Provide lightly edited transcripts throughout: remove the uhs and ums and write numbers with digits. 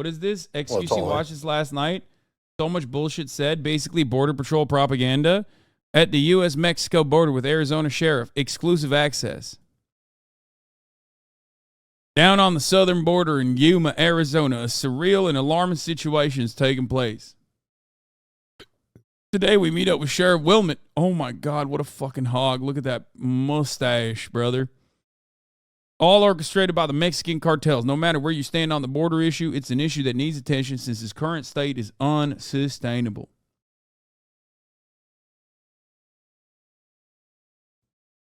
What is this? XQC watched this last night. So much bullshit said. Basically, Border Patrol propaganda at the U.S.-Mexico border with Arizona Sheriff. Exclusive access. Down on the southern border in Yuma, Arizona, a surreal and alarming situation is taking place. Today, we meet up with Sheriff Wilmot. Oh, my God, what a fucking hog. Look at that mustache, brother. All orchestrated by the Mexican cartels. No matter where you stand on the border issue, it's an issue that needs attention since its current state is unsustainable.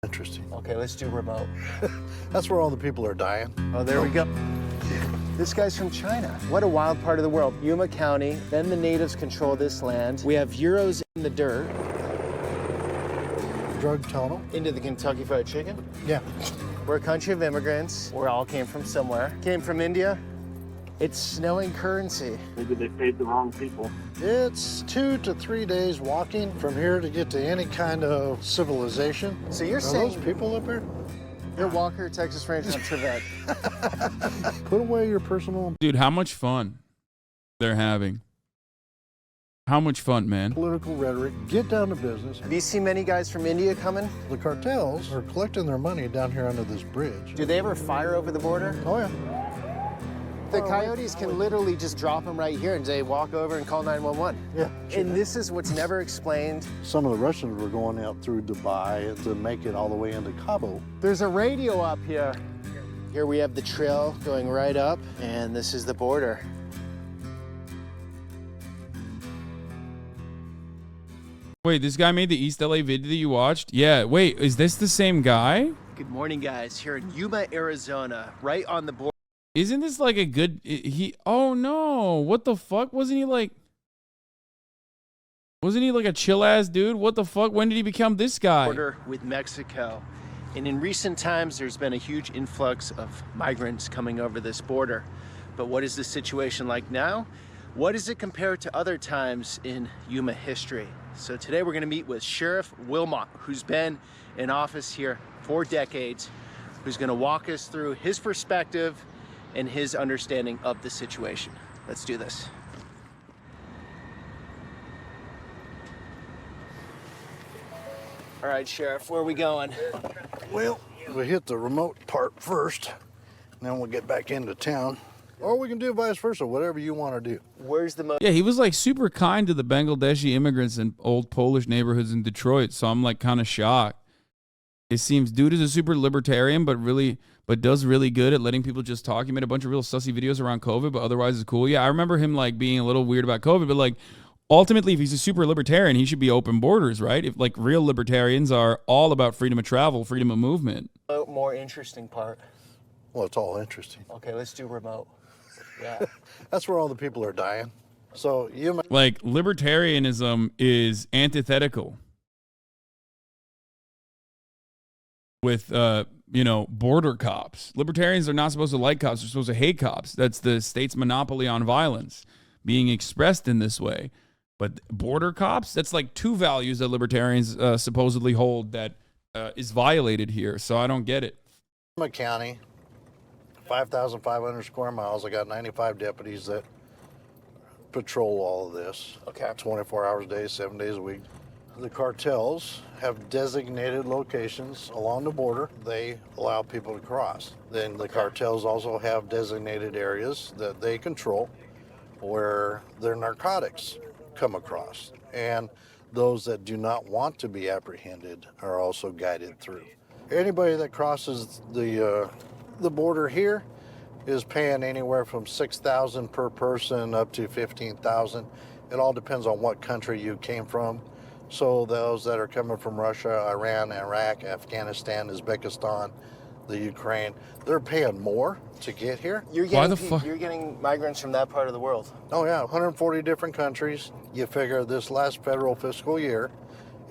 Interesting. Okay, let's do remote. That's where all the people are dying. Oh, there we go. This guy's from China. What a wild part of the world. Yuma County, then the natives control this land. We have Euros in the dirt. Drug tunnel. Into the Kentucky Fried Chicken. Yeah. We're a country of immigrants. We all came from somewhere. Came from India. It's snowing currency. Maybe they paid the wrong people. It's 2 to 3 days walking from here to get to any kind of civilization. So you're Are saying those people up here? you're Walker, Texas Ranger, and Trevette. Put away your personal Dude, how much fun they're having. How much fun, man. political rhetoric. Get down to business. Have you seen many guys from India coming? The cartels are collecting their money down here under this bridge. Do they ever fire over the border? Oh, yeah. The coyotes can literally just drop them right here and they walk over and call 911. Yeah. And this is what's never explained. Some of the Russians were going out through Dubai to make it all the way into Cabo. There's a radio up here. Here we have the trail going right up, and this is the border. Wait, this guy made the East LA video that you watched? Yeah, wait, is this the same guy? Good morning, guys. Here in Yuma, Arizona, right on the border. Isn't this like a good... Oh, no. What the fuck? Wasn't he like a chill-ass dude? What the fuck? When did he become this guy? Border with Mexico. And in recent times, there's been a huge influx of migrants coming over this border. But what is the situation like now? What does it compare to other times in Yuma history? So today we're going to meet with Sheriff Wilmot, who's been in office here for decades, who's going to walk us through his perspective and his understanding of the situation. Let's do this. All right, Sheriff, where are we going? Well, we hit the remote part first, and then we'll get back into town. Or we can do vice versa, whatever you want to do. Where's the most? Yeah, he was like super kind to the Bangladeshi immigrants in old Polish neighborhoods in Detroit, so I'm like kind of shocked. It seems dude is a super libertarian, but does really good at letting people just talk. He made a bunch of real sussy videos around COVID, but otherwise is cool. Yeah, I remember him like being a little weird about COVID, but like ultimately, if he's a super libertarian, he should be open borders, right? If like real libertarians are all about freedom of travel, freedom of movement. More interesting part. Well, it's all interesting. Okay, let's do remote. Yeah. That's where all the people are dying. So you might... Like libertarianism is antithetical with border cops. Libertarians are not supposed to like cops, they're supposed to hate cops. That's the state's monopoly on violence being expressed in this way. But border cops, that's like two values that libertarians supposedly hold that is violated here. So I don't get it. Yuma County, 5,500 square miles. I got 95 deputies that patrol all of this. Okay. 24 hours a day, 7 days a week. The cartels have designated locations along the border. They allow people to cross. Then the cartels also have designated areas that they control where their narcotics come across. And those that do not want to be apprehended are also guided through. Anybody that crosses the border here is paying anywhere from $6,000 per person up to $15,000. It all depends on what country you came from. So those that are coming from Russia, Iran, Iraq, Afghanistan, Uzbekistan, the Ukraine, they're paying more to get here. You're getting migrants from that part of the world. Oh yeah, 140 different countries. You figure this last federal fiscal year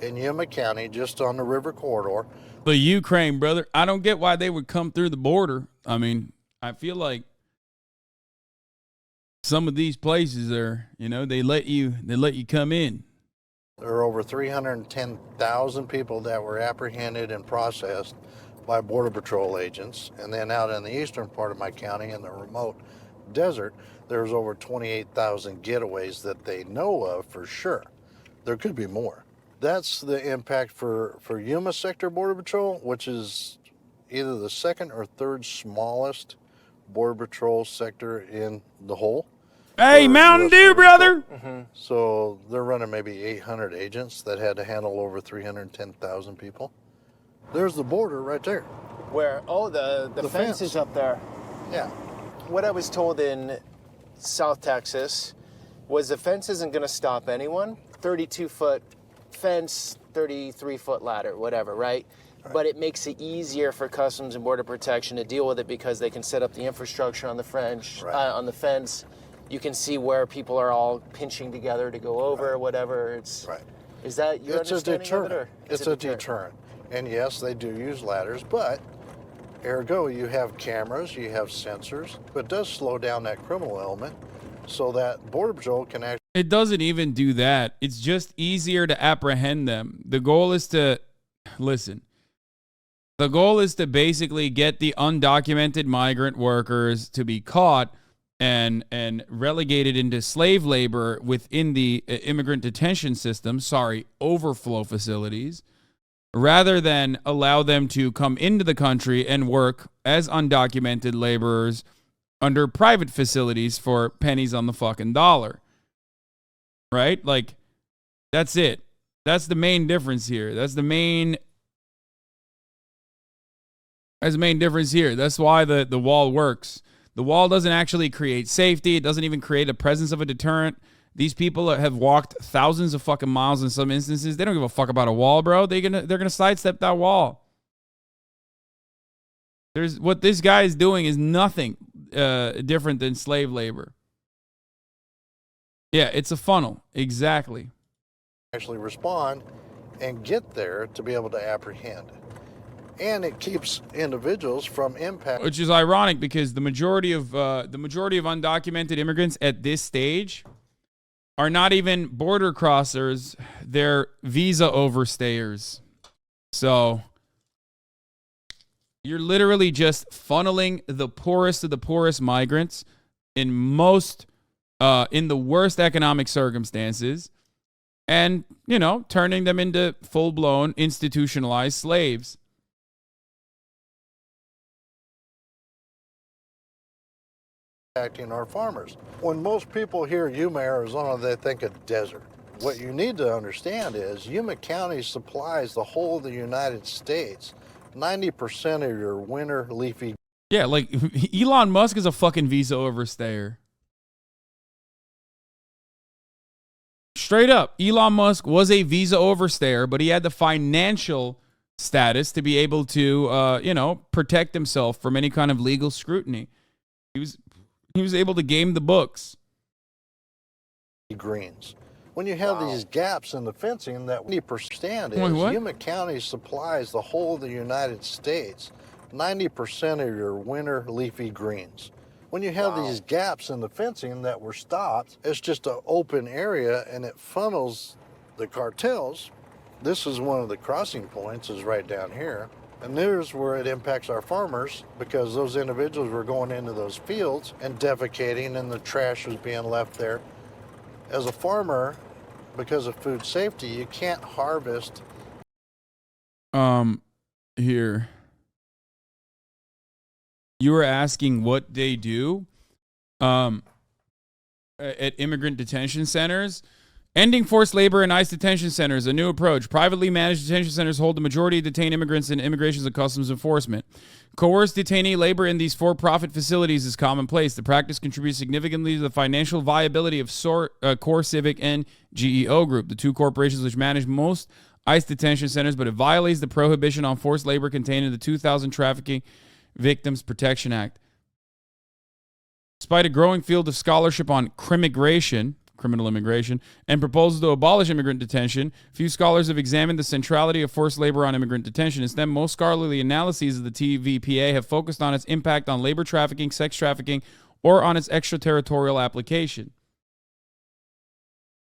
in Yuma County, just on the river corridor. The Ukraine, brother, I don't get why they would come through the border. I mean, I feel like some of these places are, they let you come in. There are over 310,000 people that were apprehended and processed by Border Patrol agents. And then out in the eastern part of my county, in the remote desert, there's over 28,000 getaways that they know of for sure. There could be more. That's the impact for Yuma Sector Border Patrol, which is either the second or third smallest Border Patrol sector in the whole. Hey, for Mountain US Dew, Border brother. Patrol. So they're running maybe 800 agents that had to handle over 310,000 people. There's the border right there. Where, oh, the The fence fence. is up there. Yeah. What I was told in South Texas was the fence isn't going to stop anyone. 32-foot fence, 33-foot ladder, whatever, right? But it makes it easier for Customs and Border Protection to deal with it because they can set up the infrastructure on the on the fence. You can see where people are all pinching together to go over, whatever. Is that your understanding of it, or is It's it a deterrent. And yes, they do use ladders, but ergo, you have cameras, you have sensors, but it does slow down that criminal element so that Border Patrol can actually. It doesn't even do that. It's just easier to apprehend them. The goal is to listen. The goal is to basically get the undocumented migrant workers to be caught and relegated into slave labor within the immigrant detention system, overflow facilities, rather than allow them to come into the country and work as undocumented laborers under private facilities for pennies on the fucking dollar. Right? Like, that's it. That's the main difference here. That's the main difference here. That's why the wall works. The wall doesn't actually create safety. It doesn't even create a presence of a deterrent. These people have walked thousands of fucking miles in some instances. They don't give a fuck about a wall, bro. They're gonna sidestep that wall. What this guy is doing is nothing different than slave labor. Yeah, it's a funnel. Exactly. Actually respond and get there to be able to apprehend. And it keeps individuals from impact. Which is ironic because the majority of undocumented immigrants at this stage are not even border crossers. They're visa overstayers. So you're literally just funneling the poorest of the poorest migrants in the worst economic circumstances and, turning them into full-blown institutionalized slaves. Impacting our farmers. When most people hear Yuma, Arizona, they think of desert. What you need to understand is Yuma County supplies the whole of the United States. 90% of your winter leafy. Yeah, like Elon Musk is a fucking visa overstayer. Straight up, Elon Musk was a visa overstayer, but he had the financial status to be able to, protect himself from any kind of legal scrutiny. He was able to game the books. Greens. When you have these gaps in the fencing, that 90% is Wait, what? Yuma County supplies the whole of the United States. 90% of your winter leafy greens. When you have these gaps in the fencing that were stopped, it's just an open area and it funnels the cartels. This is one of the crossing points, is right down here. And there's where it impacts our farmers because those individuals were going into those fields and defecating and the trash was being left there. As a farmer, because of food safety, you can't harvest. Here. You were asking what they do at immigrant detention centers. Ending forced labor in ICE detention centers, a new approach. Privately managed detention centers hold the majority of detained immigrants in Immigration and Customs Enforcement. Coerced detainee labor in these for-profit facilities is commonplace. The practice contributes significantly to the financial viability of Core Civic and GEO Group, the two corporations which manage most ICE detention centers, but it violates the prohibition on forced labor contained in the 2000 Trafficking Victims Protection Act. Despite a growing field of scholarship on criminal immigration, and proposals to abolish immigrant detention, few scholars have examined the centrality of forced labor on immigrant detention. Instead, most scholarly analyses of the TVPA have focused on its impact on labor trafficking, sex trafficking, or on its extraterritorial application.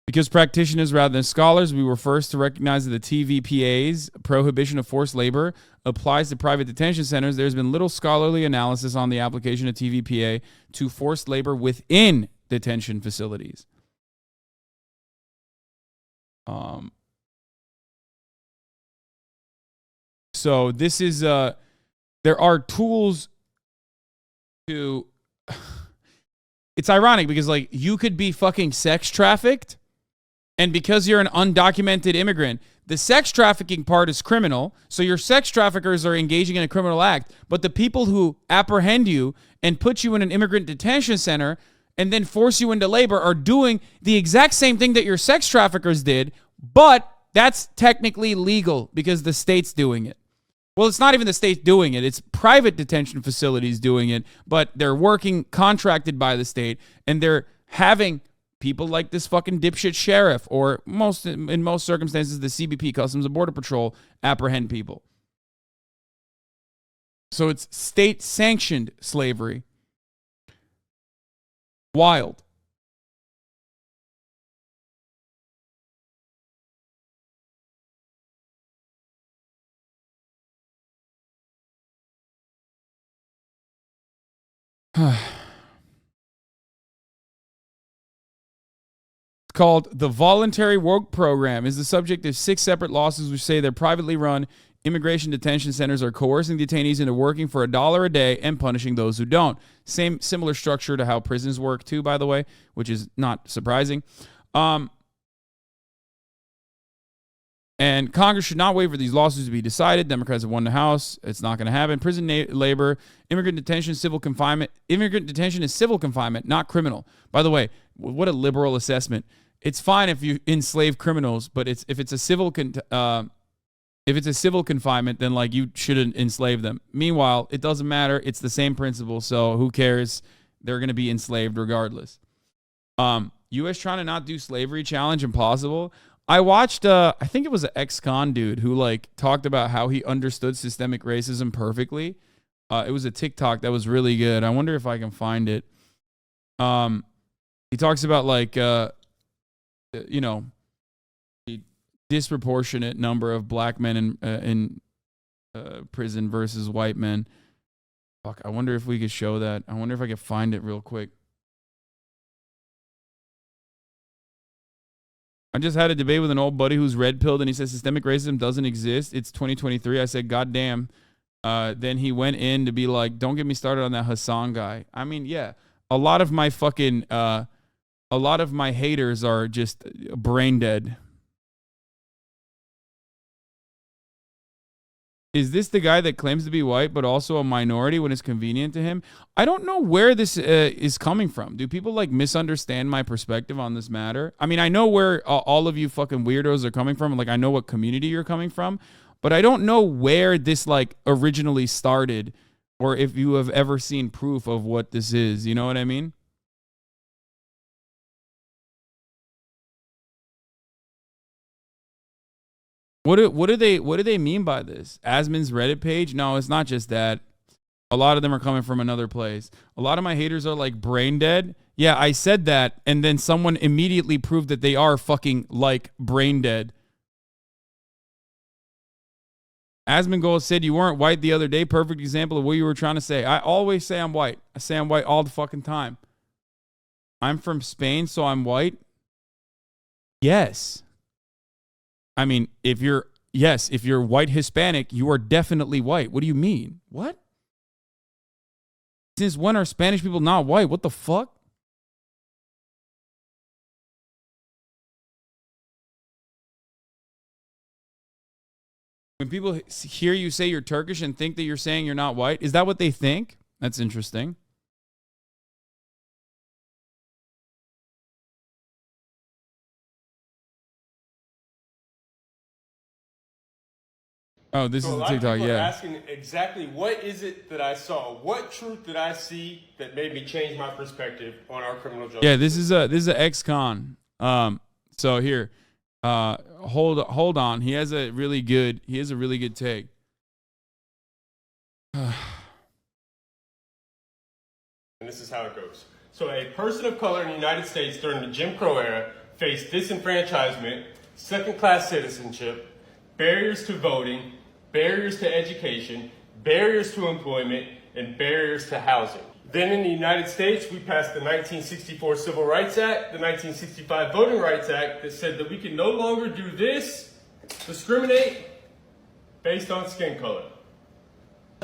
Because practitioners rather than scholars, we were first to recognize that the TVPA's prohibition of forced labor applies to private detention centers. There's been little scholarly analysis on the application of TVPA to forced labor within detention facilities. So this is there are tools to. It's ironic because like you could be fucking sex trafficked. And because you're an undocumented immigrant, the sex trafficking part is criminal. So your sex traffickers are engaging in a criminal act. But the people who apprehend you and put you in an immigrant detention center and then force you into labor are doing the exact same thing that your sex traffickers did. But that's technically legal because the state's doing it. Well, it's not even the state doing it. It's private detention facilities doing it. But they're working contracted by the state. And they're having people like this fucking dipshit sheriff, or in most circumstances, the CBP, Customs and Border Patrol, apprehend people. So it's state-sanctioned slavery. Wild. Called the Voluntary Work Program, is the subject of 6 separate lawsuits which say their privately run immigration detention centers are coercing detainees into working for $1 a day and punishing those who don't. Similar structure to how prisons work too, by the way, which is not surprising. And Congress should not wait for these lawsuits to be decided. Democrats have won the House. It's not going to happen. Prison labor, immigrant detention, civil confinement. Immigrant detention is civil confinement, not criminal. By the way, what a liberal assessment. It's fine if you enslave criminals, but if it's a civil confinement, then like you shouldn't enslave them. Meanwhile, it doesn't matter. It's the same principle, so who cares? They're going to be enslaved regardless. U.S. trying to not do slavery challenge impossible. I watched, I think it was an ex-con dude who like talked about how he understood systemic racism perfectly. It was a TikTok that was really good. I wonder if I can find it. He talks about like, the disproportionate number of black men in prison versus white men. Fuck, I wonder if we could show that. I wonder if I could find it real quick. I just had a debate with an old buddy who's red-pilled, and he says systemic racism doesn't exist. It's 2023. I said, God damn. Then he went in to be like, don't get me started on that Hasan guy. I mean, yeah, a lot of my haters are just brain dead. Is this the guy that claims to be white but also a minority when it's convenient to him? I don't know where this is coming from. Do people like misunderstand my perspective on this matter? I mean, I know where all of you fucking weirdos are coming from. Like, I know what community you're coming from, but I don't know where this like originally started, or if you have ever seen proof of what this is. You know what I mean? What do they mean by this? Asmon's Reddit page? No, it's not just that. A lot of them are coming from another place. A lot of my haters are like brain dead. Yeah, I said that, and then someone immediately proved that they are fucking like brain dead. Asmongold said you weren't white the other day. Perfect example of what you were trying to say. I always say I'm white. I say I'm white all the fucking time. I'm from Spain, so I'm white. Yes. I mean, if you're white Hispanic, you are definitely white. What do you mean? What? Since when are Spanish people not white? What the fuck? When people hear you say you're Turkish and think that you're saying you're not white, is that what they think? That's interesting. Oh, this So is a the lot of TikTok, people are yeah. asking exactly what is it that I saw? What truth did I see that made me change my perspective on our criminal justice? Yeah, this is a ex-con. So here, hold on. He has a really good take. And this is how it goes. So a person of color in the United States during the Jim Crow era face disenfranchisement, second-class citizenship, barriers to voting, barriers to education, barriers to employment, and barriers to housing. Then in the United States, we passed the 1964 Civil Rights Act, the 1965 Voting Rights Act, that said that we can no longer do this, discriminate based on skin color.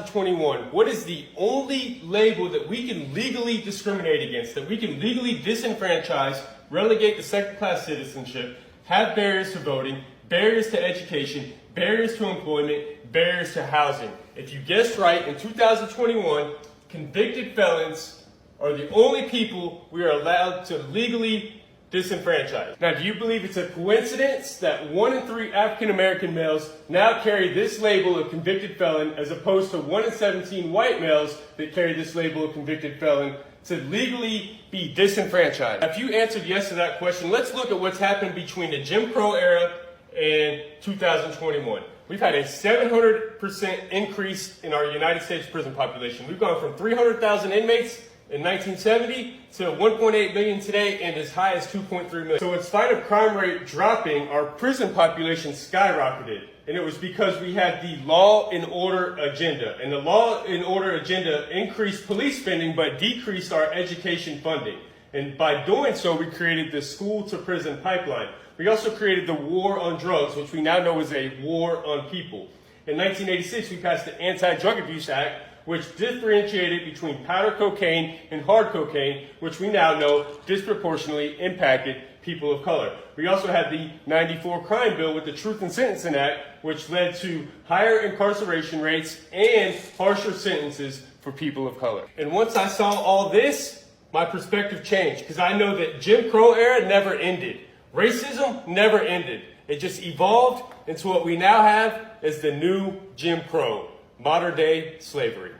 21, what is the only label that we can legally discriminate against, that we can legally disenfranchise, relegate to second-class citizenship, have barriers to voting, barriers to education, barriers to employment, barriers to housing? If you guessed right, in 2021, convicted felons are the only people we are allowed to legally disenfranchise. Now, do you believe it's a coincidence that 1 in 3 African American males now carry this label of convicted felon as opposed to 1 in 17 white males that carry this label of convicted felon to legally be disenfranchised? If you answered yes to that question, let's look at what's happened between the Jim Crow era and 2021. We've had a 700% increase in our United States prison population. We've gone from 300,000 inmates in 1970 to 1.8 million today, and as high as 2.3 million. So in spite of crime rate dropping, our prison population skyrocketed. And it was because we had the law and order agenda. And the law and order agenda increased police spending, but decreased our education funding. And by doing so, we created the school to prison pipeline. We also created the war on drugs, which we now know is a war on people. In 1986, we passed the Anti-Drug Abuse Act, which differentiated between powder cocaine and hard cocaine, which we now know disproportionately impacted people of color. We also had the 94 crime bill with the Truth in Sentencing Act, which led to higher incarceration rates and harsher sentences for people of color. And once I saw all this, my perspective changed, because I know that Jim Crow era never ended. Racism never ended. It just evolved into what we now have as the new Jim Crow, modern day slavery.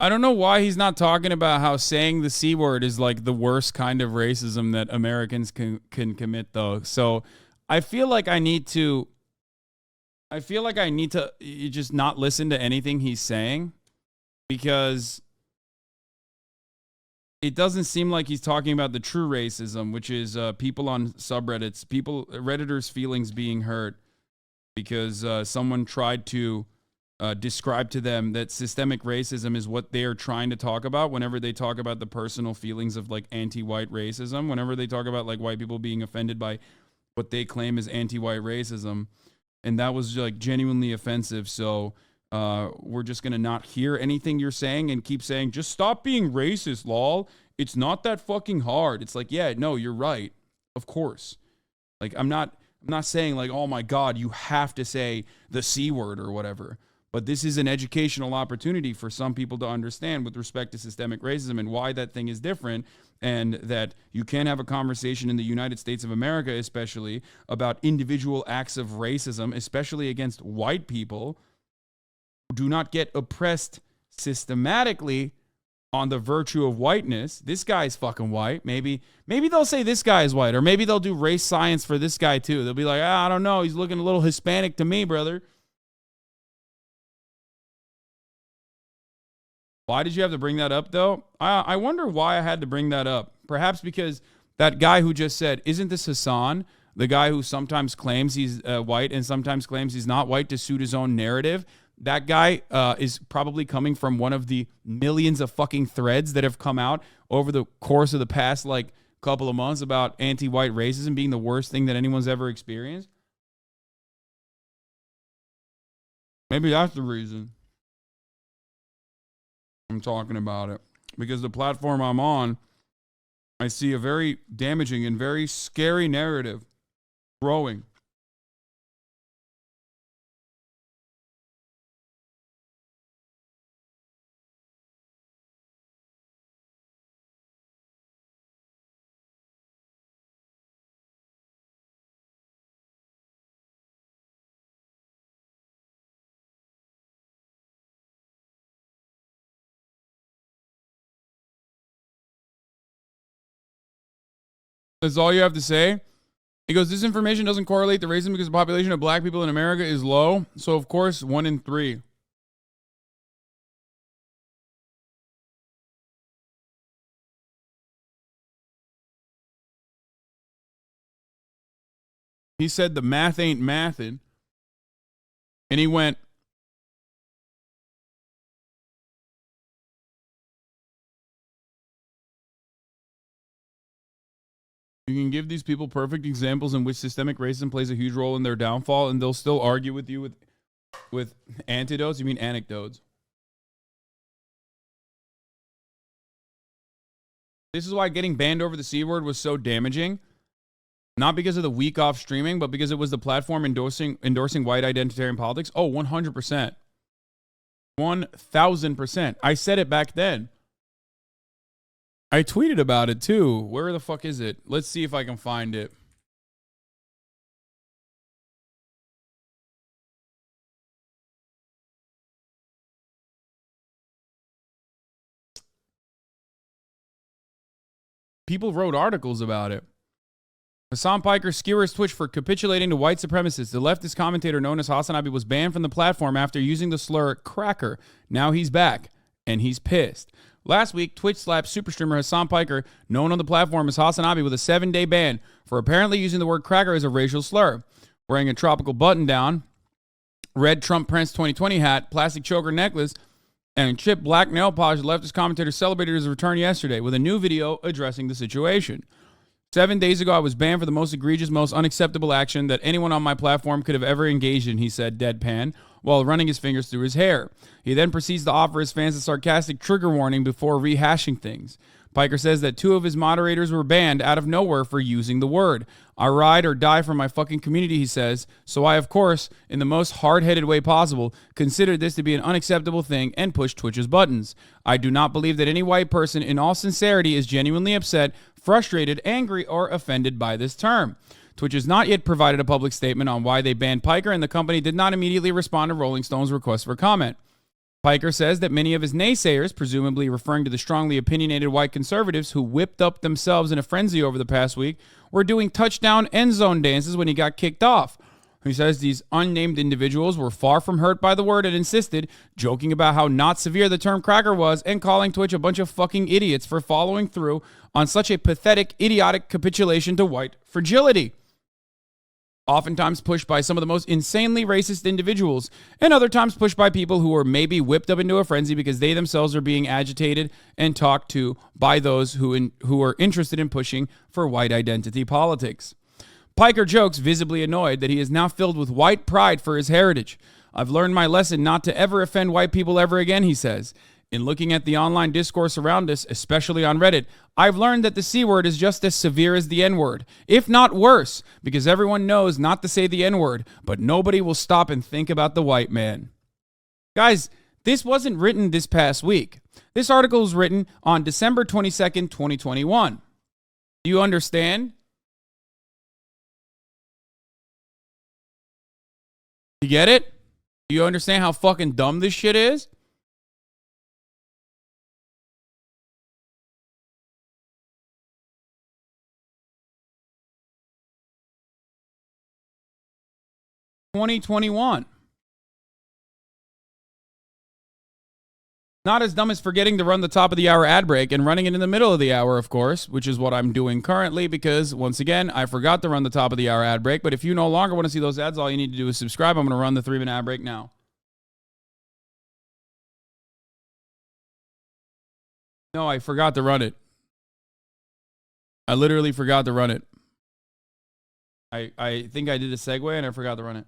I don't know why he's not talking about how saying the C word is like the worst kind of racism that Americans can commit, though. So I feel like I need to just not listen to anything he's saying, because it doesn't seem like he's talking about the true racism, which is people on subreddits, Redditors' feelings being hurt because someone tried to describe to them that systemic racism is what they are trying to talk about whenever they talk about the personal feelings of like anti-white racism, whenever they talk about like white people being offended by what they claim is anti-white racism. And that was like genuinely offensive. So we're just going to not hear anything you're saying and keep saying, just stop being racist, lol. It's not that fucking hard. It's like, yeah, no, you're right. Of course. Like, I'm not saying like, oh my God, you have to say the C word or whatever. But this is an educational opportunity for some people to understand with respect to systemic racism and why that thing is different, and that you can have a conversation in the United States of America, especially about individual acts of racism, especially against white people who do not get oppressed systematically on the virtue of whiteness. This guy's fucking white. Maybe they'll say this guy is white, or maybe they'll do race science for this guy too. They'll be like, I don't know, he's looking a little Hispanic to me, brother. Why did you have to bring that up, though? I wonder why I had to bring that up. Perhaps because that guy who just said, isn't this Hasan, the guy who sometimes claims he's white and sometimes claims he's not white to suit his own narrative, that guy is probably coming from one of the millions of fucking threads that have come out over the course of the past, like, couple of months about anti-white racism being the worst thing that anyone's ever experienced. Maybe that's the reason I'm talking about it, because the platform I'm on, I see a very damaging and very scary narrative growing. That's all you have to say? He goes, this information doesn't correlate to racism because the population of black people in America is low. So, of course, 1 in 3. He said the math ain't mathin'. And he went, you can give these people perfect examples in which systemic racism plays a huge role in their downfall, and they'll still argue with you with antidotes. You mean anecdotes? This is why getting banned over the C word was so damaging. Not because of the week off streaming, but because it was the platform endorsing white identitarian politics. Oh, 100%. 1,000%. I said it back then. I tweeted about it too. Where the fuck is it? Let's see if I can find it. People wrote articles about it. Hasan Piker skewers Twitch for capitulating to white supremacists. The leftist commentator known as Hasanabi was banned from the platform after using the slur cracker. Now he's back, and he's pissed. Last week, Twitch slapped super streamer Hasan Piker, known on the platform as Hasanabi, with a 7-day ban for apparently using the word cracker as a racial slur. Wearing a tropical button-down, red Trump Prince 2020 hat, plastic choker necklace, and chipped black nail polish, the leftist commentator celebrated his return yesterday with a new video addressing the situation. 7 days ago, I was banned for the most egregious, most unacceptable action that anyone on my platform could have ever engaged in, he said, deadpan, while running his fingers through his hair. He then proceeds to offer his fans a sarcastic trigger warning before rehashing things. Piker says that 2 of his moderators were banned out of nowhere for using the word. I ride or die for my fucking community, he says, so I, of course, in the most hard-headed way possible, considered this to be an unacceptable thing and pushed Twitch's buttons. I do not believe that any white person, in all sincerity, is genuinely upset, frustrated, angry, or offended by this term. Twitch has not yet provided a public statement on why they banned Piker, and the company did not immediately respond to Rolling Stone's request for comment. Piker says that many of his naysayers, presumably referring to the strongly opinionated white conservatives who whipped up themselves in a frenzy over the past week, were doing touchdown end zone dances when he got kicked off. He says these unnamed individuals were far from hurt by the word and insisted, joking about how not severe the term cracker was and calling Twitch a bunch of fucking idiots for following through on such a pathetic, idiotic capitulation to white fragility. Oftentimes pushed by some of the most insanely racist individuals, and other times pushed by people who were maybe whipped up into a frenzy because they themselves are being agitated and talked to by those who are interested in pushing for white identity politics. Piker jokes, visibly annoyed, that he is now filled with white pride for his heritage. I've learned my lesson not to ever offend white people ever again, he says. In looking at the online discourse around us, especially on Reddit, I've learned that the C word is just as severe as the N word, if not worse, because everyone knows not to say the N word, but nobody will stop and think about the white man. Guys, this wasn't written this past week. This article was written on December 22nd, 2021. Do you understand? You get it? Do you understand how fucking dumb this shit is? (2021). Not as dumb as forgetting to run the top of the hour ad break and running it in the middle of the hour, of course, which is what I'm doing currently because, once again, I forgot to run the top of the hour ad break. But if you no longer want to see those ads, all you need to do is subscribe. I'm going to run the 3-minute ad break now. No, I forgot to run it. I literally forgot to run it. I think I did a segue and I forgot to run it.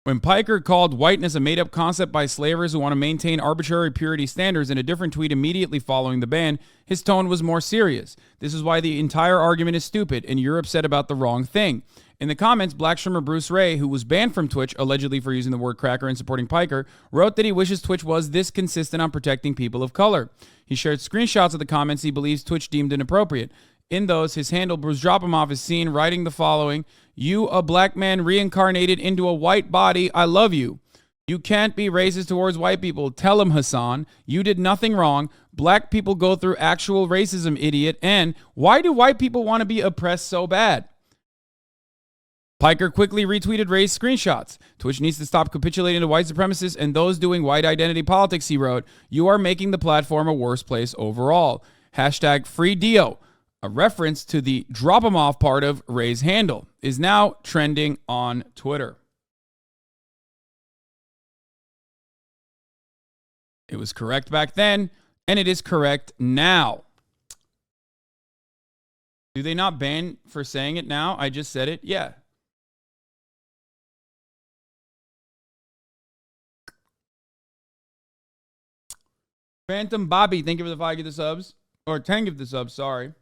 When Piker called whiteness a made-up concept by slavers who want to maintain arbitrary purity standards in a different tweet immediately following the ban, his tone was more serious. This is why the entire argument is stupid, and you're upset about the wrong thing. In the comments, black streamer Bruce Ray, who was banned from Twitch, allegedly for using the word cracker and supporting Piker, wrote that he wishes Twitch was this consistent on protecting people of color. He shared screenshots of the comments he believes Twitch deemed inappropriate. In those, his handle Bruce Dropomoff is seen writing the following: "You, a black man reincarnated into a white body, I love you. You can't be racist towards white people. Tell him, Hasan. You did nothing wrong. Black people go through actual racism, idiot. And why do white people want to be oppressed so bad?" Piker quickly retweeted Ray's screenshots. Twitch needs to stop capitulating to white supremacists and those doing white identity politics, he wrote. You are making the platform a worse place overall. Hashtag free Dio. A reference to the drop 'em off part of Ray's handle is now trending on Twitter. It was correct back then, and it is correct now. Do they not ban for saying it now? I just said it. Yeah. Phantom Bobby, thank you for the 5 gift the subs. Or 10 gift the subs, sorry.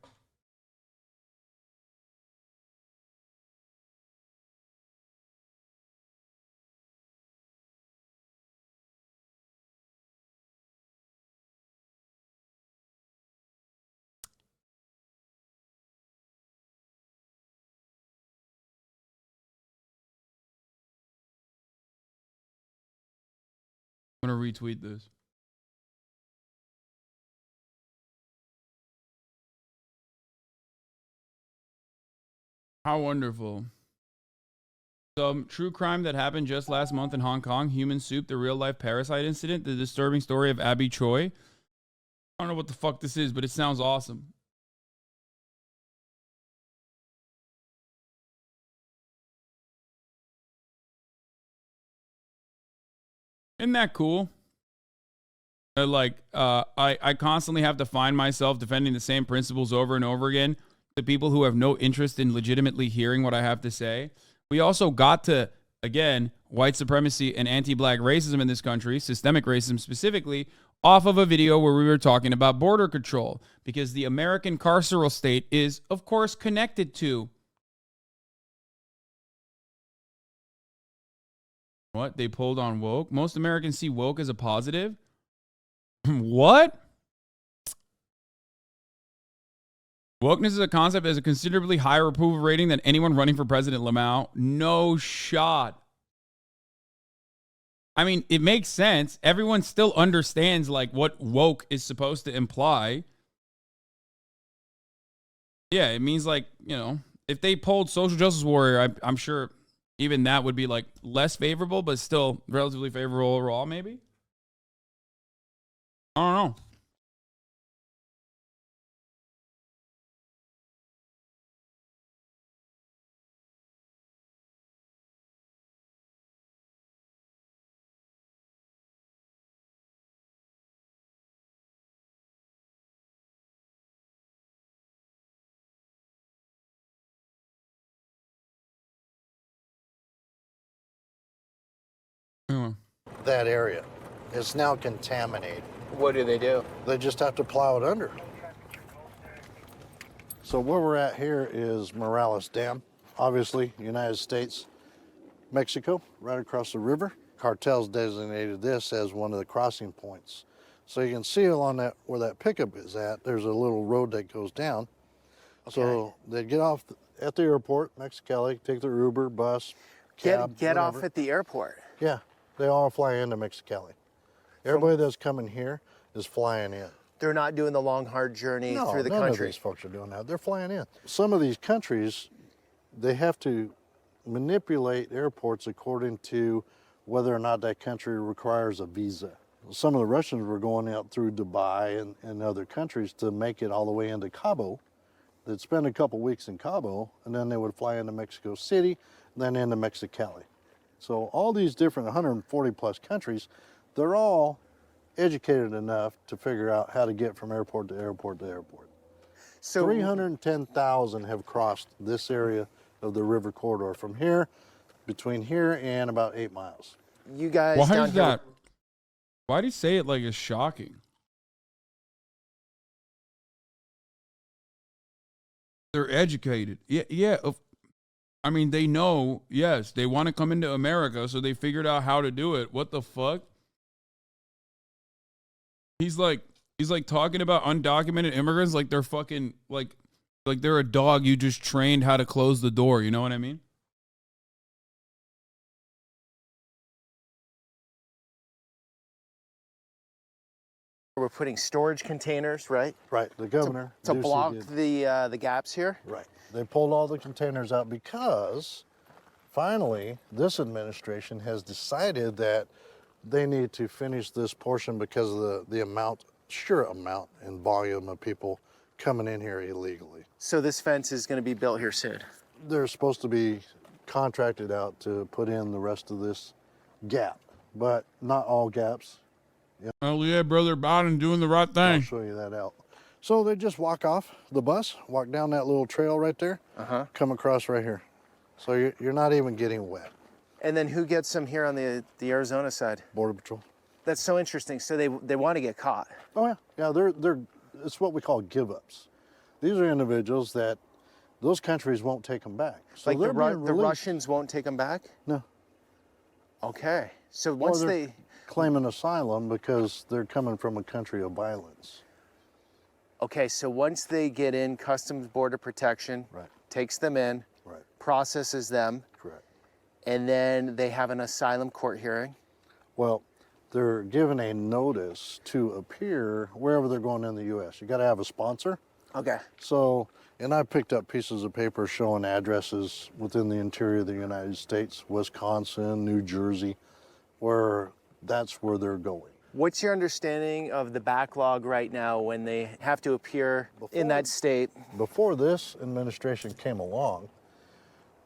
I'm going to retweet this. How wonderful. Some true crime that happened just last month in Hong Kong. Human Soup, the real-life parasite incident. The disturbing story of Abby Choi. I don't know what the fuck this is, but it sounds awesome. Isn't that cool? I constantly have to find myself defending the same principles over and over again to people who have no interest in legitimately hearing what I have to say. We also got to, again, white supremacy and anti-black racism in this country, systemic racism specifically, off of a video where we were talking about border control, because the American carceral state is, of course, connected to what? They pulled on woke? Most Americans see woke as a positive? What? Wokeness is a concept that has a considerably higher approval rating than anyone running for President Lamau. No shot. I mean, it makes sense. Everyone still understands like what woke is supposed to imply. Yeah, it means like, you know, if they polled social justice warrior, I'm sure even that would be like less favorable, but still relatively favorable overall, maybe. I don't know. That area. It's now contaminated. What do? They just have to plow it under. So where we're at here is Morales Dam. Obviously, United States, Mexico, right across the river. Cartels designated this as one of the crossing points. So you can see along that, where that pickup is at, there's a little road that goes down. Okay. So they get off at the airport, Mexicali, take their Uber, bus, cab, Get off whatever. at the airport. Yeah, they all fly into Mexicali. Everybody that's coming here is flying in. They're not doing the long, hard journey through the none country. of these folks are doing that. They're flying in. Some of these countries, they have to manipulate airports according to whether or not that country requires a visa. Some of the Russians were going out through Dubai and other countries to make it all the way into Cabo. They'd spend a couple weeks in Cabo, and then they would fly into Mexico City, then into Mexicali. So all these different 140 plus countries, they're all educated enough to figure out how to get from airport to airport to airport. So 310,000 have crossed this area of the river corridor from here, between here and about 8 miles. You guys Why down is here, that? Why do you say it like it's shocking? They're educated. Yeah. I mean, they know, yes, they want to come into America, so they figured out how to do it. What the fuck? He's like talking about undocumented immigrants like they're fucking like they're a dog you just trained how to close the door, you know what I mean? we're putting storage containers, right? Right, the governor. To Ducey block did. the gaps here? Right. They pulled all the containers out because finally this administration has decided that they need to finish this portion because of the sheer amount and volume of people coming in here illegally. So this fence is going to be built here soon. They're supposed to be contracted out to put in the rest of this gap, but not all gaps. Oh yeah, brother Biden doing the right I'll thing. show you that out. So they just walk off the bus, walk down that little trail right there, come across right here. So you're not even getting wet. And then who gets them here on the Arizona side? Border Patrol. That's so interesting. So they want to get caught. Oh yeah, yeah. They're it's what we call give-ups. These are individuals that those countries won't take them back. So Like they're the being released. Russians won't take them back? No. Okay. So Or once they're they... claiming asylum because they're coming from a country of violence. Okay, so once they get in, Customs Border Protection Right. takes them in, Right. processes them, Correct. and then they have an asylum court hearing. Well, they're given a notice to appear wherever they're going in the U.S. You got to have a sponsor. Okay. So, and I picked up pieces of paper showing addresses within the interior of the United States, Wisconsin, New Jersey, where that's where they're going. What's your understanding of the backlog right now when they have to appear in that state? Before this administration came along,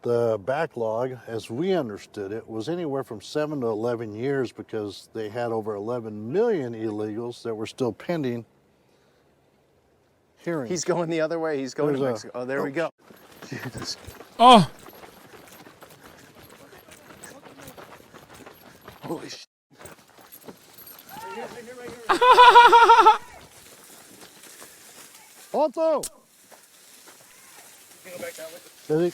the backlog, as we understood it, was anywhere from 7 to 11 years because they had over 11 million illegals that were still pending hearings. He's going the other way. He's going to There's a- Mexico. Oh, there we go. Jesus. Oh, Holy shit. Alto! Does he?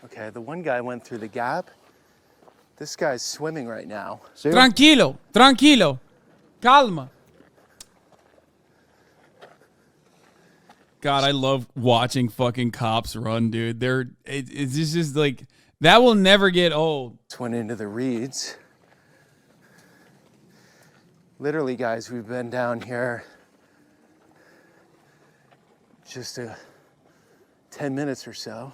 Okay, the one guy went through the gap. This guy's swimming right now. See him? tranquilo, tranquilo, calma. God, I love watching fucking cops run, dude. It's just like that will never get old. Just went into the reeds. Literally, guys, we've been down here just 10 minutes or so.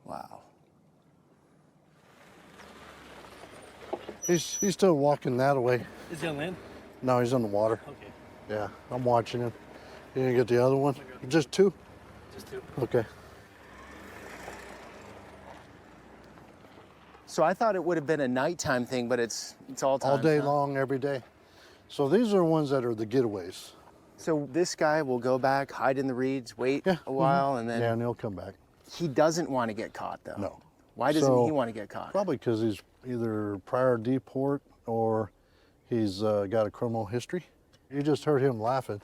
Wow. He's still walking that way. Is he on land? No, he's in the water. Okay, Yeah, I'm watching him. You gonna get the other one? Just two? just two. Okay. So I thought it would have been a nighttime thing, but it's all time. All day long, every day. So these are ones that are the getaways. So this guy will go back, hide in the reeds, wait Yeah. a while, and then Yeah, and he'll come back. he doesn't want to get caught, though. No. Why doesn't So, he want to get caught? Probably because he's either prior deport or he's got a criminal history. You just heard him laughing.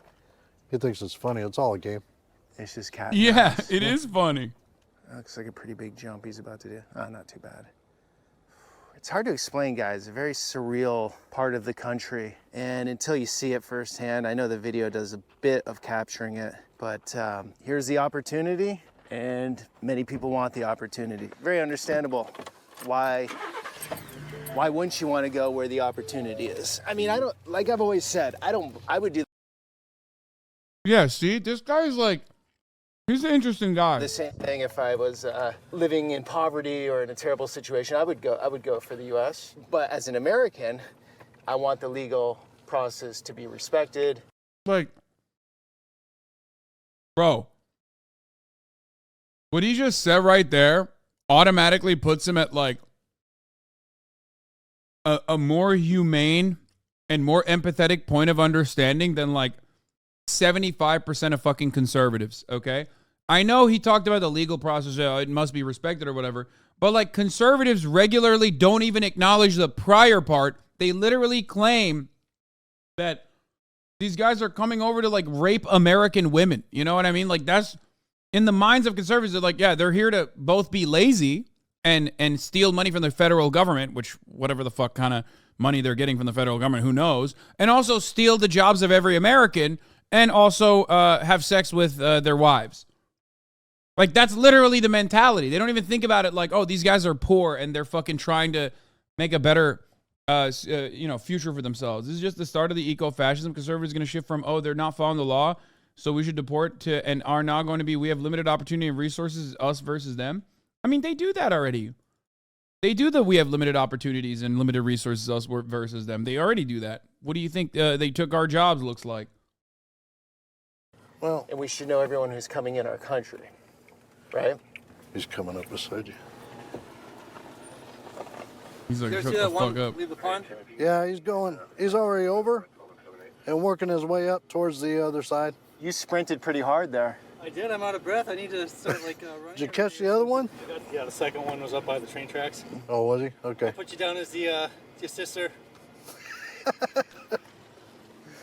He thinks it's funny. It's all a game. It's just cat. and Yeah, mouse. it is funny. Looks like a pretty big jump he's about to do. Not too bad. It's hard to explain, guys. A very surreal part of the country. And until you see it firsthand, I know the video does a bit of capturing it, but here's the opportunity, and many people want the opportunity. Very understandable. Why wouldn't you want to go where the opportunity is? I mean, I don't, like I've always said, I would do Yeah, see, this guy's like, he's an interesting guy. the same thing if I was living in poverty or in a terrible situation. I would go for the U.S. But as an American, I want the legal process to be respected. Like, bro, what he just said right there automatically puts him at like a more humane and more empathetic point of understanding than like 75% of fucking conservatives, okay? I know he talked about the legal process, it must be respected or whatever, but like conservatives regularly don't even acknowledge the prior part. They literally claim that these guys are coming over to like rape American women. You know what I mean? Like that's in the minds of conservatives. They're like, yeah, they're here to both be lazy and steal money from the federal government, which whatever the fuck kind of money they're getting from the federal government, who knows? And also steal the jobs of every American and also have sex with their wives. Like that's literally the mentality. They don't even think about it like, oh, these guys are poor and they're fucking trying to make a better future for themselves. This is just the start of the eco-fascism. Conservatives are going to shift from, oh, they're not following the law, so we should deport, to, and are now going to be, we have limited opportunity and resources, us versus them. I mean, they do that already. They do we have limited opportunities and limited resources us versus them. They already do that. What do you think they took our jobs looks like? Well, And we should know everyone who's coming in our country, right? he's coming up beside you. He's like, You ever shut see the that one fuck up. leave the pond? Yeah, he's already over and working his way up towards the other side. You sprinted pretty hard there. I did. I'm out of breath. I need to start like running. Did you catch the other one? Yeah, the second one was up by the train tracks. Oh, was he? Okay. Put you down as the your sister.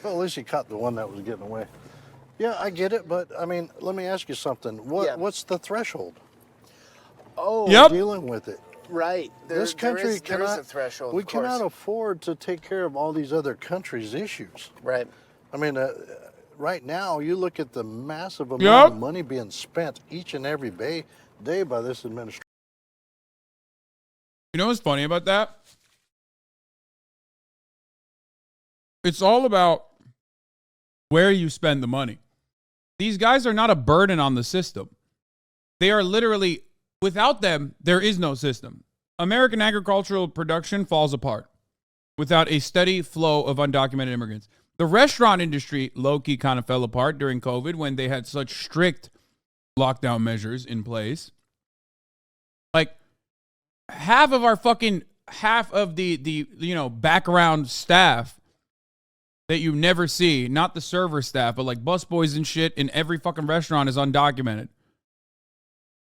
Well, at least he caught the one that was getting away. Yeah, I get it, but I mean, let me ask you something. What's the threshold? Oh, Yep. Dealing with it. right. This country there is cannot. a threshold. We of course. cannot afford to take care of all these other countries' issues. Right. I mean, right now, you look at the massive amount Yep. of money being spent each and every day by this administration. You know what's funny about that? It's all about where you spend the money. These guys are not a burden on the system. They are literally, without them, there is no system. American agricultural production falls apart without a steady flow of undocumented immigrants. The restaurant industry low-key kind of fell apart during COVID when they had such strict lockdown measures in place. Like, half of the background staff that you never see, not the server staff, but like busboys and shit in every fucking restaurant is undocumented.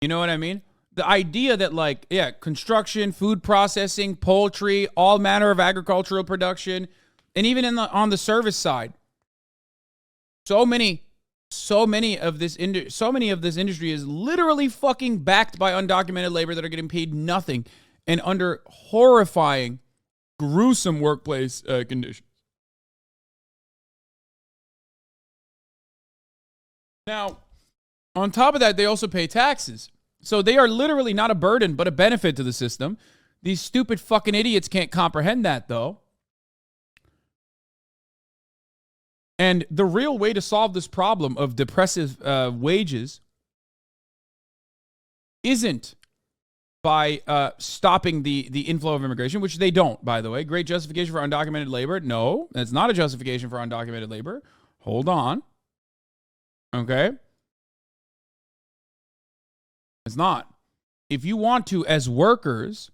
You know what I mean? The idea that construction, food processing, poultry, all manner of agricultural production, and even on the service side, so many of this industry is literally fucking backed by undocumented labor that are getting paid nothing and under horrifying, gruesome workplace conditions. Now, on top of that, they also pay taxes. So they are literally not a burden, but a benefit to the system. These stupid fucking idiots can't comprehend that, though. And the real way to solve this problem of depressive wages isn't by stopping the inflow of immigration, which they don't, by the way. Great justification for undocumented labor. No, that's not a justification for undocumented labor. Hold on. Okay? It's not. If you want to, as workers,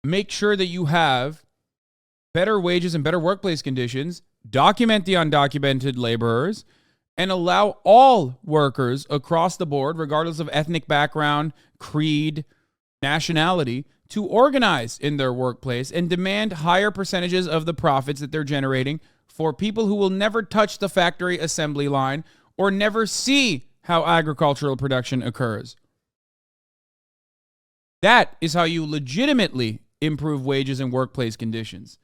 make sure that you have better wages and better workplace conditions, document the undocumented laborers, and allow all workers across the board, regardless of ethnic background, creed, nationality, to organize in their workplace and demand higher percentages of the profits that they're generating for people who will never touch the factory assembly line or never see how agricultural production occurs. That is how you legitimately improve wages and workplace conditions.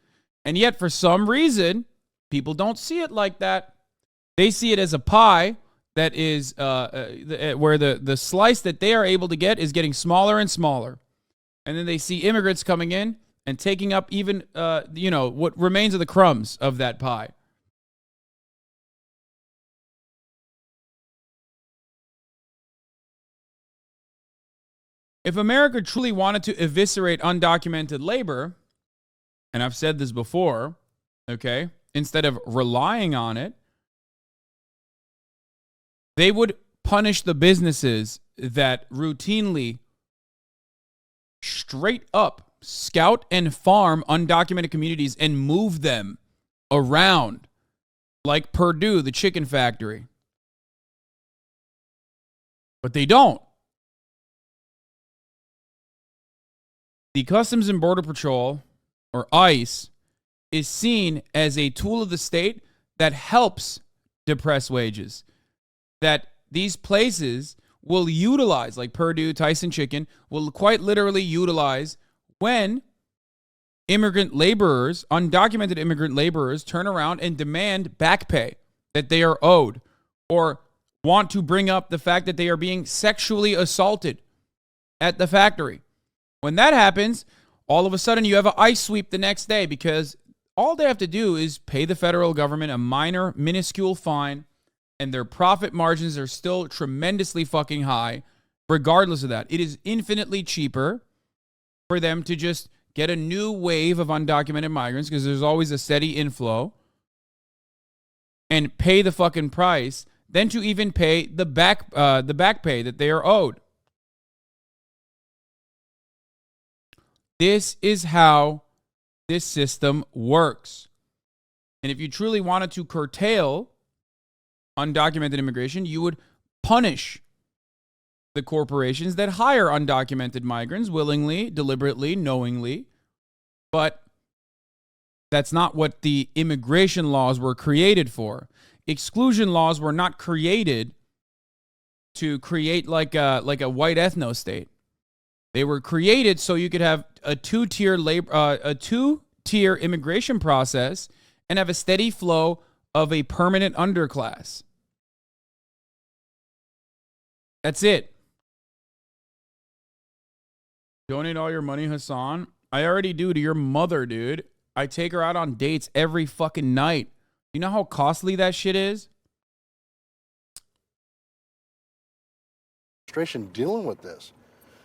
And yet, for some reason, people don't see it like that. They see it as a pie that is where the slice that they are able to get is getting smaller and smaller. And then they see immigrants coming in and taking up even, what remains of the crumbs of that pie. If America truly wanted to eviscerate undocumented labor, and I've said this before, okay, instead of relying on it, they would punish the businesses that routinely straight up scout and farm undocumented communities and move them around, like Purdue, the chicken factory. But they don't. The Customs and Border Patrol, or ICE, is seen as a tool of the state that helps depress wages. That these places will utilize, like Purdue, Tyson Chicken, will quite literally utilize when immigrant laborers, undocumented immigrant laborers, turn around and demand back pay that they are owed, or want to bring up the fact that they are being sexually assaulted at the factory. When that happens, all of a sudden you have an ICE sweep the next day because all they have to do is pay the federal government a minuscule fine, and their profit margins are still tremendously fucking high. regardless of that. It is infinitely cheaper for them to just get a new wave of undocumented migrants, because there's always a steady inflow, and pay the fucking price than to even pay the back pay that they are owed. This is how this system works. And if you truly wanted to curtail undocumented immigration, you would punish the corporations that hire undocumented migrants willingly, deliberately, knowingly. But that's not what the immigration laws were created for. Exclusion laws were not created to create like a white ethno state. They were created so you could have a two-tier immigration process and have a steady flow of a permanent underclass. That's it. Donate all your money, Hasan. I already do to your mother, dude. I take her out on dates every fucking night. You know how costly that shit is? Dealing with this.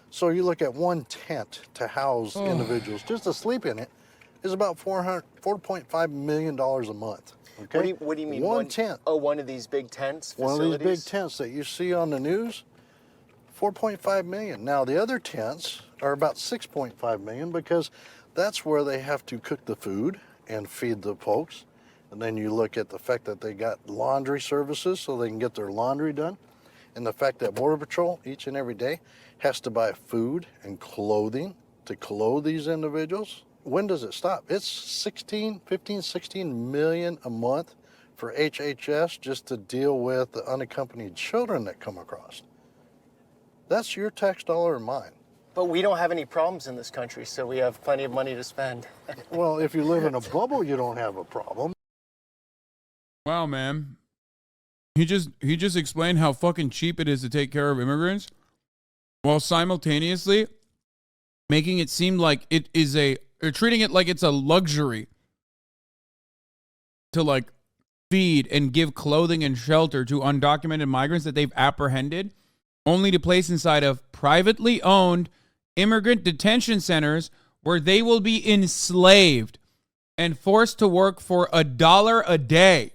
So you look at one tent to house individuals, just to sleep in it, is about $4.5 million a month. Okay? What do you mean? One tent. Oh, one of these big tents? Facilities? One of these big tents that you see on the news, $4.5 million. Now the other tents are about $6.5 million, because that's where they have to cook the food and feed the folks. And then you look at the fact that they got laundry services so they can get their laundry done. And the fact that Border Patrol each and every day has to buy food and clothing to clothe these individuals. When does it stop? It's 16 million a month for HHS just to deal with the unaccompanied children that come across. That's your tax dollar and mine. But we don't have any problems in this country, so we have plenty of money to spend. Well, if you live in a bubble, you don't have a problem. Wow, man. He just explained how fucking cheap it is to take care of immigrants, while simultaneously making it seem like it is they're treating it like it's a luxury to like feed and give clothing and shelter to undocumented migrants that they've apprehended, only to place inside of privately owned immigrant detention centers where they will be enslaved and forced to work for $1 a day.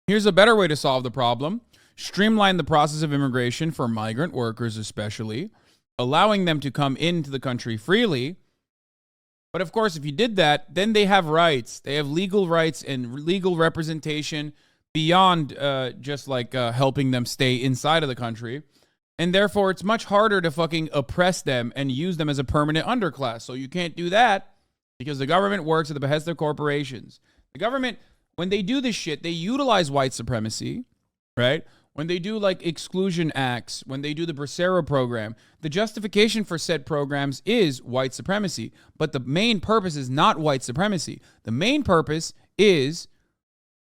Here's a better way to solve the problem. Streamline the process of immigration for migrant workers especially, allowing them to come into the country freely. But of course, if you did that, then they have rights. They have legal rights and legal representation beyond just like helping them stay inside of the country. And therefore, it's much harder to fucking oppress them and use them as a permanent underclass. So you can't do that because the government works at the behest of corporations. The government, when they do this shit, they utilize white supremacy, right? When they do like exclusion acts, when they do the Bracero program, the justification for said programs is white supremacy. But the main purpose is not white supremacy. The main purpose is,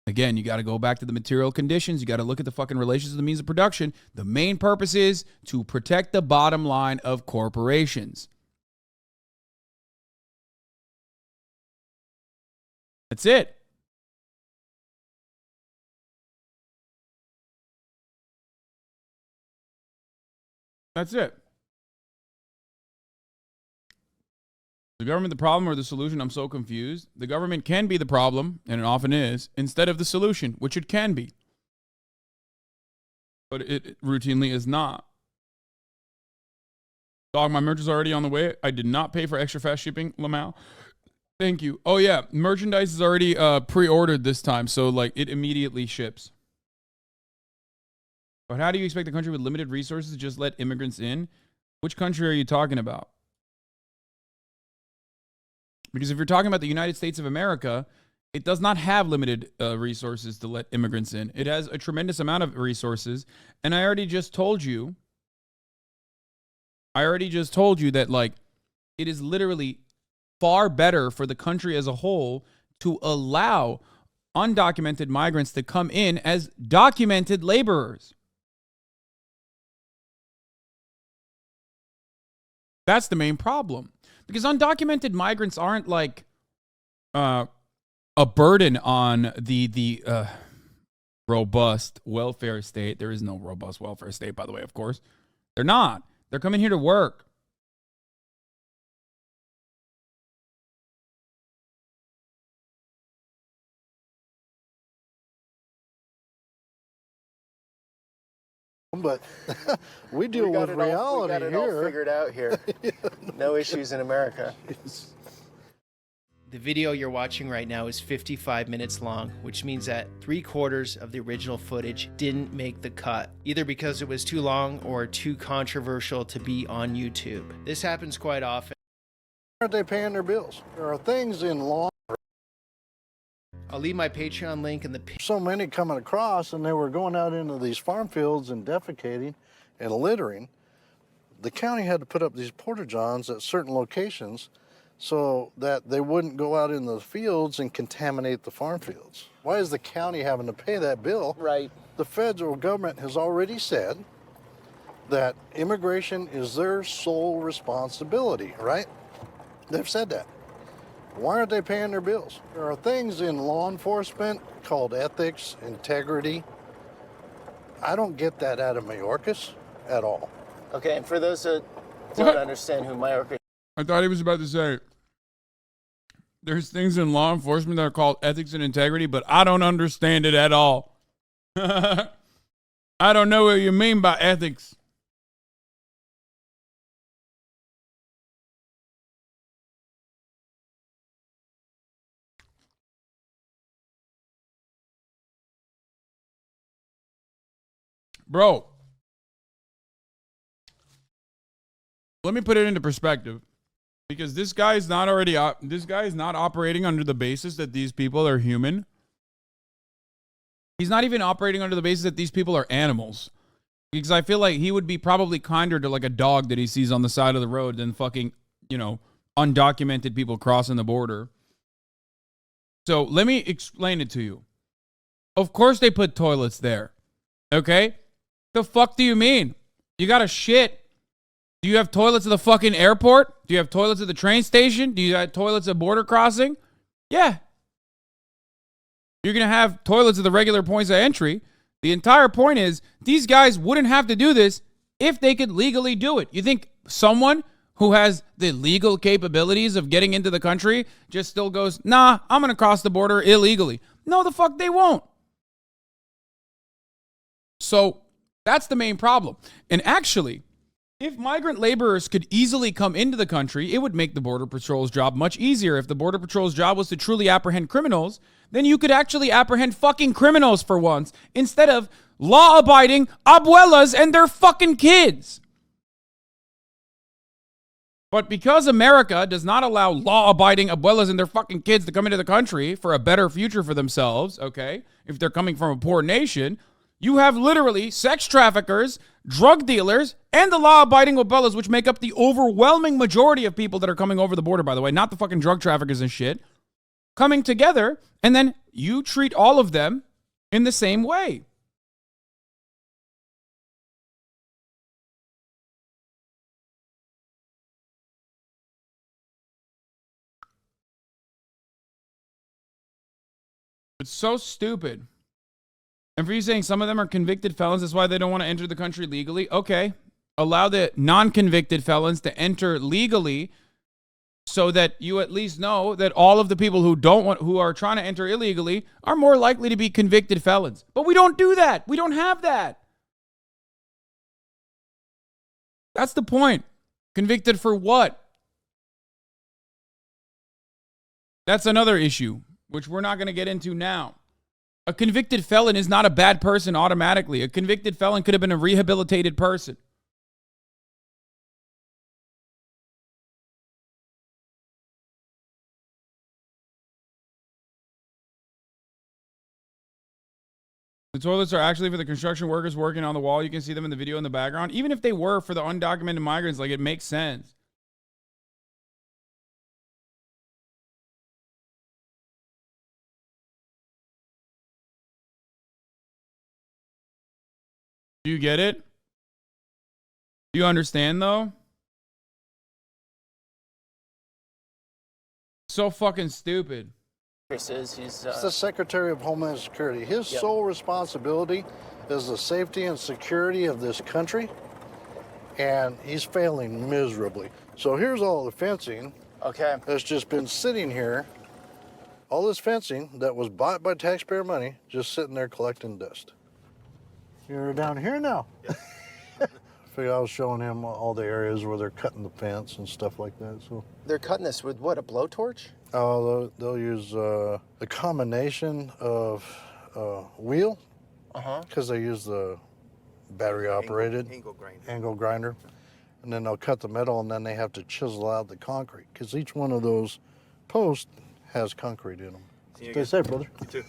again, you got to go back to the material conditions. You got to look at the fucking relations of the means of production. The main purpose is to protect the bottom line of corporations. That's it. That's it. The government the problem or the solution? I'm so confused. The government can be the problem, and it often is, instead of the solution, which it can be. But it routinely is not. Dog, my merch is already on the way. I did not pay for extra fast shipping, Lamau. Thank you. Oh, yeah. Merchandise is already pre-ordered this time, so like it immediately ships. But how do you expect a country with limited resources to just let immigrants in? Which country are you talking about? Because if you're talking about the United States of America, it does not have limited resources to let immigrants in. It has a tremendous amount of resources. And I already just told you that like it is literally far better for the country as a whole to allow undocumented migrants to come in as documented laborers. That's the main problem. Because undocumented migrants aren't like a burden on the robust welfare state. There is no robust welfare state, by the way, of course. They're not. They're coming here to work. But we deal with reality we got it all figured out here. No issues in America. The video you're watching right now is 55 minutes long, which means that 3/4 of the original footage didn't make the cut, either because it was too long or too controversial to be on YouTube. This happens quite often. Aren't they paying their bills? There are things in law. I'll leave my Patreon link in the So many coming across, and they were going out into these farm fields and defecating and littering. The county had to put up these porta-johns at certain locations so that they wouldn't go out in the fields and contaminate the farm fields. Why is the county having to pay that bill? Right. The federal government has already said that immigration is their sole responsibility, right? They've said that. Why aren't they paying their bills? There are things in law enforcement called ethics, integrity. I don't get that out of Mayorkas at all. Okay, and for those that don't understand who Mayorkas I thought he was about to say, there's things in law enforcement that are called ethics and integrity, but I don't understand it at all. I don't know what you mean by ethics. Bro, let me put it into perspective, because this guy is not operating under the basis that these people are human. He's not even operating under the basis that these people are animals, because I feel like he would be probably kinder to like a dog that he sees on the side of the road than fucking, undocumented people crossing the border. So let me explain it to you. Of course they put toilets there. Okay? The fuck do you mean? You gotta shit. Do you have toilets at the fucking airport? Do you have toilets at the train station? Do you have toilets at border crossing? Yeah. You're gonna have toilets at the regular points of entry. The entire point is, these guys wouldn't have to do this if they could legally do it. You think someone who has the legal capabilities of getting into the country just still goes, nah, I'm gonna cross the border illegally? No, the fuck they won't. So that's the main problem. And actually, if migrant laborers could easily come into the country, it would make the Border Patrol's job much easier. If the Border Patrol's job was to truly apprehend criminals, then you could actually apprehend fucking criminals for once, instead of law-abiding abuelas and their fucking kids. But because America does not allow law-abiding abuelas and their fucking kids to come into the country for a better future for themselves, okay, if they're coming from a poor nation, you have literally sex traffickers, drug dealers, and the law-abiding abuelas, which make up the overwhelming majority of people that are coming over the border, by the way, not the fucking drug traffickers and shit, coming together, and then you treat all of them in the same way. It's so stupid. And for you saying some of them are convicted felons, that's why they don't want to enter the country legally. Okay. Allow the non-convicted felons to enter legally so that you at least know that all of the people who are trying to enter illegally are more likely to be convicted felons. But we don't do that. We don't have that. That's the point. Convicted for what? That's another issue, which we're not going to get into now. A convicted felon is not a bad person automatically. A convicted felon could have been a rehabilitated person. The toilets are actually for the construction workers working on the wall. You can see them in the video in the background. Even if they were for the undocumented migrants, like, it makes sense. Do you get it? Do you understand, though? So fucking stupid. Chris is. He's It's the Secretary of Homeland Security. His sole responsibility is the safety and security of this country, and he's failing miserably. So here's all the fencing that's just been sitting here. All this fencing that was bought by taxpayer money, just sitting there collecting dust. You're down here now. I was showing him all the areas where they're cutting the fence and stuff like that. So They're cutting this with what? A blowtorch? oh, they'll use a combination of wheel, because they use the battery-operated angle grinder, and then they'll cut the metal, and then they have to chisel out the concrete, because each one of those posts has concrete in them. Stay safe, brother. You too.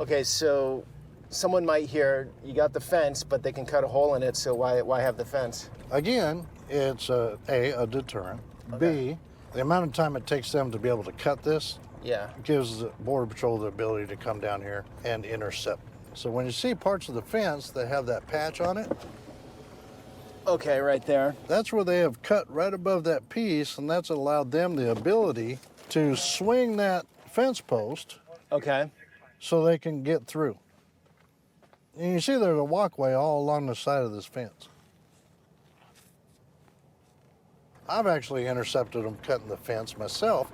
Okay, so someone might hear you got the fence, but they can cut a hole in it. So why have the fence? Again, it's a deterrent. B, the amount of time it takes them to be able to cut this gives the Border Patrol the ability to come down here and intercept. So when you see parts of the fence that have that patch on it, okay, right there. that's where they have cut right above that piece, and that's allowed them the ability to swing that fence post so they can get through. And you see there's a walkway all along the side of this fence. I've actually intercepted them cutting the fence myself,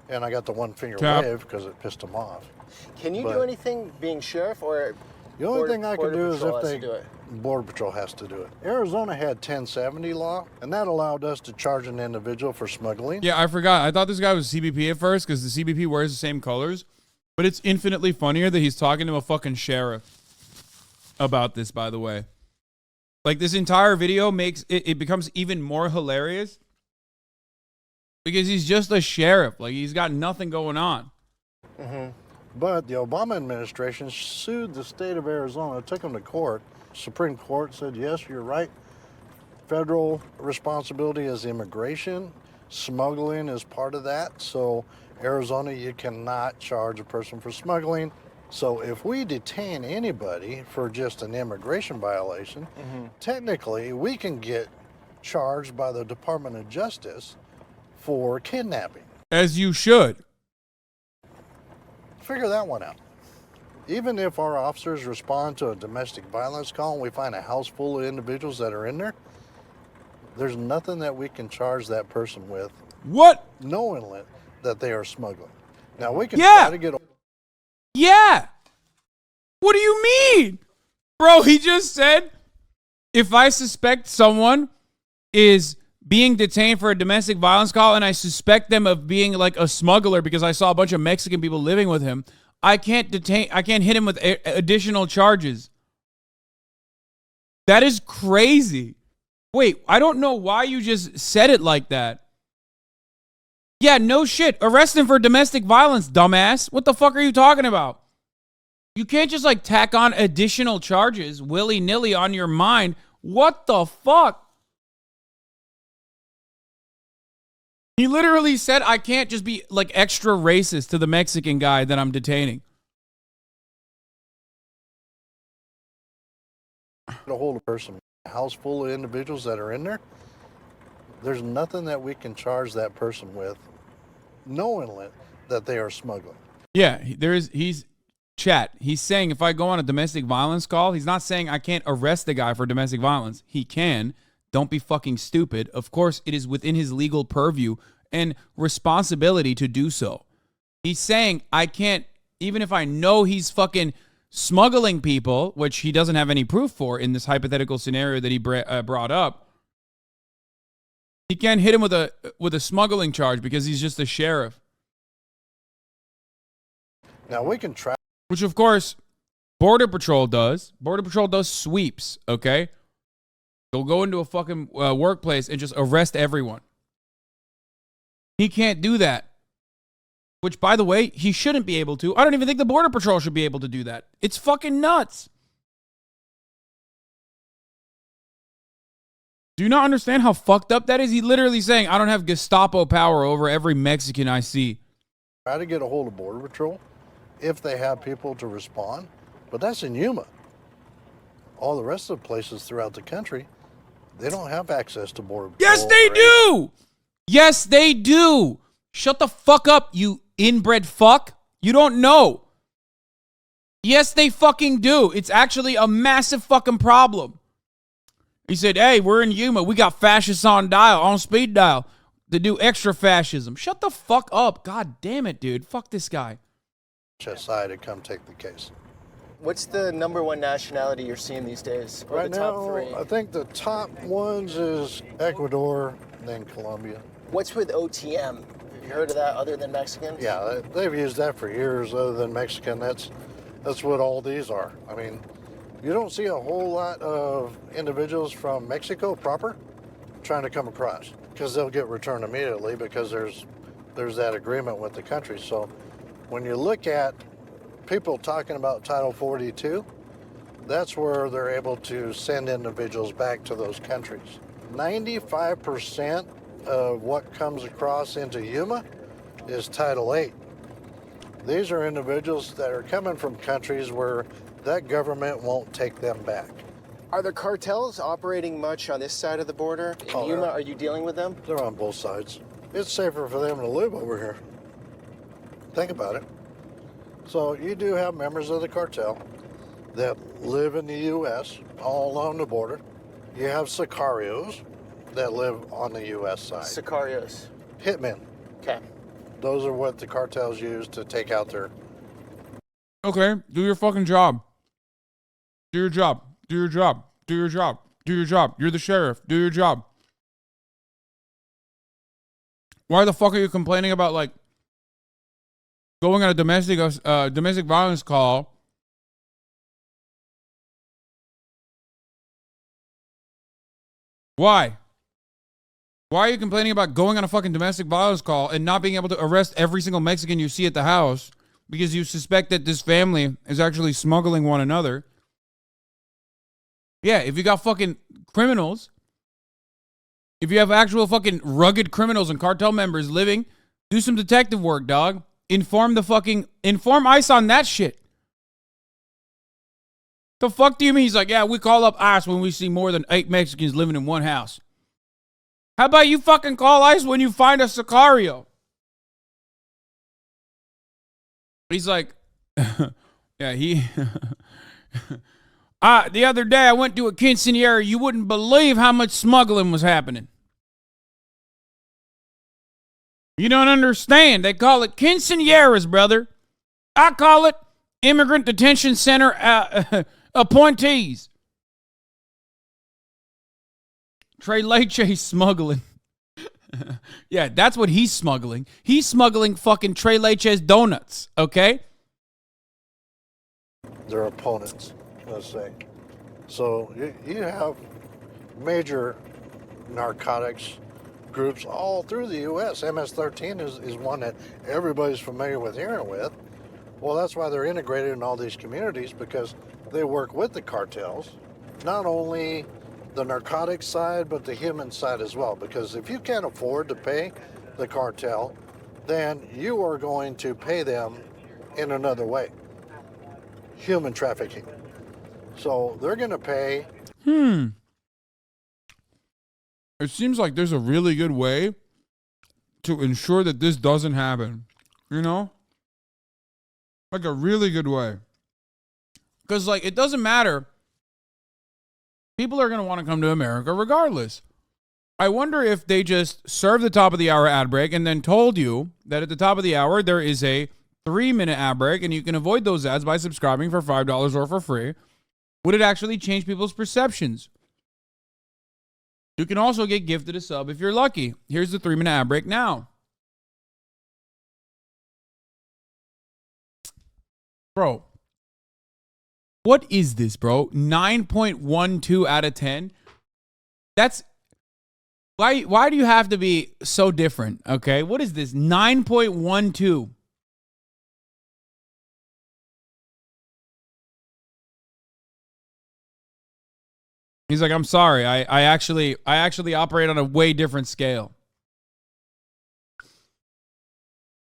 and I got the one-finger wave because it pissed them off. Can you do anything being sheriff, or the only thing I can do is Patrol if has they to do it? Border Patrol has to do it. Arizona had 1070 law, and that allowed us to charge an individual for smuggling. Yeah, I forgot. I thought this guy was CBP at first because the CBP wears the same colors. But it's infinitely funnier that he's talking to a fucking sheriff about this, by the way. Like, this entire video makes it becomes even more hilarious because he's just a sheriff. Like, he's got nothing going on. But the Obama administration sued the state of Arizona, took them to court. Supreme Court said, yes, you're right. Federal responsibility is immigration. Smuggling is part of that. So Arizona, you cannot charge a person for smuggling. So if we detain anybody for just an immigration violation, technically we can get charged by the Department of Justice for kidnapping. As you should. Figure that one out. Even if our officers respond to a domestic violence call and we find a house full of individuals that are in there, there's nothing that we can charge that person with. What? Knowing that they are smuggling. Now we can try to get. Yeah. What do you mean? Bro, he just said, if I suspect someone is being detained for a domestic violence call and I suspect them of being like a smuggler because I saw a bunch of Mexican people living with him, I can't hit him with additional charges. That is crazy. Wait, I don't know why you just said it like that. Yeah, no shit. Arrest him for domestic violence, dumbass. What the fuck are you talking about? You can't just like tack on additional charges willy-nilly on your mind. What the fuck? He literally said I can't just be like extra racist to the Mexican guy that I'm detaining. A hold a person, a house full of individuals that are in there, there's nothing that we can charge that person with knowing that they are smuggling. Yeah, he's saying if I go on a domestic violence call, he's not saying I can't arrest the guy for domestic violence. He can. Don't be fucking stupid. Of course, it is within his legal purview and responsibility to do so. He's saying I can't, even if I know he's fucking smuggling people, which he doesn't have any proof for in this hypothetical scenario that he brought up. He can't hit him with a smuggling charge because he's just a sheriff. Now we can try. Which, of course, Border Patrol does. Border Patrol does sweeps, okay? They'll go into a fucking workplace and just arrest everyone. He can't do that. Which, by the way, he shouldn't be able to. I don't even think the Border Patrol should be able to do that. It's fucking nuts. Do you not understand how fucked up that is? He's literally saying, I don't have Gestapo power over every Mexican I see. Try to get a hold of Border Patrol if they have people to respond, but that's in Yuma. All the rest of the places throughout the country, they don't have access to Border Patrol. Yes, they do! Yes, they do! Shut the fuck up, you inbred fuck. You don't know. Yes, they fucking do. It's actually a massive fucking problem. He said, hey, we're in Yuma. We got fascists on speed dial to do extra fascism. Shut the fuck up. God damn it, dude. Fuck this guy. HSI to come take the case. What's the number one nationality you're seeing these days? Or Right the top now, three? I think the top ones is Ecuador, then Colombia. What's with OTM? Have you heard of that other than Mexicans? Yeah, they've used that for years. Other than Mexican, that's what all these are. I mean, you don't see a whole lot of individuals from Mexico proper trying to come across because they'll get returned immediately because there's that agreement with the country. So when you look at people talking about Title 42, that's where they're able to send individuals back to those countries. 95% of what comes across into Yuma is Title 8. These are individuals that are coming from countries where that government won't take them back. Are the cartels operating much on this side of the border? In Oh, Yuma, they're- are you dealing with them? They're on both sides. It's safer for them to live over here. Think about it. So you do have members of the cartel that live in the U.S. all along the border. You have sicarios that live on the U.S. side. Sicarios. Hitmen. Okay. Those are what the cartels use to take out their... Okay, do your fucking job. Do your job. Do your job. Do your job. Do your job. You're the sheriff. Do your job. Why the fuck are you complaining about, like, going on a domestic violence call? Why? Why are you complaining about going on a fucking domestic violence call and not being able to arrest every single Mexican you see at the house because you suspect that this family is actually smuggling one another? Yeah, if you got fucking criminals, if you have actual fucking rugged criminals and cartel members living, do some detective work, dog. Inform ICE on that shit. The fuck do you mean? He's like, yeah, we call up ICE when we see more than 8 Mexicans living in one house. How about you fucking call ICE when you find a Sicario? He's like, yeah, the other day I went to a quinceanera. You wouldn't believe how much smuggling was happening. You don't understand. They call it quinceaneras, brother. I call it immigrant detention center appointees. Trey Leche smuggling. Yeah, that's what he's smuggling. He's smuggling fucking Trey Leche's donuts, okay? their opponents, let's say. So you have major narcotics groups all through the U.S. MS-13 is one that everybody's familiar with hearing with. Well, that's why they're integrated in all these communities, because they work with the cartels, not only the narcotics side, but the human side as well. Because if you can't afford to pay the cartel, then you are going to pay them in another way. Human trafficking. So they're going to pay. It seems like there's a really good way to ensure that this doesn't happen. You know? Like a really good way. Because, like, it doesn't matter. People are going to want to come to America regardless. I wonder if they just served the top of the hour ad break and then told you that at the top of the hour there is a 3-minute ad break and you can avoid those ads by subscribing for $5 or for free. Would it actually change people's perceptions? You can also get gifted a sub if you're lucky. Here's the 3-minute ad break now. Bro, what is this, bro? 9.12 out of 10? That's... Why do you have to be so different, okay? What is this? 9.12. He's like, I'm sorry. I actually operate on a way different scale.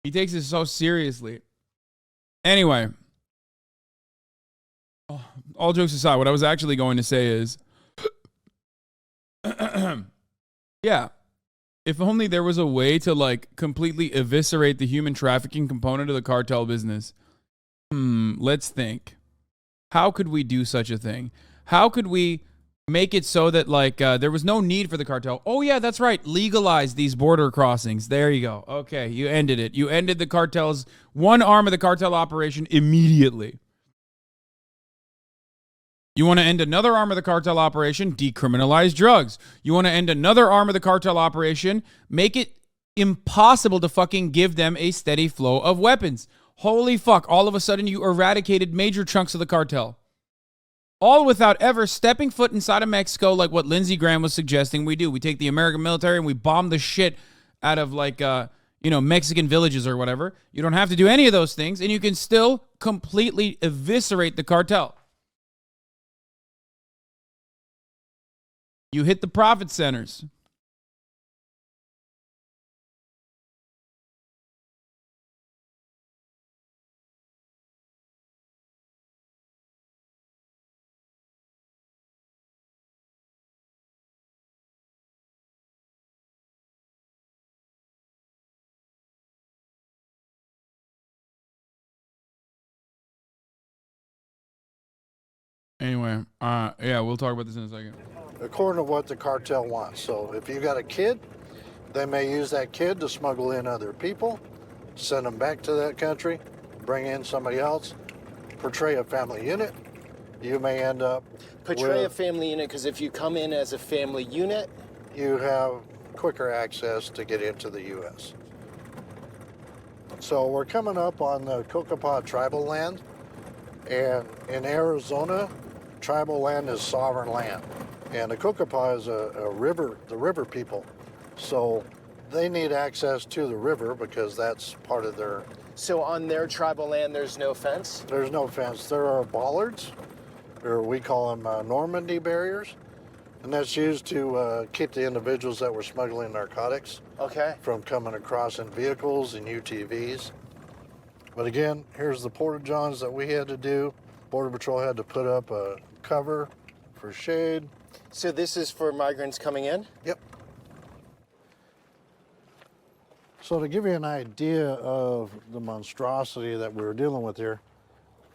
He takes it so seriously. Anyway, all jokes aside, what I was actually going to say is, yeah, If only there was a way to like completely eviscerate the human trafficking component of the cartel business. Let's think. How could we do such a thing? How could we make it so that like there was no need for the cartel? Oh yeah, that's right. Legalize these border crossings. There you go. Okay, you ended it. You ended the cartel's one arm of the cartel operation immediately. You want to end another arm of the cartel operation? Decriminalize drugs. You want to end another arm of the cartel operation? Make it impossible to fucking give them a steady flow of weapons. Holy fuck, all of a sudden you eradicated major chunks of the cartel. All without ever stepping foot inside of Mexico like what Lindsey Graham was suggesting we do. We take the American military and we bomb the shit out of like, Mexican villages or whatever. You don't have to do any of those things and you can still completely eviscerate the cartel. You hit the profit centers. Anyway, we'll talk about this in a second. According to what the cartel wants. So if you got a kid, they may use that kid to smuggle in other people, send them back to that country, bring in somebody else, portray a family unit. You may end up Portray a family unit, because if you come in as a family unit, you have quicker access to get into the U.S. So we're coming up on the Cocopah tribal land, and in Arizona, tribal land is sovereign land. And the Cocopah is a river, the river people. So they need access to the river because that's part of their... So on their tribal land, there's no fence? There's no fence. There are bollards, or we call them Normandy barriers. And that's used to keep the individuals that were smuggling narcotics from coming across in vehicles and UTVs. But again, here's the porta-johns that we had to do. Border Patrol had to put up a cover for shade. So this is for migrants coming in? Yep. So to give you an idea of the monstrosity that we were dealing with here,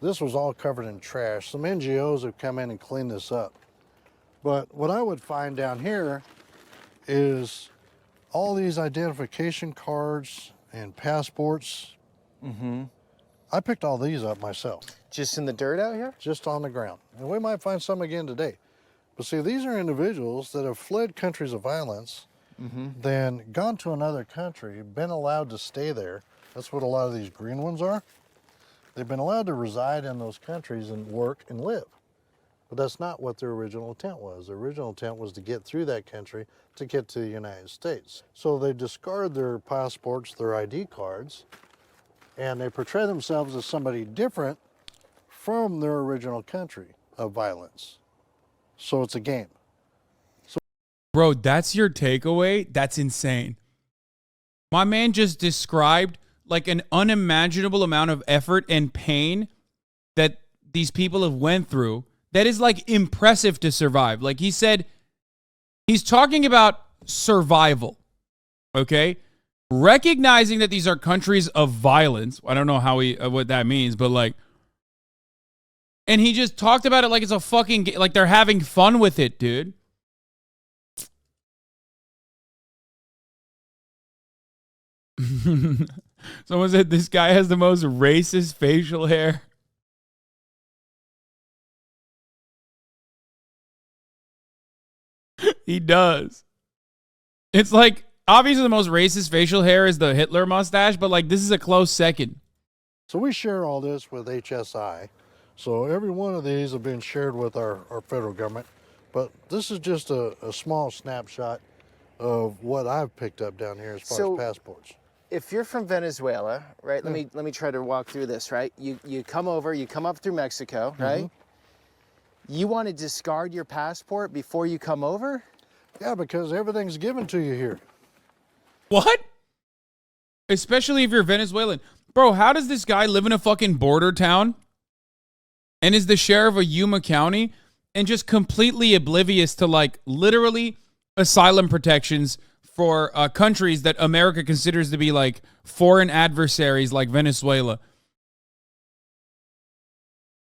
this was all covered in trash. Some NGOs have come in and cleaned this up. But what I would find down here is all these identification cards and passports. I picked all these up myself. Just in the dirt out here? Just on the ground. And we might find some again today. But see, these are individuals that have fled countries of violence, then gone to another country, been allowed to stay there. That's what a lot of these green ones are. They've been allowed to reside in those countries and work and live. But that's not what their original intent was. Their original intent was to get through that country to get to the United States. So they discard their passports, their ID cards, and they portray themselves as somebody different from their original country of violence. So it's a game. Bro, that's your takeaway? That's insane. My man just described like an unimaginable amount of effort and pain that these people have went through that is like impressive to survive. Like he said, he's talking about survival, okay? Recognizing that these are countries of violence. I don't know how what that means, but like, and he just talked about it like it's a fucking, like they're having fun with it, dude. Someone said this guy has the most racist facial hair. He does. It's like, obviously the most racist facial hair is the Hitler mustache, but like this is a close second. So we share all this with HSI. So every one of these have been shared with our federal government. But this is just a small snapshot of what I've picked up down here as far as passports. If you're from Venezuela, right? Let me try to walk through this, right? You come over, you come up through Mexico, right? You want to discard your passport before you come over? Yeah, because everything's given to you here. What? Especially if you're Venezuelan. Bro, how does this guy live in a fucking border town and is the sheriff of Yuma County and just completely oblivious to like literally asylum protections for countries that America considers to be like foreign adversaries, like Venezuela.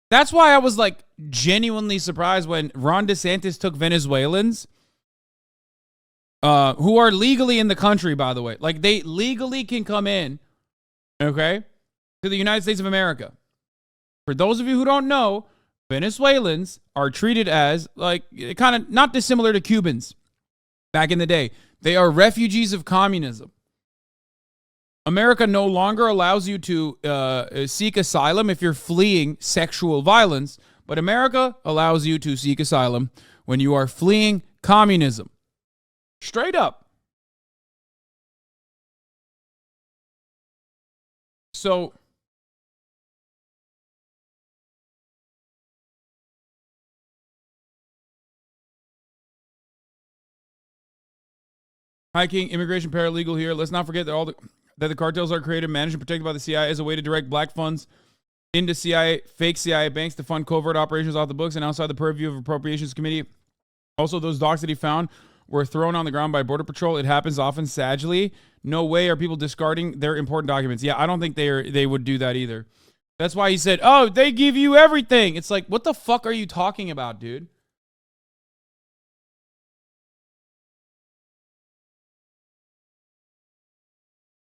That's why I was like genuinely surprised when Ron DeSantis took Venezuelans, who are legally in the country, by the way. Like, they legally can come in, okay, to the United States of America. For those of you who don't know, Venezuelans are treated as, like, kind of not dissimilar to Cubans back in the day. They are refugees of communism. America no longer allows you to seek asylum if you're fleeing sexual violence, but America allows you to seek asylum when you are fleeing communism. Straight up. So, hiking, immigration, paralegal here. Let's not forget that that the cartels are created, managed, and protected by the CIA as a way to direct black funds into fake CIA banks to fund covert operations off the books and outside the purview of Appropriations Committee. Also, those docs that he found were thrown on the ground by Border Patrol. It happens often sagely. No way are people discarding their important documents. Yeah, I don't think they would do that either. That's why he said, oh, they give you everything. It's like, what the fuck are you talking about, dude?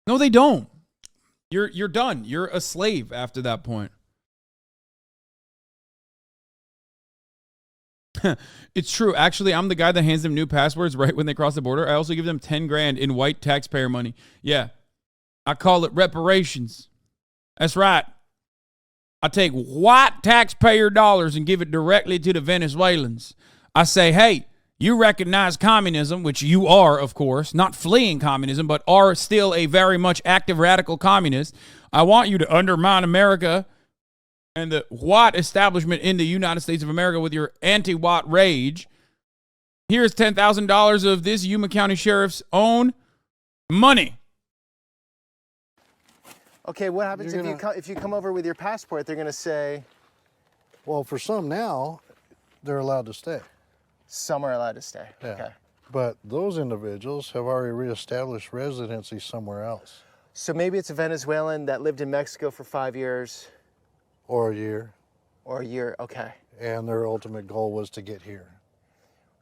No, they don't. You're done. You're a slave after that point. It's true. Actually, I'm the guy that hands them new passwords right when they cross the border. I also give them 10 grand in white taxpayer money. Yeah. I call it reparations. That's right. I take white taxpayer dollars and give it directly to the Venezuelans. I say, hey, you recognize communism, which you are, of course, not fleeing communism, but are still a very much active radical communist. I want you to undermine America and the white establishment in the United States of America with your anti-white rage. Here's $10,000 of this Yuma County Sheriff's own money. Okay, what happens if you come over with your passport? They're going to say... Well, for some now, they're allowed to stay. Some are allowed to stay. Yeah. Okay. But those individuals have already reestablished residency somewhere else. So maybe it's a Venezuelan that lived in Mexico for 5 years. Or a year. Or a year, okay. And their ultimate goal was to get here.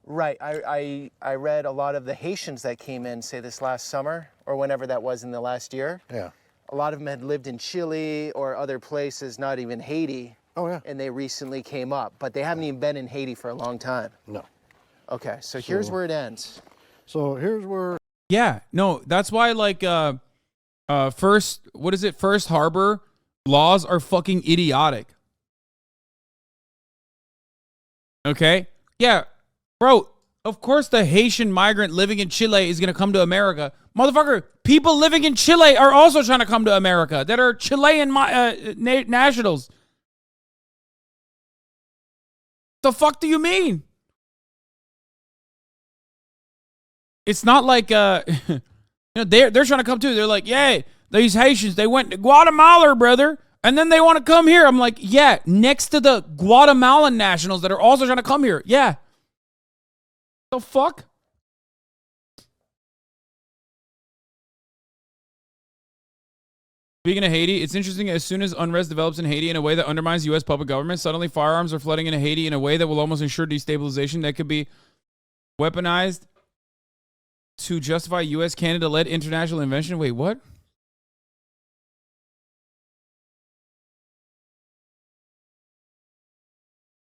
Right. I read a lot of the Haitians that came in, say this last summer, or whenever that was in the last year. Yeah. A lot of them had lived in Chile or other places, not even Haiti. Oh, yeah. And they recently came up. But they haven't even been in Haiti for a long time. No. Okay, so here's where it ends. So here's where... Yeah, no, that's why, like, first harbor laws are fucking idiotic. Okay? Yeah, bro, of course the Haitian migrant living in Chile is going to come to America. Motherfucker, people living in Chile are also trying to come to America that are Chilean nationals. The fuck do you mean? It's not like they're trying to come too. They're like, yeah, these Haitians, they went to Guatemala, brother, and then they want to come here. I'm like, yeah, next to the Guatemalan nationals that are also trying to come here. Yeah. The fuck? Speaking of Haiti, it's interesting. As soon as unrest develops in Haiti in a way that undermines U.S. public government, suddenly firearms are flooding into Haiti in a way that will almost ensure destabilization that could be weaponized to justify U.S. Canada-led international intervention. Wait, what?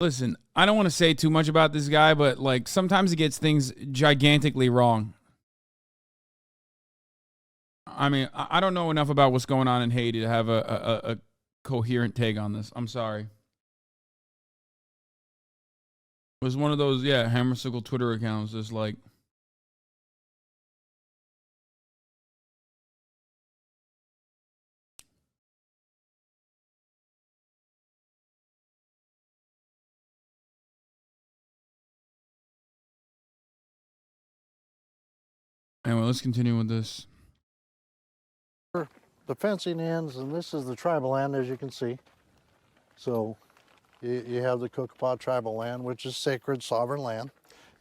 Listen, I don't want to say too much about this guy, but like sometimes he gets things gigantically wrong. I mean, I don't know enough about what's going on in Haiti to have a coherent take on this. I'm sorry. It was one of those, Hammersickle Twitter accounts just like... Anyway, let's continue with this. The fencing ends, and this is the tribal land, as you can see. So you have the Kokopah tribal land, which is sacred, sovereign land.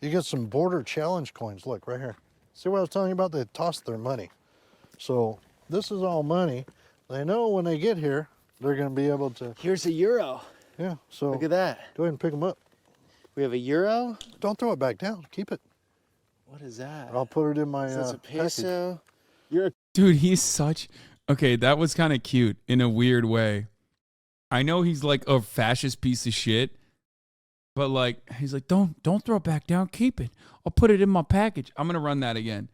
You get some border challenge coins. Look, right here. See what I was telling you about? They tossed their money. So this is all money. They know when they get here, they're going to be able to. Here's a euro. Yeah, so Look at that. go ahead and pick them up. We have a euro. Don't throw it back down. Keep it. What is that? I'll put it in my That's a package. peso. You're a Dude, he's such. Okay, that was kind of cute in a weird way. I know he's like a fascist piece of shit, but like he's like, don't throw it back down. Keep it. I'll put it in my package. I'm gonna run that again.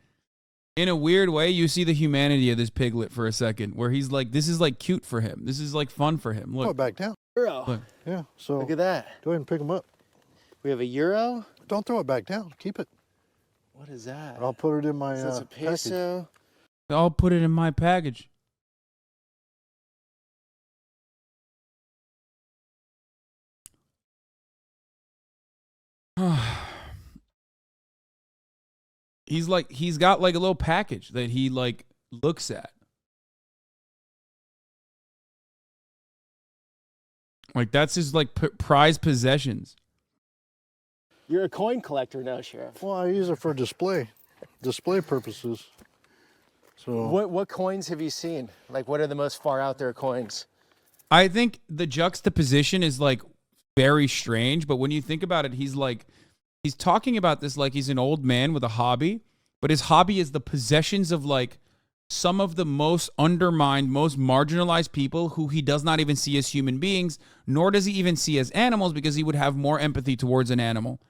In a weird way, you see the humanity of this piglet for a second, where he's like, this is like cute for him. This is like fun for him. Throw it Look, back down. euro. look. Yeah, so Look at that. go ahead and pick them up. We have a euro. Don't throw it back down. Keep it. What is that? I'll put it in my That's a package. peso. I'll put it in my package. He's got like a little package that he like looks at. Like that's his like prized possessions. You're a coin collector now, Sheriff. Well, I use it for display purposes. So What coins have you seen? Like, what are the most far out there coins? I think the juxtaposition is like very strange, but when you think about it, he's talking about this like he's an old man with a hobby, but his hobby is the possessions of like some of the most undermined, most marginalized people who he does not even see as human beings, nor does he even see as animals because he would have more empathy towards an animal.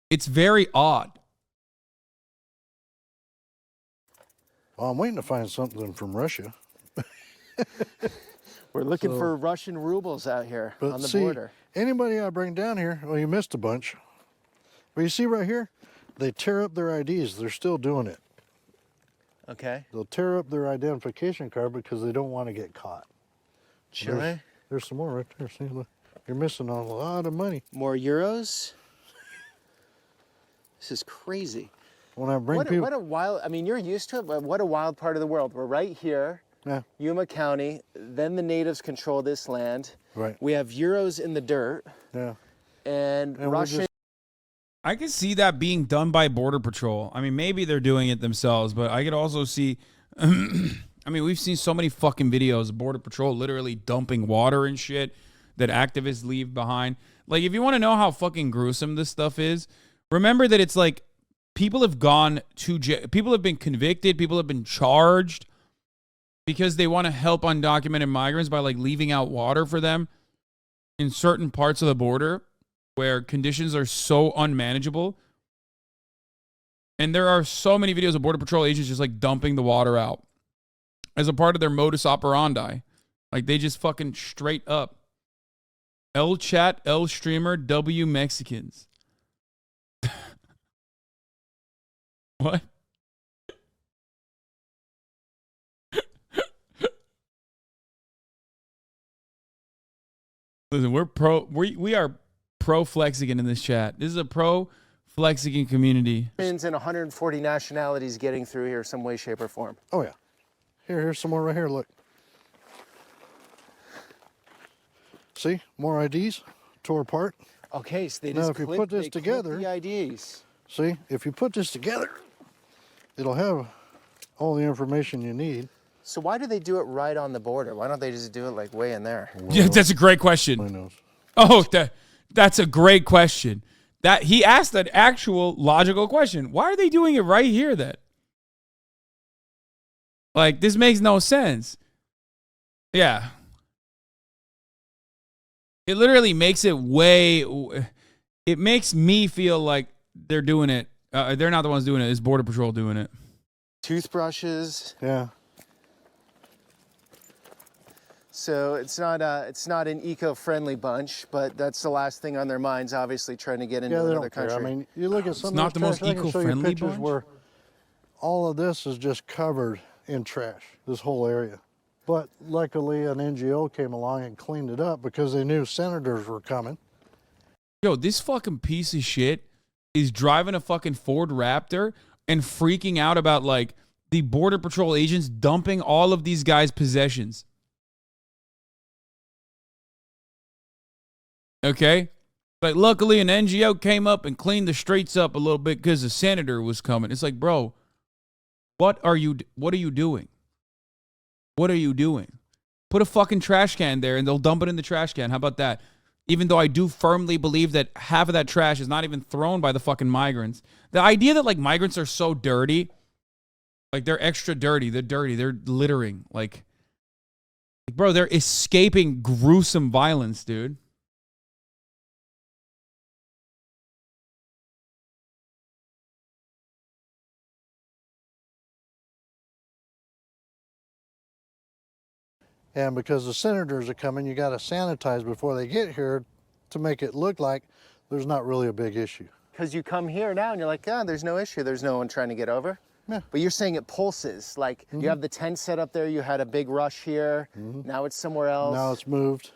It's very odd. well, I'm waiting to find something from Russia. We're looking So- for Russian rubles out here But on the see, border. anybody I bring down here, well, you missed a bunch. But you see right here, they tear up their IDs. They're still doing it. Okay. They'll tear up their identification card because they don't want to get caught. Chile. There's some more right there. See, look, you're missing a lot of money. More euros. This is crazy. When I bring What people, a wild, I mean, you're used to it, but what a wild part of the world. We're right here, yeah, Yuma County, then the natives control this land. right, We have euros in the dirt, yeah. and And we Russian. just- I could see that being done by Border Patrol. I mean, maybe they're doing it themselves, but I could also see. I mean, we've seen so many fucking videos of Border Patrol literally dumping water and shit that activists leave behind. Like, if you want to know how fucking gruesome this stuff is, remember that it's like people have gone to jail, people have been convicted, people have been charged because they want to help undocumented migrants by like leaving out water for them in certain parts of the border where conditions are so unmanageable. And there are so many videos of Border Patrol agents just like dumping the water out as a part of their modus operandi. Like they just fucking straight up. L chat, L streamer, W Mexicans. What? Listen, we are pro Flexican in this chat. This is a pro Flexican community. And 140 nationalities getting through here some way, shape, or form. Oh yeah. Here's some more right here. Look. See, more IDs tore apart. Okay, so they Now, just if you clip, put this they clip together- the IDs. See, if you put this together, it'll have all the information you need. So why do they do it right on the border? Why don't they just do it like way in there? Yeah, that's a great Who question. knows? Oh, that's a great question. That he asked an actual logical question. Why are they doing it right here then? Like, this makes no sense. Yeah. It literally makes it it makes me feel like they're doing it. They're not the ones doing it. It's Border Patrol doing it. Toothbrushes. Yeah. So it's not an eco-friendly bunch, but that's the last thing on their minds. Obviously, trying to get into Yeah, they another don't care. country. I mean, you look at some not of the those most trash, I can show you eco-friendly pictures bunch? where all of this is just covered in trash, this whole area. But luckily, an NGO came along and cleaned it up because they knew senators were coming. Yo, this fucking piece of shit is driving a fucking Ford Raptor and freaking out about like the Border Patrol agents dumping all of these guys' possessions. Okay? Like, luckily an NGO came up and cleaned the streets up a little bit because the senator was coming. It's like, bro, what are you doing? What are you doing? Put a fucking trash can there and they'll dump it in the trash can. How about that? Even though I do firmly believe that half of that trash is not even thrown by the fucking migrants. The idea that, like, migrants are so dirty, like, they're extra dirty. They're dirty. They're littering. Like, bro, they're escaping gruesome violence, dude. And because the senators are coming, you got to sanitize before they get here to make it look like there's not really a big issue. Because you come here now and you're like, yeah, there's no issue. There's no one trying to get over. Yeah. But you're saying it pulses. Like, you have the tent set up there. You had a big rush here. Now it's somewhere else. Now it's moved.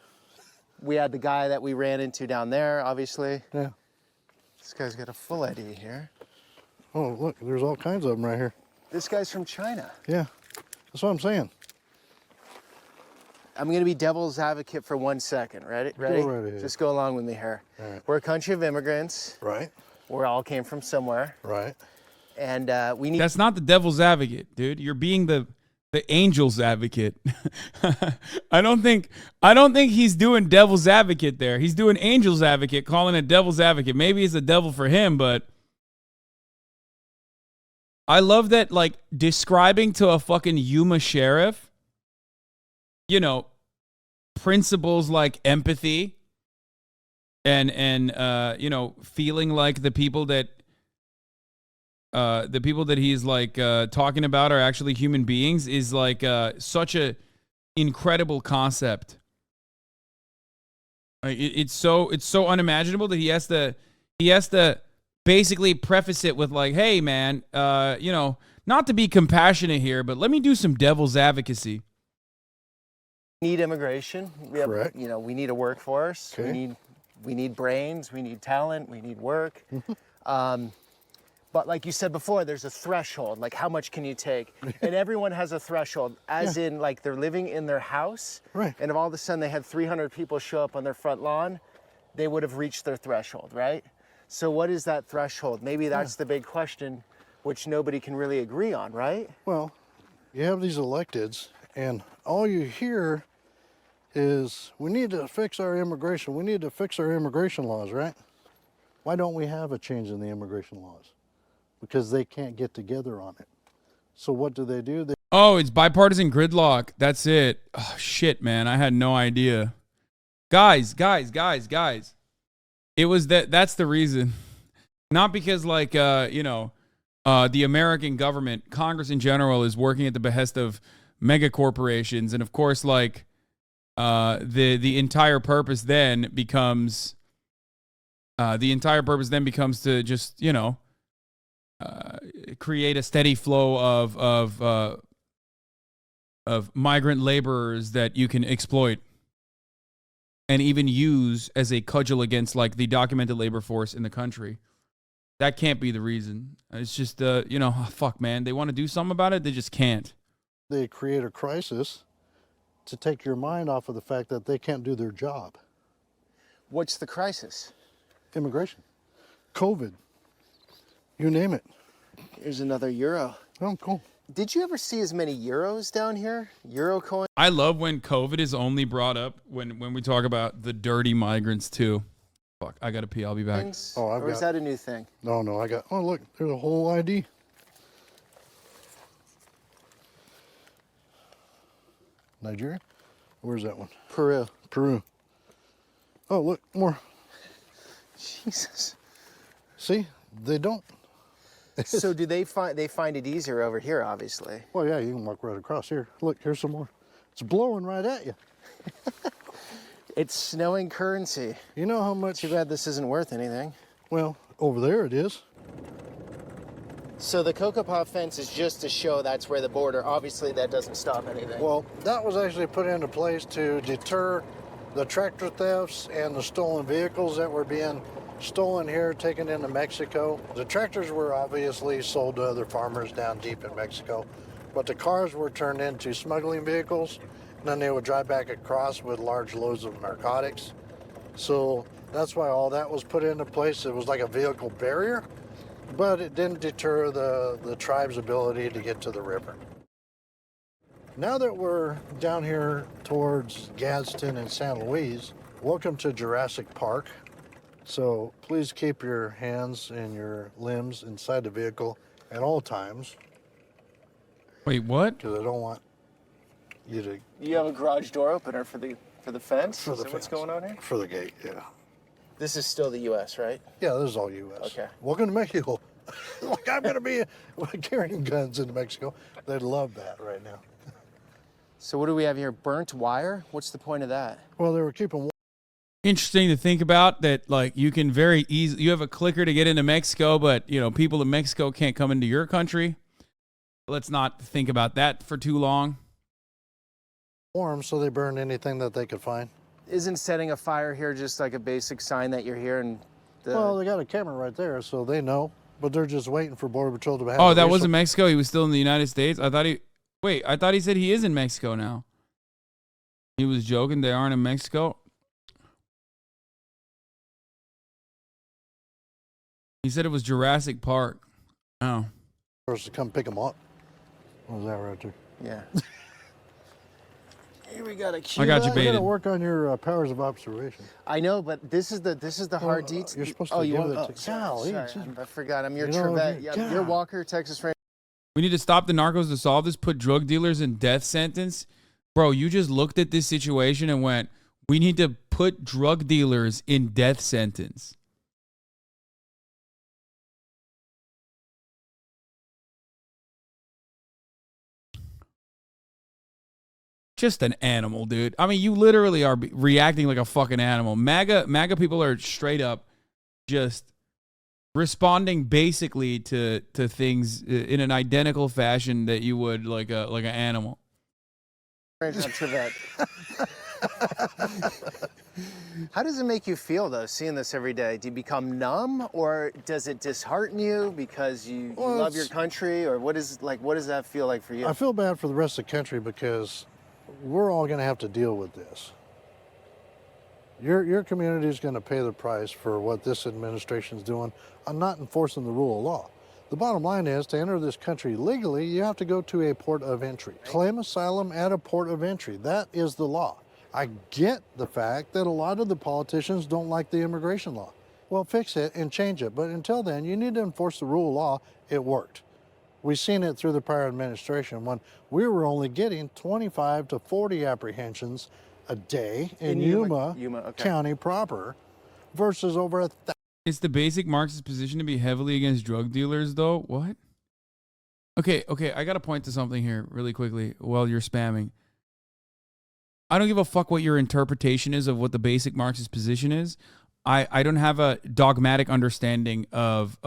We had the guy that we ran into down there, obviously. Yeah. This guy's got a full ID here. Oh, look, there's all kinds of them right here. This guy's from China. Yeah, that's what I'm saying. I'm going to be devil's advocate for 1 second. Ready? Ready? Go right ahead. Just go along with me here. All right. We're a country of immigrants. Right, We all came from somewhere. right. And we need... That's not the devil's advocate, dude. You're being the angel's advocate. I don't think he's doing devil's advocate there. He's doing angel's advocate, calling it devil's advocate. Maybe it's a devil for him, but I love that, like, describing to a fucking Yuma sheriff, you know, principles like empathy and you know, feeling like the people that he's like talking about are actually human beings is like such a incredible concept. It's so unimaginable that he has to basically preface it with like, hey man, you know, not to be compassionate here, but let me do some devil's advocacy. need immigration. We have, Correct. you know, we need a workforce. Okay. We need brains. We need talent. We need work. But like you said before, there's a threshold. Like, how much can you take? And everyone has a threshold, as in, like, they're living in their house. Right. And if all of a sudden they had 300 people show up on their front lawn, they would have reached their threshold, right? So what is that threshold? Maybe that's the big question, which nobody can really agree on, right? Well, you have these electeds, and all you hear is, we need to fix our immigration. We need to fix our immigration laws, right? Why don't we have a change in the immigration laws? Because they can't get together on it. So what do? They Oh, it's bipartisan gridlock. That's it. Oh, shit, man. I had no idea. Guys. It was that's the reason. Not because, like, you know, the American government, Congress in general, is working at the behest of mega corporations. And of course, like, the entire purpose then becomes to just, you know, create a steady flow of migrant laborers that you can exploit and even use as a cudgel against, like, the documented labor force in the country. That can't be the reason. It's just, you know, fuck, man. They want to do something about it. They just can't. They create a crisis to take your mind off of the fact that they can't do their job. What's the crisis? Immigration, COVID, you name it. Here's another euro. Oh, cool. Did you ever see as many euros down here? Euro coin? I love when COVID is only brought up when we talk about the dirty migrants too. Fuck, I gotta pee. I'll be back. Oh, or is that a new thing? No, I got, oh, look, there's a whole ID. Nigeria? Where's that one? Peru. Peru. Oh, look, more. Jesus. See, they don't. So do they find it easier over here, obviously? Well, yeah, you can walk right across here. Look, here's some more. It's blowing right at you. It's snowing currency. You know how much? Too bad this isn't worth anything. Well, over there it is. So the Kokopah fence is just to show that's where the border. Obviously, that doesn't stop anything. Well, that was actually put into place to deter the tractor thefts and the stolen vehicles that were being stolen here, taken into Mexico. The tractors were obviously sold to other farmers down deep in Mexico, but the cars were turned into smuggling vehicles, and then they would drive back across with large loads of narcotics. So That's why all that was put into place. It was like a vehicle barrier, but it didn't deter the tribe's ability to get to the river. Now that we're down here towards Gadsden and San Luis, welcome to Jurassic Park. So please keep your hands and your limbs inside the vehicle at all times, Wait, what? because I don't want you to... You have a garage door opener for the fence? For the Is that what's fence. going on here? For the gate, yeah. This is still the U.S., right? Yeah, this is all U.S. Okay. Welcome to Mexico. Like I'm going to be carrying guns into Mexico. They'd love that right now. So what do we have here? Burnt wire? What's the point of that? Well, they were keeping... Interesting to think about that, like, you can very easily, you have a clicker to get into Mexico, but, you know, people in Mexico can't come into your country. Let's not think about that for too long. warm, so they burned anything that they could find. Isn't setting a fire here just like a basic sign that you're here and Well, they got a camera right there, so they know, but they're just waiting for Border Patrol to have... Oh, that wasn't Mexico? He was still in the United States? I thought he said he is in Mexico now. He was joking. They aren't in Mexico. He said it was Jurassic Park. Oh. Supposed to come pick them up. What was that right there? Yeah. Here we got a cue. I got you You baited. gotta work on your powers of observation. I know, but this is the hard detail. You're supposed to give it to... Sorry, I forgot. I'm your You know, Trevette. you- Yeah, your Walker, Texas Ranger. We need to stop the narcos to solve this, put drug dealers in death sentence. Bro, you just looked at this situation and went, we need to put drug dealers in death sentence. Just an animal, dude. I mean, you literally are reacting like a fucking animal. MAGA people are straight up just responding basically to things in an identical fashion that you would like an animal. Trevette. How does it make you feel though, seeing this every day? Do you become numb, or does it dishearten you because you love your country, or what does that feel like for you? I feel bad for the rest of the country because we're all going to have to deal with this. Your community is going to pay the price for what this administration is doing on not enforcing the rule of law. The bottom line is, to enter this country legally, you have to go to a port of entry. Claim asylum at a port of entry. That is the law. I get the fact that a lot of the politicians don't like the immigration law. Well, fix it and change it. But until then, you need to enforce the rule of law. It worked. We've seen it through the prior administration when we were only getting 25 to 40 apprehensions a day in Yuma okay. County proper versus over 1,000. It's the basic Marxist position to be heavily against drug dealers, though. What? Okay, I got to point to something here really quickly while you're spamming. I don't give a fuck what your interpretation is of what the basic Marxist position is. I don't have a dogmatic understanding of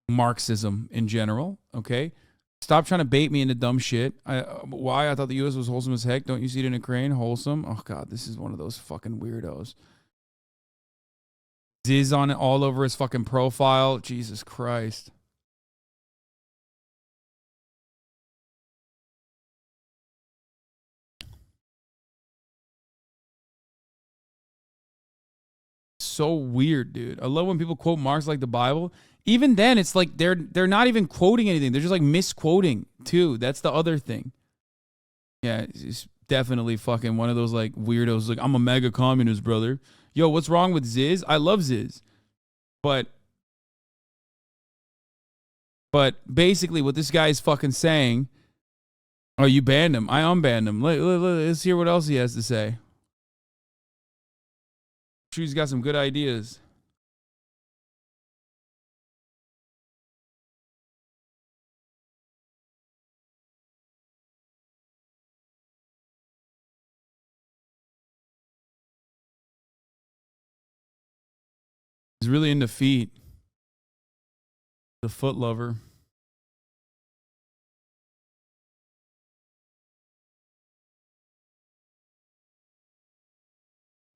Marxism in general, okay? Stop trying to bait me into dumb shit. Why? I thought the U.S. was wholesome as heck. Don't you see it in Ukraine? Wholesome? Oh, God, this is one of those fucking weirdos. Ziz on it all over his fucking profile. Jesus Christ. So weird, dude. I love when people quote Marx like the Bible. Even then, it's like they're not even quoting anything. They're just like misquoting too. That's the other thing. Yeah, it's definitely fucking one of those like weirdos. Like, I'm a mega communist, brother. Yo, what's wrong with Ziz? I love Ziz, but basically, what this guy is fucking saying. Oh, you banned him. I unbanned him. Let's hear what else he has to say. I'm sure he's got some good ideas. He's really into feet. The foot lover.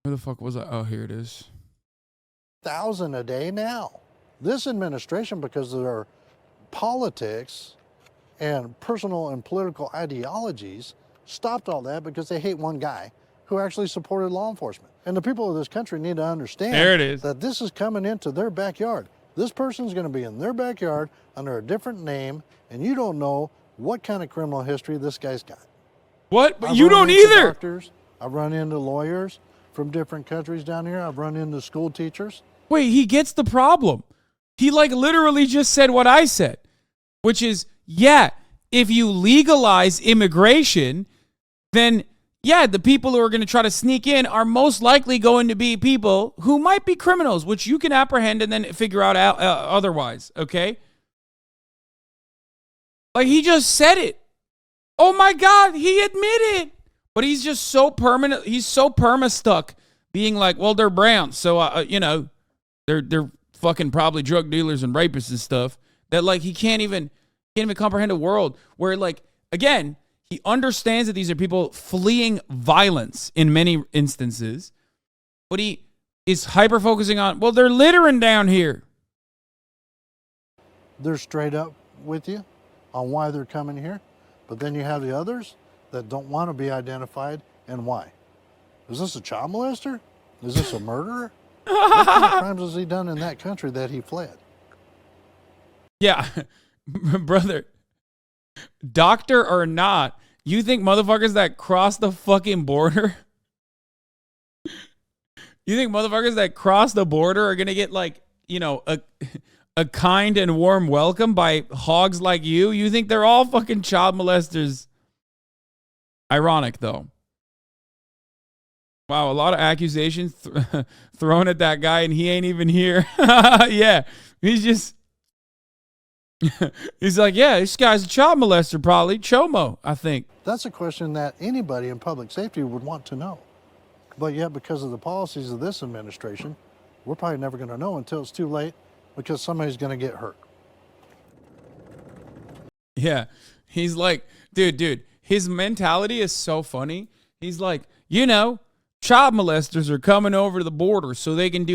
Where the fuck was I? Oh, here it is. 1,000 a day now. This administration, because of their politics and personal and political ideologies, stopped all that because they hate one guy, who actually supported law enforcement. And the people of this country need to understand There it is. that this is coming into their backyard. This person's going to be in their backyard under a different name, and you don't know what kind of criminal history this guy's got. What? But I've you run don't into either. Doctors, I've run into lawyers from different countries down here. I've run into school teachers. Wait, he gets the problem. He like literally just said what I said, which is, yeah, if you legalize immigration, then yeah, the people who are going to try to sneak in are most likely going to be people who might be criminals, which you can apprehend and then figure out otherwise, okay? Like, he just said it. Oh my God, he admitted. But he's just so permanent. He's so perma-stuck being like, well, they're brown, so, you know, they're fucking probably drug dealers and rapists and stuff, that, like, he can't even comprehend a world where, like, again, he understands that these are people fleeing violence in many instances, but he is hyper-focusing on, well, they're littering down here. They're straight up with you on why they're coming here. But then you have the others that don't want to be identified and why. Is this a child molester? Is this a murderer? What kind of crimes has he done in that country that he fled? Yeah, brother, doctor or not, you think motherfuckers that cross the fucking border, you think motherfuckers that cross the border are going to get, like, you know, a kind and warm welcome by hogs like you? You think they're all fucking child molesters? Ironic, though. Wow, a lot of accusations thrown at that guy, and he ain't even here. Yeah, he's just... He's like, yeah, this guy's a child molester, probably. Chomo, I think. That's a question that anybody in public safety would want to know. But yet, because of the policies of this administration, we're probably never going to know until it's too late, because somebody's going to get hurt. Yeah, he's like, dude, his mentality is so funny. He's like, you know, child molesters are coming over to the border so they can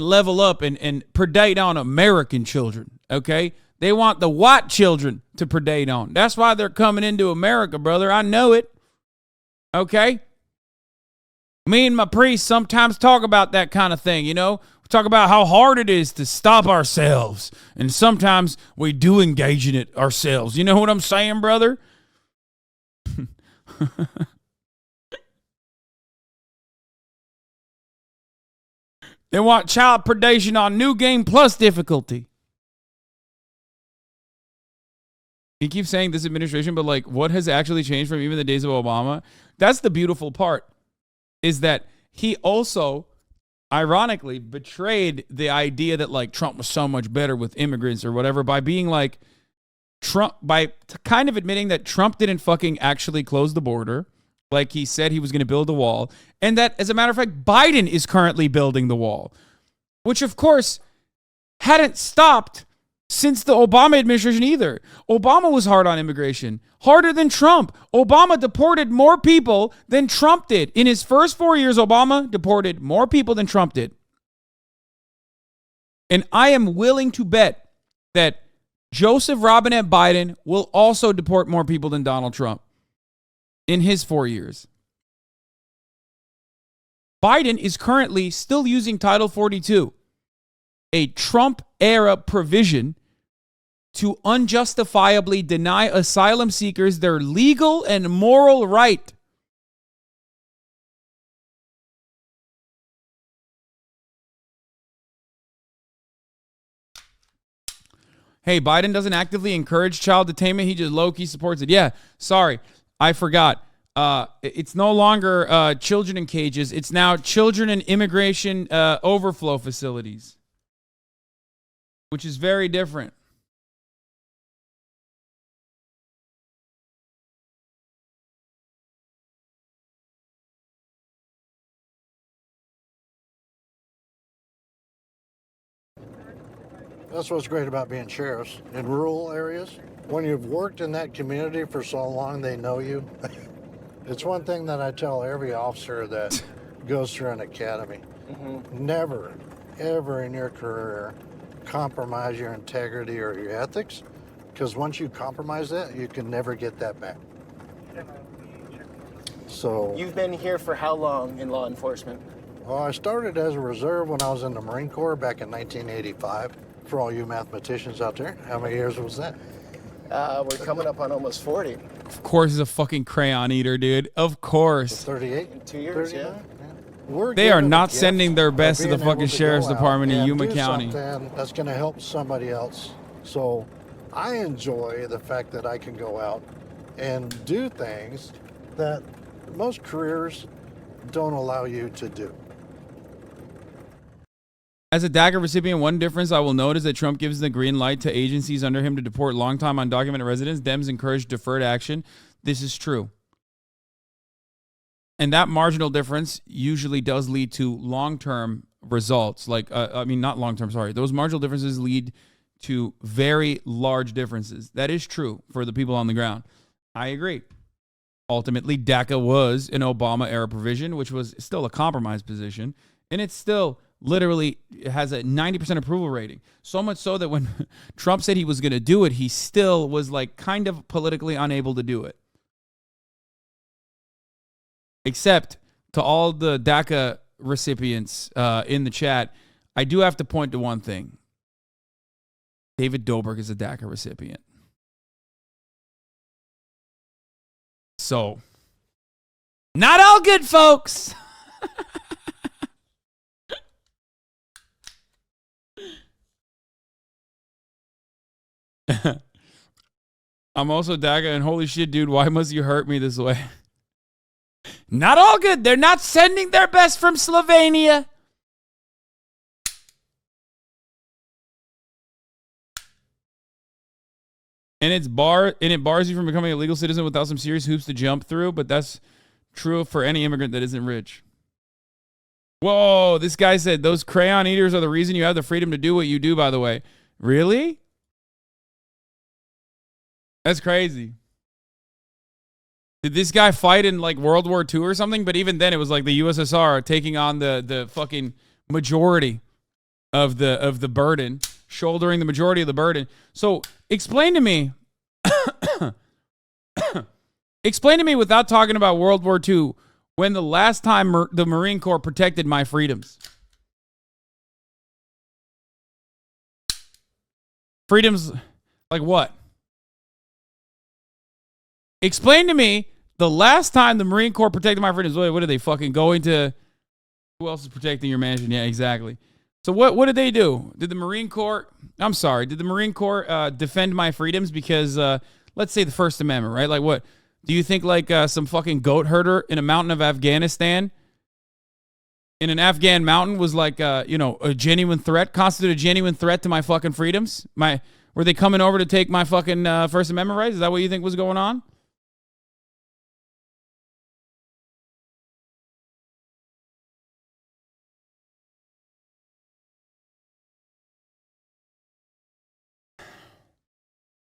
level up and predate on American children, okay? They want the white children to predate on. That's why they're coming into America, brother. I know it, okay? Me and my priest sometimes talk about that kind of thing, you know? We talk about how hard it is to stop ourselves, and sometimes we do engage in it ourselves. You know what I'm saying, brother? They want child predation on New Game Plus difficulty. He keeps saying this administration, but, like, what has actually changed from even the days of Obama? That's the beautiful part, is that he also, ironically, betrayed the idea that, like, Trump was so much better with immigrants or whatever by being like, by kind of admitting that Trump didn't fucking actually close the border, like he said he was going to build a wall, and that, as a matter of fact, Biden is currently building the wall, which, of course, hadn't stopped since the Obama administration either. Obama was hard on immigration, harder than Trump. Obama deported more people than Trump did. In his first 4 years, Obama deported more people than Trump did. And I am willing to bet that Joseph Robinette Biden will also deport more people than Donald Trump in his 4 years. Biden is currently still using Title 42, a Trump-era provision to unjustifiably deny asylum seekers their legal and moral right. Hey, Biden doesn't actively encourage child detainment. He just low-key supports it. Yeah, sorry. I forgot. It's no longer children in cages. It's now children in immigration overflow facilities, which is very different. That's what's great about being sheriffs in rural areas. When you've worked in that community for so long, they know you. It's one thing that I tell every officer that goes through an academy. Mm-hmm. Never, ever in your career compromise your integrity or your ethics, because once you compromise that, you can never get that back. So You've been here for how long in law enforcement? well, I started as a reserve when I was in the Marine Corps back in 1985. For all you mathematicians out there, how many years was that? We're coming up on almost 40. Of course, he's a fucking crayon eater, dude. Of course. 38? In 2 years, yeah. They are not sending their best to the fucking sheriff's department in Yuma County. That's going to help somebody else. So I enjoy the fact that I can go out and do things that most careers don't allow you to do. As a DACA recipient, one difference I will note is that Trump gives the green light to agencies under him to deport long-time undocumented residents. Dems encourage deferred action. This is true. And that marginal difference usually does lead to long-term results. Not long-term, sorry. Those marginal differences lead to very large differences. That is true for the people on the ground. I agree. Ultimately, DACA was an Obama-era provision, which was still a compromise position. And it's still literally has a 90% approval rating. So much so that when Trump said he was going to do it, he still was like kind of politically unable to do it. Except to all the DACA recipients in the chat, I do have to point to one thing. David Dobrik is a DACA recipient. So, not all good, folks. I'm also DACA, and holy shit, dude, why must you hurt me this way? Not all good. They're not sending their best from Slovenia. And it bars you from becoming a legal citizen without some serious hoops to jump through, but that's true for any immigrant that isn't rich. Whoa, this guy said those crayon eaters are the reason you have the freedom to do what you do, by the way. Really? That's crazy. Did this guy fight in like World War II or something? But even then, it was like the USSR taking on the fucking majority of the burden, shouldering the majority of the burden. So explain to me, without talking about World War II, when the last time the Marine Corps protected my freedoms. Freedoms, like what? Explain to me the last time the Marine Corps protected my freedoms. What are they fucking going to? Who else is protecting your mansion? Yeah, exactly. So what did they do? Did the Marine Corps defend my freedoms because, let's say the First Amendment, right? Like what? Do you think like some fucking goat herder in a mountain of Afghanistan, in an Afghan mountain was like, a genuine threat, constitute a genuine threat to my fucking freedoms? Were they coming over to take my fucking First Amendment rights? Is that what you think was going on?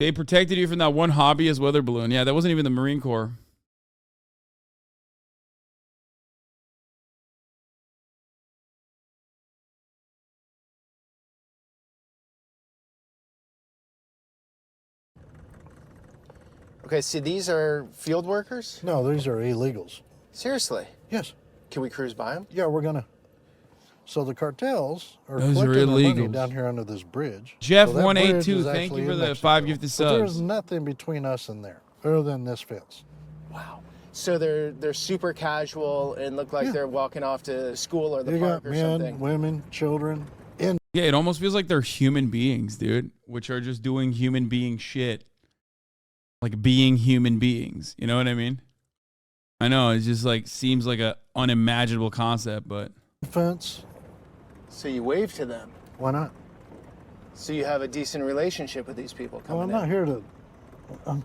They protected you from that one hobbyist weather balloon. Yeah, that wasn't even the Marine Corps. Okay, so these are field workers? No, these are illegals. Seriously? Yes. Can we cruise by them? Yeah, we're gonna. So the cartels are Those are collecting their money illegals. down here under this bridge. Jeff So that 182, bridge is thank actually you for in the Mexico. 5 gifted But there's subs. nothing between us and there, other than this fence. Wow. So they're super casual and look like they're walking off to school or the You park got or men, something. women, children. In Yeah, it almost feels like they're human beings, dude, which are just doing human being shit. Like being human beings. You know what I mean? I know, it just like seems like a unimaginable concept, but fence. So you wave to them. Why not? So you have a decent relationship with these people Well, coming I'm not in. here to.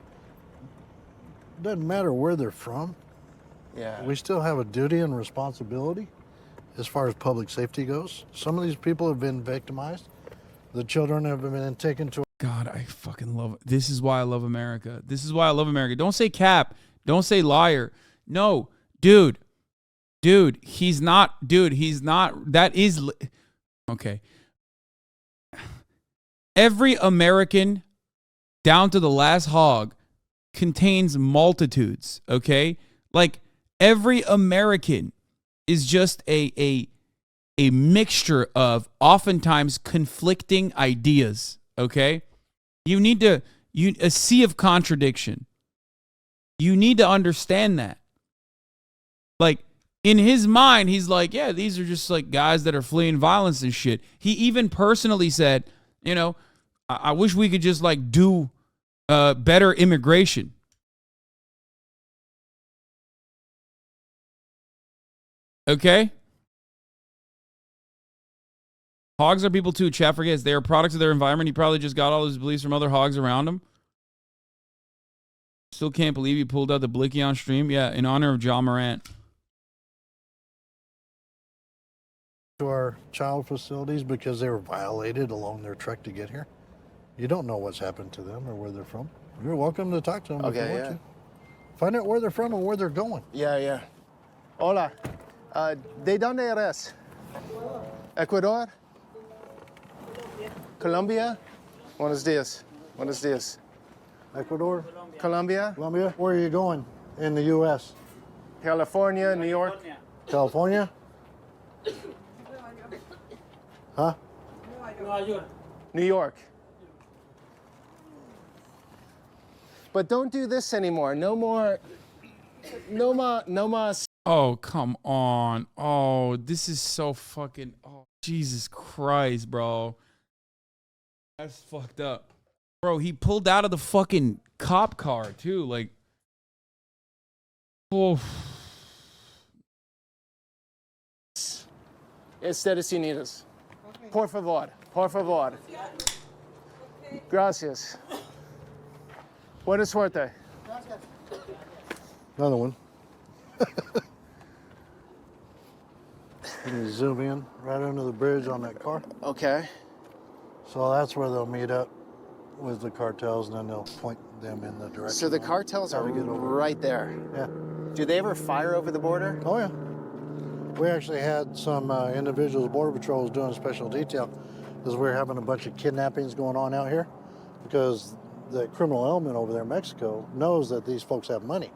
Doesn't matter where they're from. Yeah. We still have a duty and responsibility as far as public safety goes. Some of these people have been victimized. The children have been taken to. God, I fucking love it. This is why I love America. This is why I love America. Don't say cap. Don't say liar. No, dude, he's not. That is. Okay. Every American, down to the last hog, contains multitudes, okay? Like, Every American is just a mixture of oftentimes conflicting ideas, okay? You need to, a sea of contradiction. You need to understand that. Like, in his mind, he's like, yeah, these are just like guys that are fleeing violence and shit. He even personally said, you know, I wish we could just like do better immigration. Okay? Hogs are people too. Chat forgets they are products of their environment. He probably just got all his beliefs from other hogs around him. Still can't believe he pulled out the blicky on stream. Yeah, in honor of John Morant. To our child facilities because they were violated along their trek to get here. You don't know what's happened to them or where they're from. You're welcome to talk to them if you want to. Find out where they're from and where they're going. Yeah. Hola. ¿De dónde eres? Ecuador? Colombia? Buenos dias. Ecuador? Colombia? Colombia? Where are you going in the U.S.? California, New York? California? Huh? New York. But don't do this anymore. No more. Oh, come on. Oh, this is so fucking, oh, Jesus Christ, bro. That's fucked up. Bro, he pulled out of the fucking cop car, too. Like, oh. Estados Unidos. Por favor. Gracias. Buena suerte. Another one. You can zoom in right under the bridge on that car. Okay. So that's where they'll meet up with the cartels, and then they'll point them in the direction. So the cartels are right there. Yeah. Do they ever fire over the border? Oh, yeah. We actually had some individuals, Border Patrols, doing special detail because we're having a bunch of kidnappings going on out here because the criminal element over there in Mexico knows that these folks have money.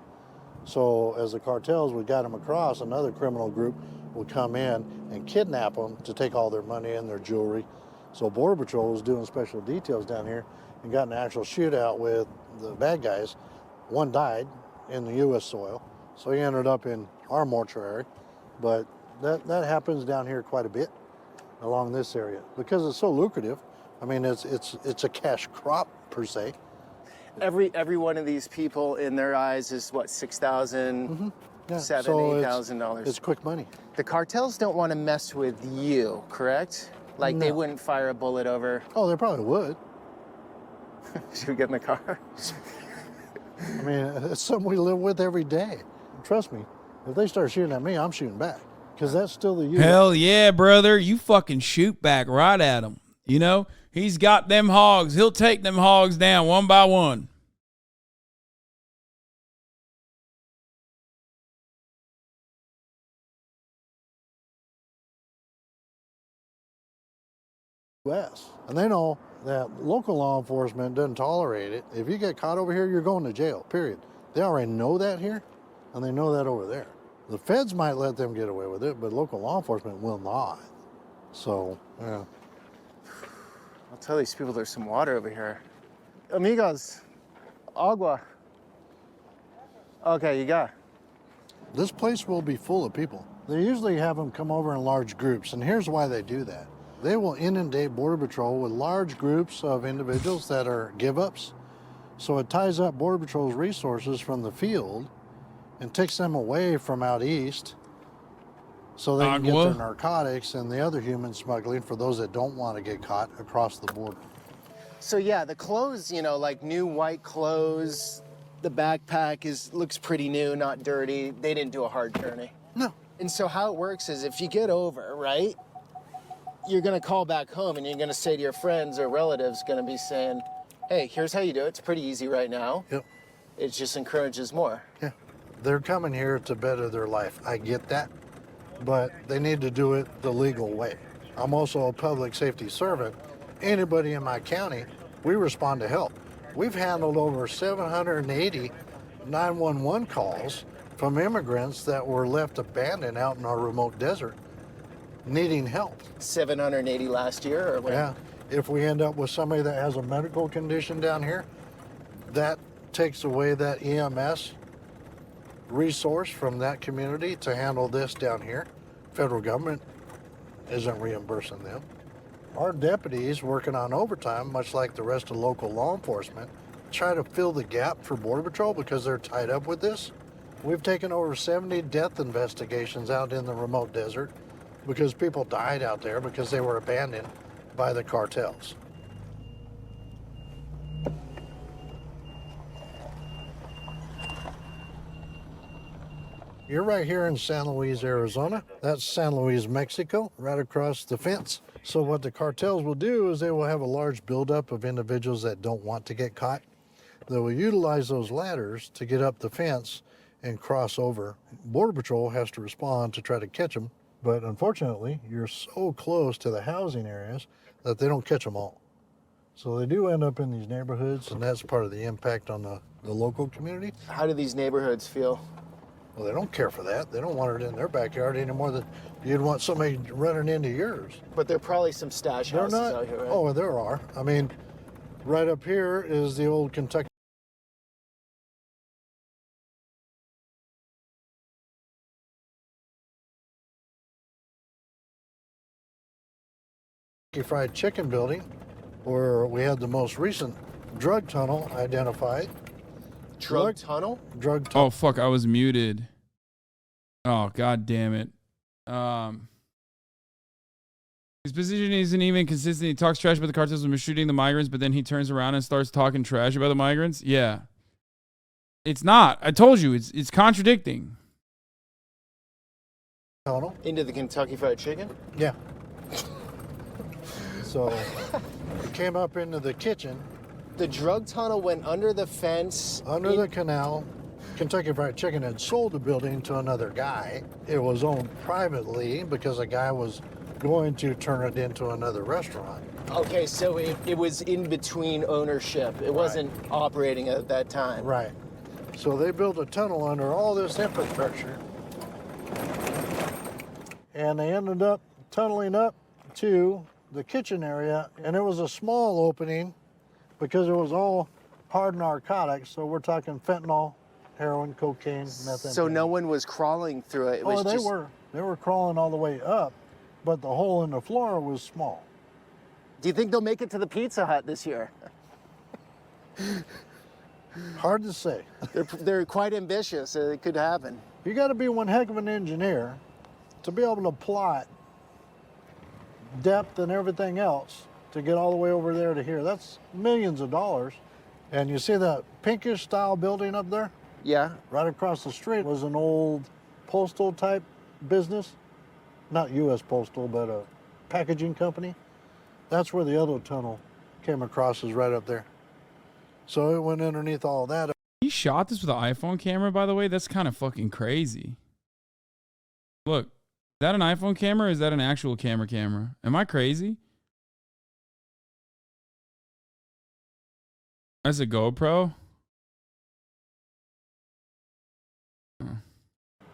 So as the cartels, we got them across, another criminal group would come in and kidnap them to take all their money and their jewelry. So Border Patrol was doing special details down here and got in an actual shootout with the bad guys. One died in the U.S. soil, so he ended up in our mortuary. But that happens down here quite a bit along this area because it's so lucrative. I mean, it's a cash crop per se. Every one of these people, in their eyes, is what, $6,000, Yeah. $7,000, $8,000. It's quick money. The cartels don't want to mess with you, correct? Like they No. wouldn't fire a bullet over. Oh, they probably would. Should we get in the car? I mean, it's something we live with every day. Trust me, if they start shooting at me, I'm shooting back because that's still the U.S. Hell yeah, brother. You fucking shoot back right at him. You know, he's got them hogs. He'll take them hogs down one by one. U.S. And they know that local law enforcement doesn't tolerate it. If you get caught over here, you're going to jail, period. They already know that here, and they know that over there. The feds might let them get away with it, but local law enforcement will not. So, yeah. I'll tell these people there's some water over here. Amigos, agua. Okay, you got. This place will be full of people. They usually have them come over in large groups, and here's why they do that. They will inundate Border Patrol with large groups of individuals that are give-ups. So it ties up Border Patrol's resources from the field and takes them away from out east so they can get their narcotics and the other human smuggling for those that don't want to get caught across the border. So yeah, the clothes, you know, like new white clothes, the backpack looks pretty new, not dirty. They didn't do a hard journey. No. And so how it works is if you get over, right, you're gonna call back home and you're gonna say to your friends or relatives, gonna be saying, hey, here's how you do it. It's pretty easy right now. Yep. It just encourages more. Yeah. They're coming here to better their life. I get that. But they need to do it the legal way. I'm also a public safety servant. Anybody in my county, we respond to help. We've handled over 780 911 calls from immigrants that were left abandoned out in our remote desert needing help. 780 last year, or what? Yeah. If we end up with somebody that has a medical condition down here, that takes away that EMS resource from that community to handle this down here. Federal government isn't reimbursing them. Our deputies working on overtime, much like the rest of local law enforcement, try to fill the gap for Border Patrol because they're tied up with this. We've taken over 70 death investigations out in the remote desert because people died out there because they were abandoned by the cartels. You're right here in San Luis, Arizona. That's San Luis, Mexico, right across the fence. So what the cartels will do is they will have a large buildup of individuals that don't want to get caught. They will utilize those ladders to get up the fence and cross over. Border Patrol has to respond to try to catch them, but unfortunately, you're so close to the housing areas that they don't catch them all. So they do end up in these neighborhoods, and that's part of the impact on the local community. How do these neighborhoods feel? Well, they don't care for that. They don't want it in their backyard any more than you'd want somebody running into yours. But there are probably some stash They're houses not. out here, right? Oh, there are. I mean, right up here is the old Kentucky Fried Chicken building, where we had the most recent drug tunnel identified. Drug tunnel? Drug tunnel. Oh fuck, I was muted. Oh god damn it. His position isn't even consistent. He talks trash about the cartels when mistreating the migrants, but then he turns around and starts talking trash about the migrants. Yeah. It's not. I told you, it's contradicting. Tunnel. Into the Kentucky Fried Chicken? Yeah. So it came up into the kitchen. The drug tunnel went under the fence. Under the canal. Kentucky Fried Chicken had sold the building to another guy. It was owned privately because a guy was going to turn it into another restaurant. Okay, so it was in between ownership. It wasn't operating at that time. Right. So they built a tunnel under all this infrastructure. And they ended up tunneling up to the kitchen area, and it was a small opening because it was all hard narcotics. So we're talking fentanyl, heroin, cocaine, methamphetamine. So no one was crawling through it. It was They were crawling all the way up, but the hole in the floor was small. Do you think they'll make it to the Pizza Hut this year? Hard to say. They're quite ambitious. It could happen. You got to be one heck of an engineer to be able to plot depth and everything else to get all the way over there to here. That's millions of dollars. And you see that pinkish style building up there? Yeah. Right across the street was an old postal type business. Not U.S. Postal, but a packaging company. That's where the other tunnel came across, is right up there. So it went underneath all that. He shot this with an iPhone camera, by the way. That's kind of fucking crazy. Look, is that an iPhone camera or is that an actual camera? Am I crazy? That's a GoPro?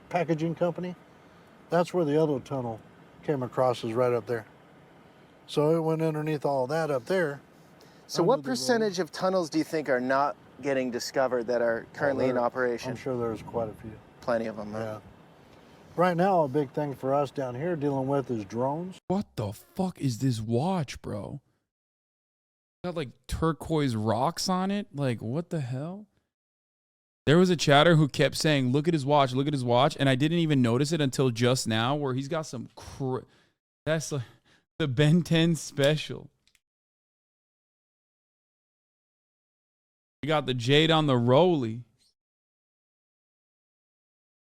Packaging company. That's where the other tunnel came across, is right up there. So it went underneath all that up there. So what percentage of tunnels do you think are not getting discovered that are currently in operation? I'm sure there's quite a few. Plenty of them, huh? Yeah. Right now, a big thing for us down here dealing with is drones. What the fuck is this watch, bro? Got like turquoise rocks on it? Like, what the hell? There was a chatter who kept saying, look at his watch, and I didn't even notice it until just now, where he's got some that's like the Ben 10 special. You got the jade on the Rolly.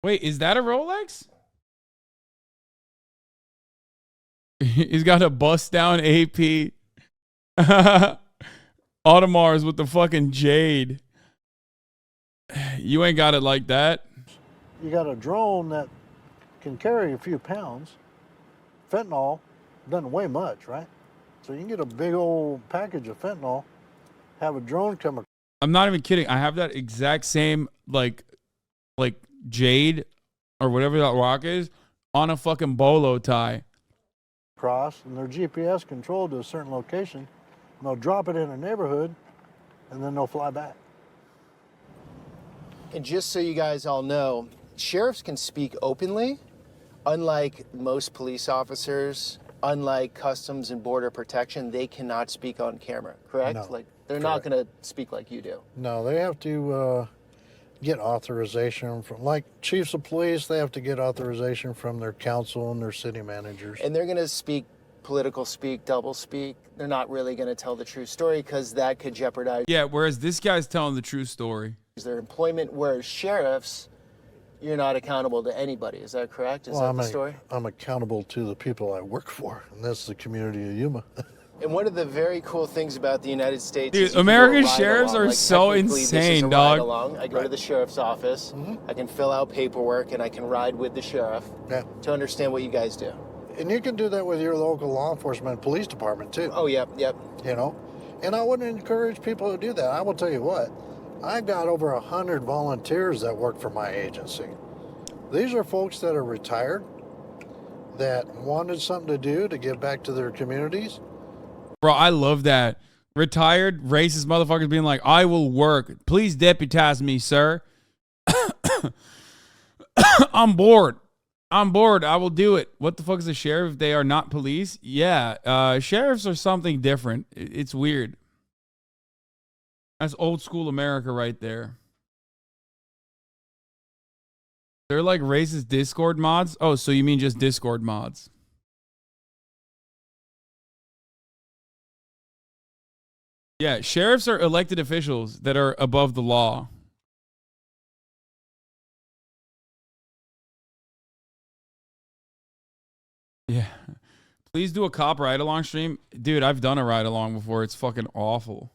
Wait, is that a Rolex? He's got a bust down AP. Audemars with the fucking jade. You ain't got it like that. You got a drone that can carry a few pounds. Fentanyl doesn't weigh much, right? So you can get a big old package of fentanyl, have a drone come across. I'm not even kidding. I have that exact same like jade or whatever that rock is on a fucking bolo tie. Cross, and they're GPS controlled to a certain location. And they'll drop it in a neighborhood, and then they'll fly back. And just so you guys all know, sheriffs can speak openly, unlike most police officers, unlike Customs and Border Protection, they cannot speak on camera, correct? No, Like, they're not going to speak like you do. No, they have to get authorization from, like chiefs of police, they have to get authorization from their council and their city managers. And they're going to speak political speak, double speak. They're not really going to tell the true story because that could jeopardize Yeah, whereas this guy's telling the true story. their employment, whereas sheriffs, you're not accountable to anybody. Is that correct? Is that the story? I'm accountable to the people I work for, and that's the community of Yuma. And one of the very cool things about the United States Dude, is you can American go ride sheriffs along. are Like, so technically, this is insane, a dog. ride along. I go to the sheriff's office, I can fill out paperwork, and I can ride with the sheriff Yeah. to understand what you guys do. And you can do that with your local law enforcement police department too. Oh, yep. You know, and I wouldn't encourage people to do that. I will tell you what, I've got over 100 volunteers that work for my agency. These are folks that are retired, that wanted something to do to give back to their communities. Bro, I love that. Retired racist motherfuckers being like, I will work. Please deputize me, sir. I'm bored. I will do it. What the fuck is a sheriff if they are not police? Yeah, sheriffs are something different. It's weird. That's old school America right there. They're like racist Discord mods? Oh, so you mean just Discord mods? Yeah, sheriffs are elected officials that are above the law. Yeah. Please do a cop ride along stream. Dude, I've done a ride along before. It's fucking awful.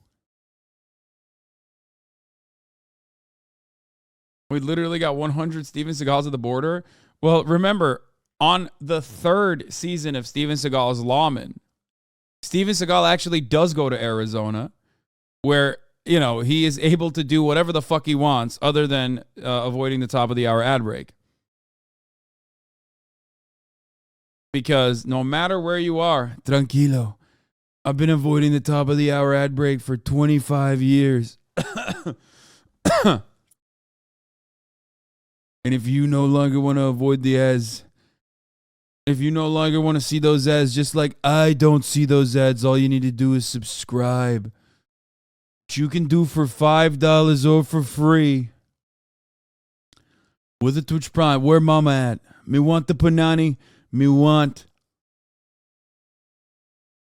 We literally got 100 Steven Seagals at the border. Well, remember, on the 3rd season of Steven Seagal's Lawman, Steven Seagal actually does go to Arizona where, you know, he is able to do whatever the fuck he wants other than avoiding the top of the hour ad break. Because no matter where you are, tranquilo, I've been avoiding the top of the hour ad break for 25 years. And if you no longer want to avoid the ads, if you no longer want to see those ads, just like I don't see those ads, all you need to do is subscribe. Which you can do for $5 or for free. With a Twitch Prime. Where mama at? Me want the panani. Me want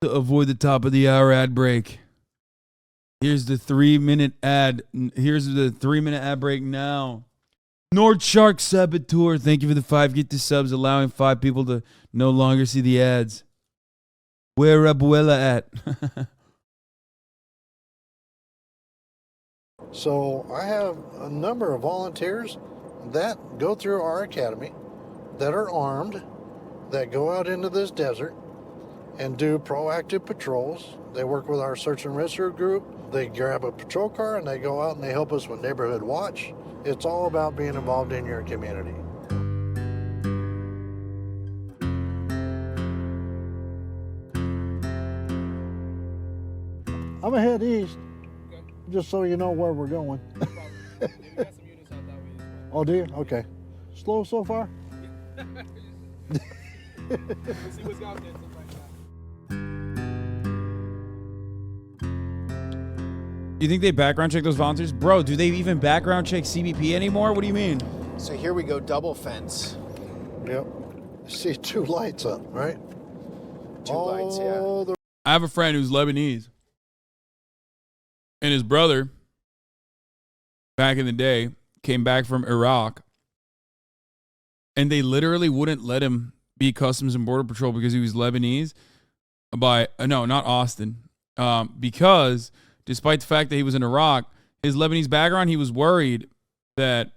to avoid the top of the hour ad break. Here's the 3-minute ad. Here's the 3-minute ad break now. Nord Shark Saboteur, thank you for the 5 get to subs, allowing 5 people to no longer see the ads. Where Abuela at? So I have a number of volunteers that go through our academy that are armed, that go out into this desert and do proactive patrols. They work with our search and rescue group. They grab a patrol car and they go out and they help us with neighborhood watch. It's all about being involved in your community. I'm gonna head east, just so you know where we're going. Oh, do you? Okay. Slow so far? You think they background check those volunteers? Bro, do they even background check CBP anymore? What do you mean? So here we go, double fence. Yep. See 2 lights up, right? 2 lights, yeah. I have a friend who's Lebanese. And his brother, back in the day, came back from Iraq. And they literally wouldn't let him be Customs and Border Patrol because he was Lebanese. No, not Austin. Because despite the fact that he was in Iraq, his Lebanese background, he was worried that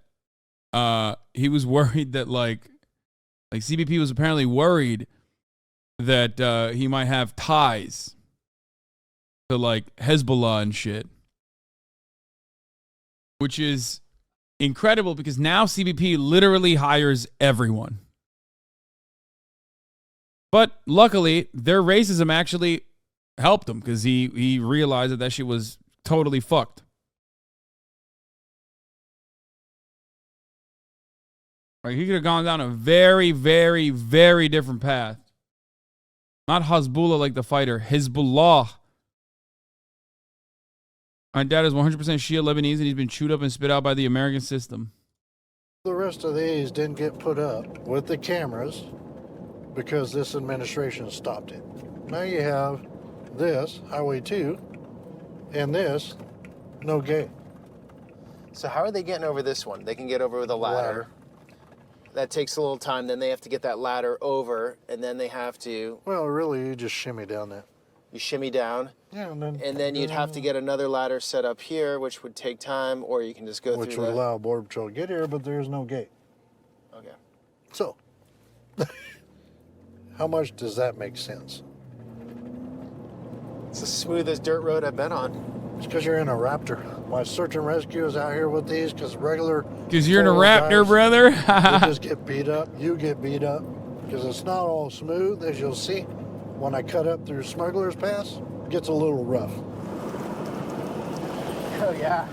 like CBP was apparently worried that he might have ties to like Hezbollah and shit, which is incredible because now CBP literally hires everyone. But luckily, their racism actually helped him because he realized that shit was totally fucked. Like, he could have gone down a very, very, very different path. Not Hezbollah like the fighter, Hezbollah. My dad is 100% Shia Lebanese and he's been chewed up and spit out by the American system. The rest of these didn't get put up with the cameras because this administration stopped it. Now you have this, Highway 2, and this, no gate. So how are they getting over this one? They can get over with a ladder. That takes a little time. Then they have to get that ladder over, and then they have to... Well, really, you just shimmy down that. You shimmy down. Yeah, and then you'd have to get another ladder set up here, which would take time, or you can just go which through would allow Border Patrol to get here, but there's no gate. Okay. So, how much does that make sense? It's the smoothest dirt road I've been on. It's because you're in a Raptor. My search and rescue is out here with these because regular... Because you're in a Raptor, guys, brother. you just get beat up. You get beat up because it's not all smooth, as you'll see. When I cut up through Smuggler's Pass, it gets a little rough. Oh, yeah.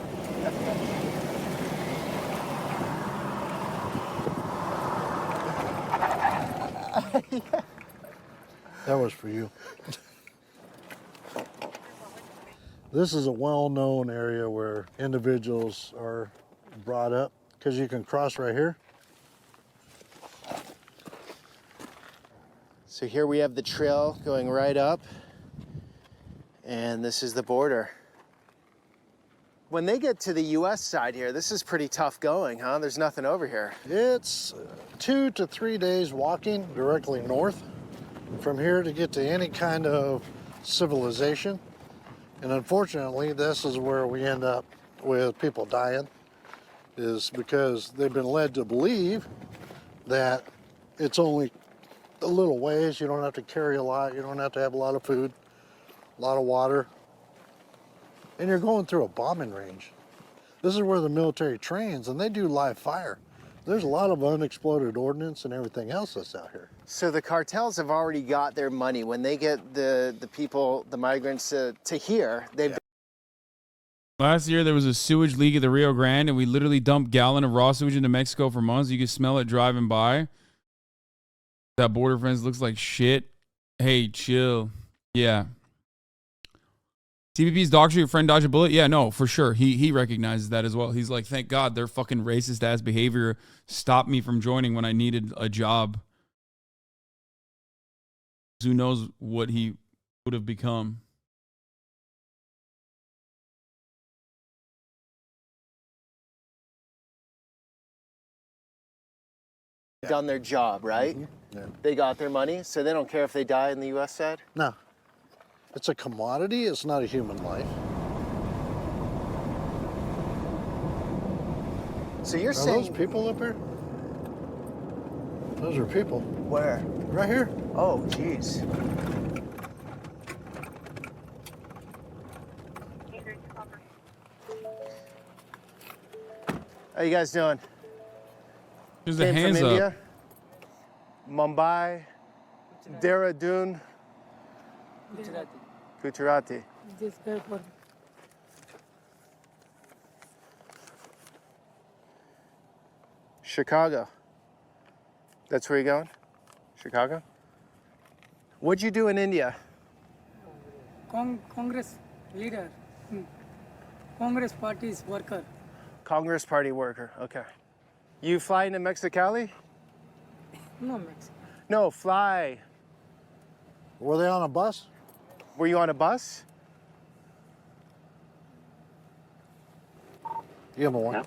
That was for you. This is a well-known area where individuals are brought up because you can cross right here. So here we have the trail going right up, and this is the border. When they get to the U.S. side here, this is pretty tough going, huh? There's nothing over here. It's 2 to 3 days walking directly north from here to get to any kind of civilization. And unfortunately, this is where we end up with people dying, is because they've been led to believe that it's only a little ways. You don't have to carry a lot. You don't have to have a lot of food, a lot of water. And you're going through a bombing range. This is where the military trains, and they do live fire. There's a lot of unexploded ordnance and everything else that's out here. So the cartels have already got their money. When they get the people, the migrants to here, they've... Last year, there was a sewage leak at the Rio Grande, and we literally dumped gallon of raw sewage into Mexico for months. You could smell it driving by. That border fence looks like shit. Hey, chill. Yeah. CBP's doctor, your friend dodged a bullet? Yeah, no, for sure. He recognizes that as well. He's like, thank God their fucking racist-ass behavior stopped me from joining when I needed a job. Who knows what he would have become. done their job, right? Mm-hmm. Yeah. They got their money, so they don't care if they die in the U.S. side? No. It's a commodity. It's not a human life. So you're Are saying... those people up here? Those are people. Where? Right here. Oh, jeez. How you guys doing? Here's the Came hands from up. India, Mumbai, Dehradun, Gujarati. This guy for Chicago. That's where you're going? Chicago? What'd you do in India? Congress leader, Congress party's worker. Congress Party worker, okay. You fly into Mexicali? No, Mexico. No, fly. Were they on a bus? Were you on a bus? Yeah, my wife.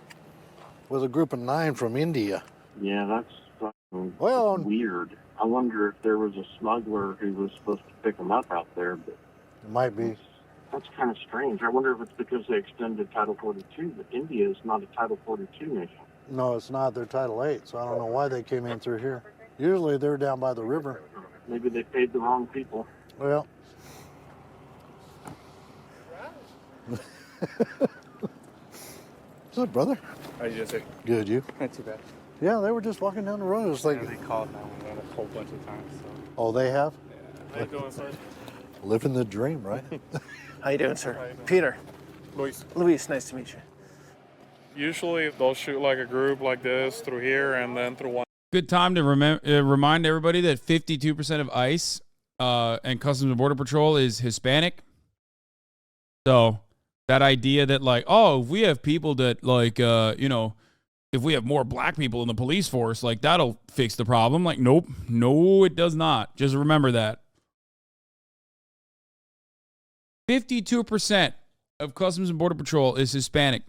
With a group of 9 from India. Yeah, that's fucking Well, weird. I wonder if there was a smuggler who was supposed to pick them up out there, but it might be. that's kind of strange. I wonder if it's because they extended Title 42, but India is not a Title 42 nation. No, it's not. They're Title 8, so I don't know why they came in through here. Usually they're down by the river. Maybe they paid the wrong people. Well. What's up, brother? How you doing, sir? Good, you? Not too bad. Yeah, they were just walking down the road. It was like, They called 911 a whole bunch of times. So. oh, they have? How you doing, sir? Living the dream, right? How you doing, sir? Peter. Luis. Luis, nice to meet you. Usually they'll shoot like a group like this through here and then through one. Good time to remind everybody that 52% of ICE and Customs and Border Patrol is Hispanic. So that idea that like, oh, if we have people that like, if we have more black people in the police force, like that'll fix the problem. Like, nope, no, it does not. Just remember that. 52% of Customs and Border Patrol is Hispanic.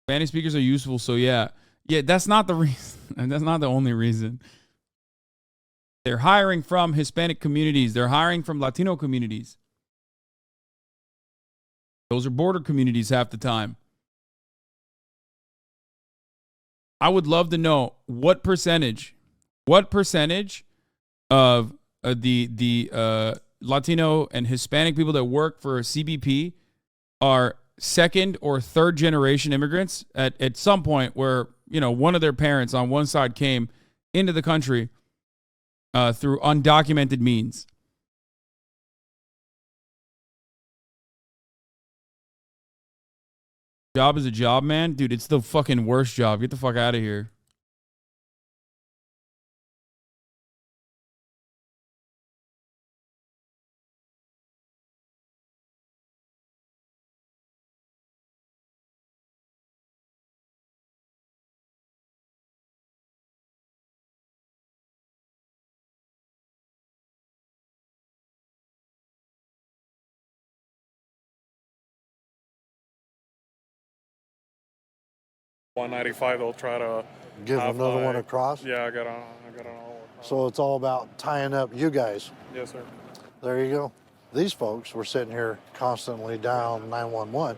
Spanish speakers are useful, so yeah. Yeah, that's not the reason. And that's not the only reason. They're hiring from Hispanic communities. They're hiring from Latino communities. Those are border communities half the time. I would love to know what percentage of the Latino and Hispanic people that work for CBP are second or third generation immigrants at some point where, one of their parents on one side came into the country through undocumented means. Job is a job, man. Dude, it's the fucking worst job. Get the fuck out of here. $195, they'll try to Give have another my- one across. Yeah, I got on all. So it's all about tying up you guys. Yes, sir. There you go. These folks were sitting here constantly down 911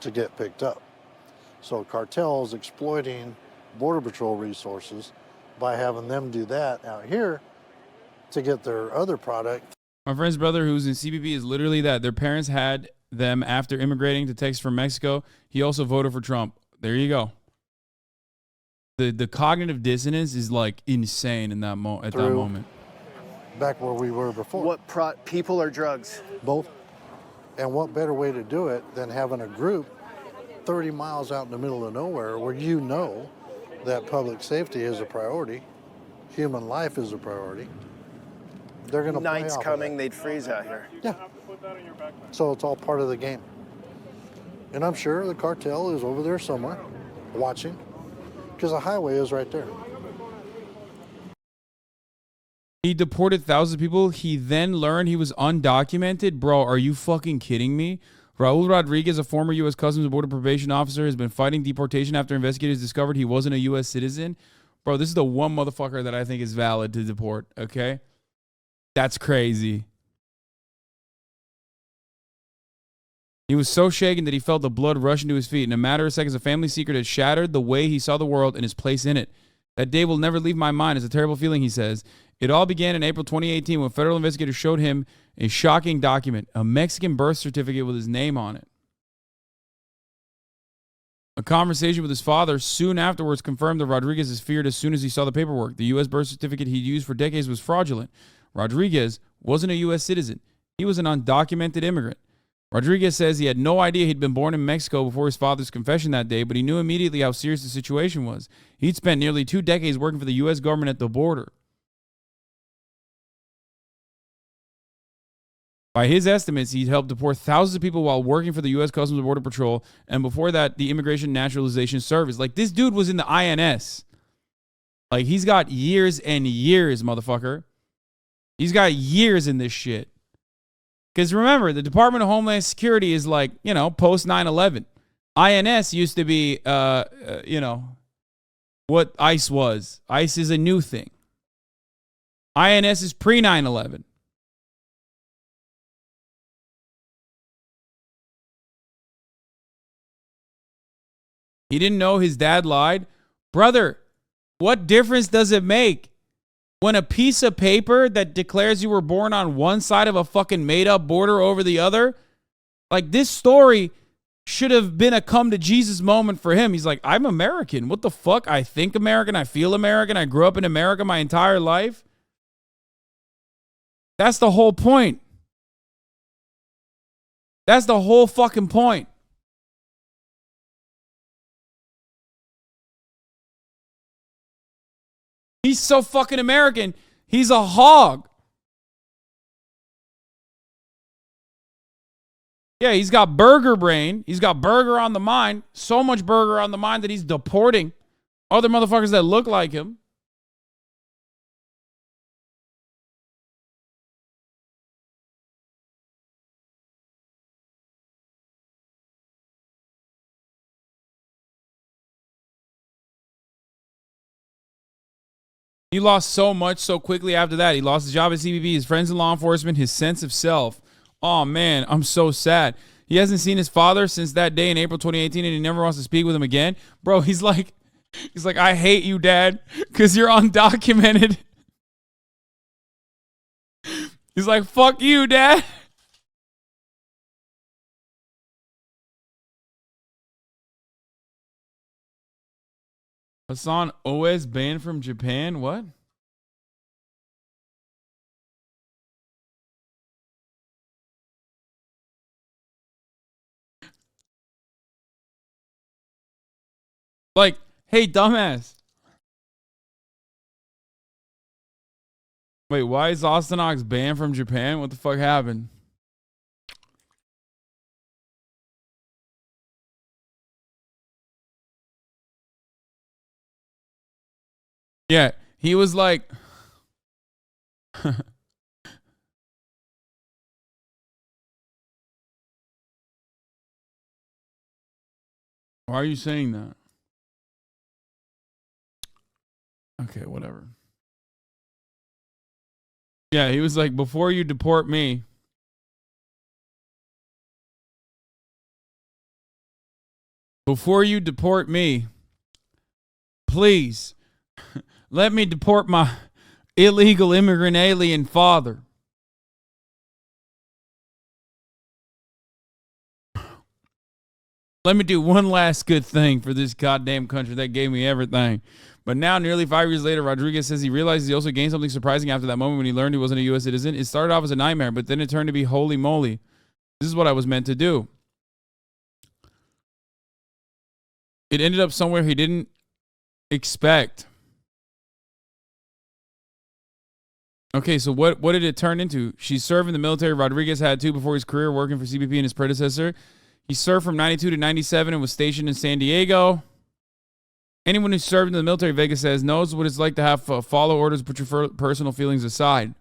to get picked up. So cartels exploiting Border Patrol resources by having them do that out here to get their other product. My friend's brother who's in CBP is literally that. Their parents had them after immigrating to Texas from Mexico. He also voted for Trump. There you go. The cognitive dissonance is like insane in that at that moment. Back where we were before. People or drugs? Both. And what better way to do it than having a group 30 miles out in the middle of nowhere where you know that public safety is a priority, human life is a priority. They're going to play Night's off coming, of they'd freeze out here. Yeah. So it's all part of the game. And I'm sure the cartel is over there somewhere watching because the highway is right there. He deported thousands of people. He then learned he was undocumented. Bro, are you fucking kidding me? Raul Rodriguez, a former U.S. Customs and Border Probation officer, has been fighting deportation after investigators discovered he wasn't a U.S. citizen. Bro, this is the one motherfucker that I think is valid to deport, okay? That's crazy. He was so shaken that he felt the blood rush into his feet. In a matter of seconds, a family secret had shattered the way he saw the world and his place in it. That day will never leave my mind. It's a terrible feeling, he says. It all began in April 2018 when federal investigators showed him a shocking document, a Mexican birth certificate with his name on it. A conversation with his father soon afterwards confirmed that Rodriguez is feared as soon as he saw the paperwork. The U.S. birth certificate he'd used for decades was fraudulent. Rodriguez wasn't a U.S. citizen. He was an undocumented immigrant. Rodriguez says he had no idea he'd been born in Mexico before his father's confession that day, but he knew immediately how serious the situation was. He'd spent nearly 2 decades working for the U.S. government at the border. By his estimates, he'd helped deport thousands of people while working for the U.S. Customs and Border Patrol, and before that, the Immigration Naturalization Service. Like, this dude was in the INS. Like, he's got years and years, motherfucker. He's got years in this shit. Because remember, the Department of Homeland Security is like, post 9/11. INS used to be, what ICE was. ICE is a new thing. INS is pre 9/11. He didn't know his dad lied. Brother, what difference does it make when a piece of paper that declares you were born on one side of a fucking made up border over the other? Like, this story should have been a come to Jesus moment for him. He's like, I'm American. What the fuck? I think American. I feel American. I grew up in America my entire life. That's the whole point. That's the whole fucking point. He's so fucking American. He's a hog. Yeah, he's got burger brain. He's got burger on the mind. So much burger on the mind that he's deporting other motherfuckers that look like him. He lost so much so quickly after that. He lost his job at CBP, his friends in law enforcement, his sense of self. Oh, man, I'm so sad. He hasn't seen his father since that day in April 2018, and he never wants to speak with him again. Bro, he's like, I hate you, Dad, because you're undocumented. He's like, fuck you, Dad. Hasan always banned from Japan? What? Like, hey, dumbass. Wait, why is Austin Ox banned from Japan? What the fuck happened? Yeah, he was like... Why are you saying that? Okay, whatever. Yeah, he was like, before you deport me, please let me deport my illegal immigrant alien father. Let me do one last good thing for this goddamn country that gave me everything. But now, nearly 5 years later, Rodriguez says he realizes he also gained something surprising after that moment when he learned he wasn't a U.S. citizen. It started off as a nightmare, but then it turned to be holy moly. This is what I was meant to do. It ended up somewhere he didn't expect. Okay, so what did it turn into? She served in the military. Rodriguez had too before his career working for CBP and his predecessor. He served from 92 to 97 and was stationed in San Diego. Anyone who served in the military, Vegas says, knows what it's like to have follow orders, put your personal feelings aside.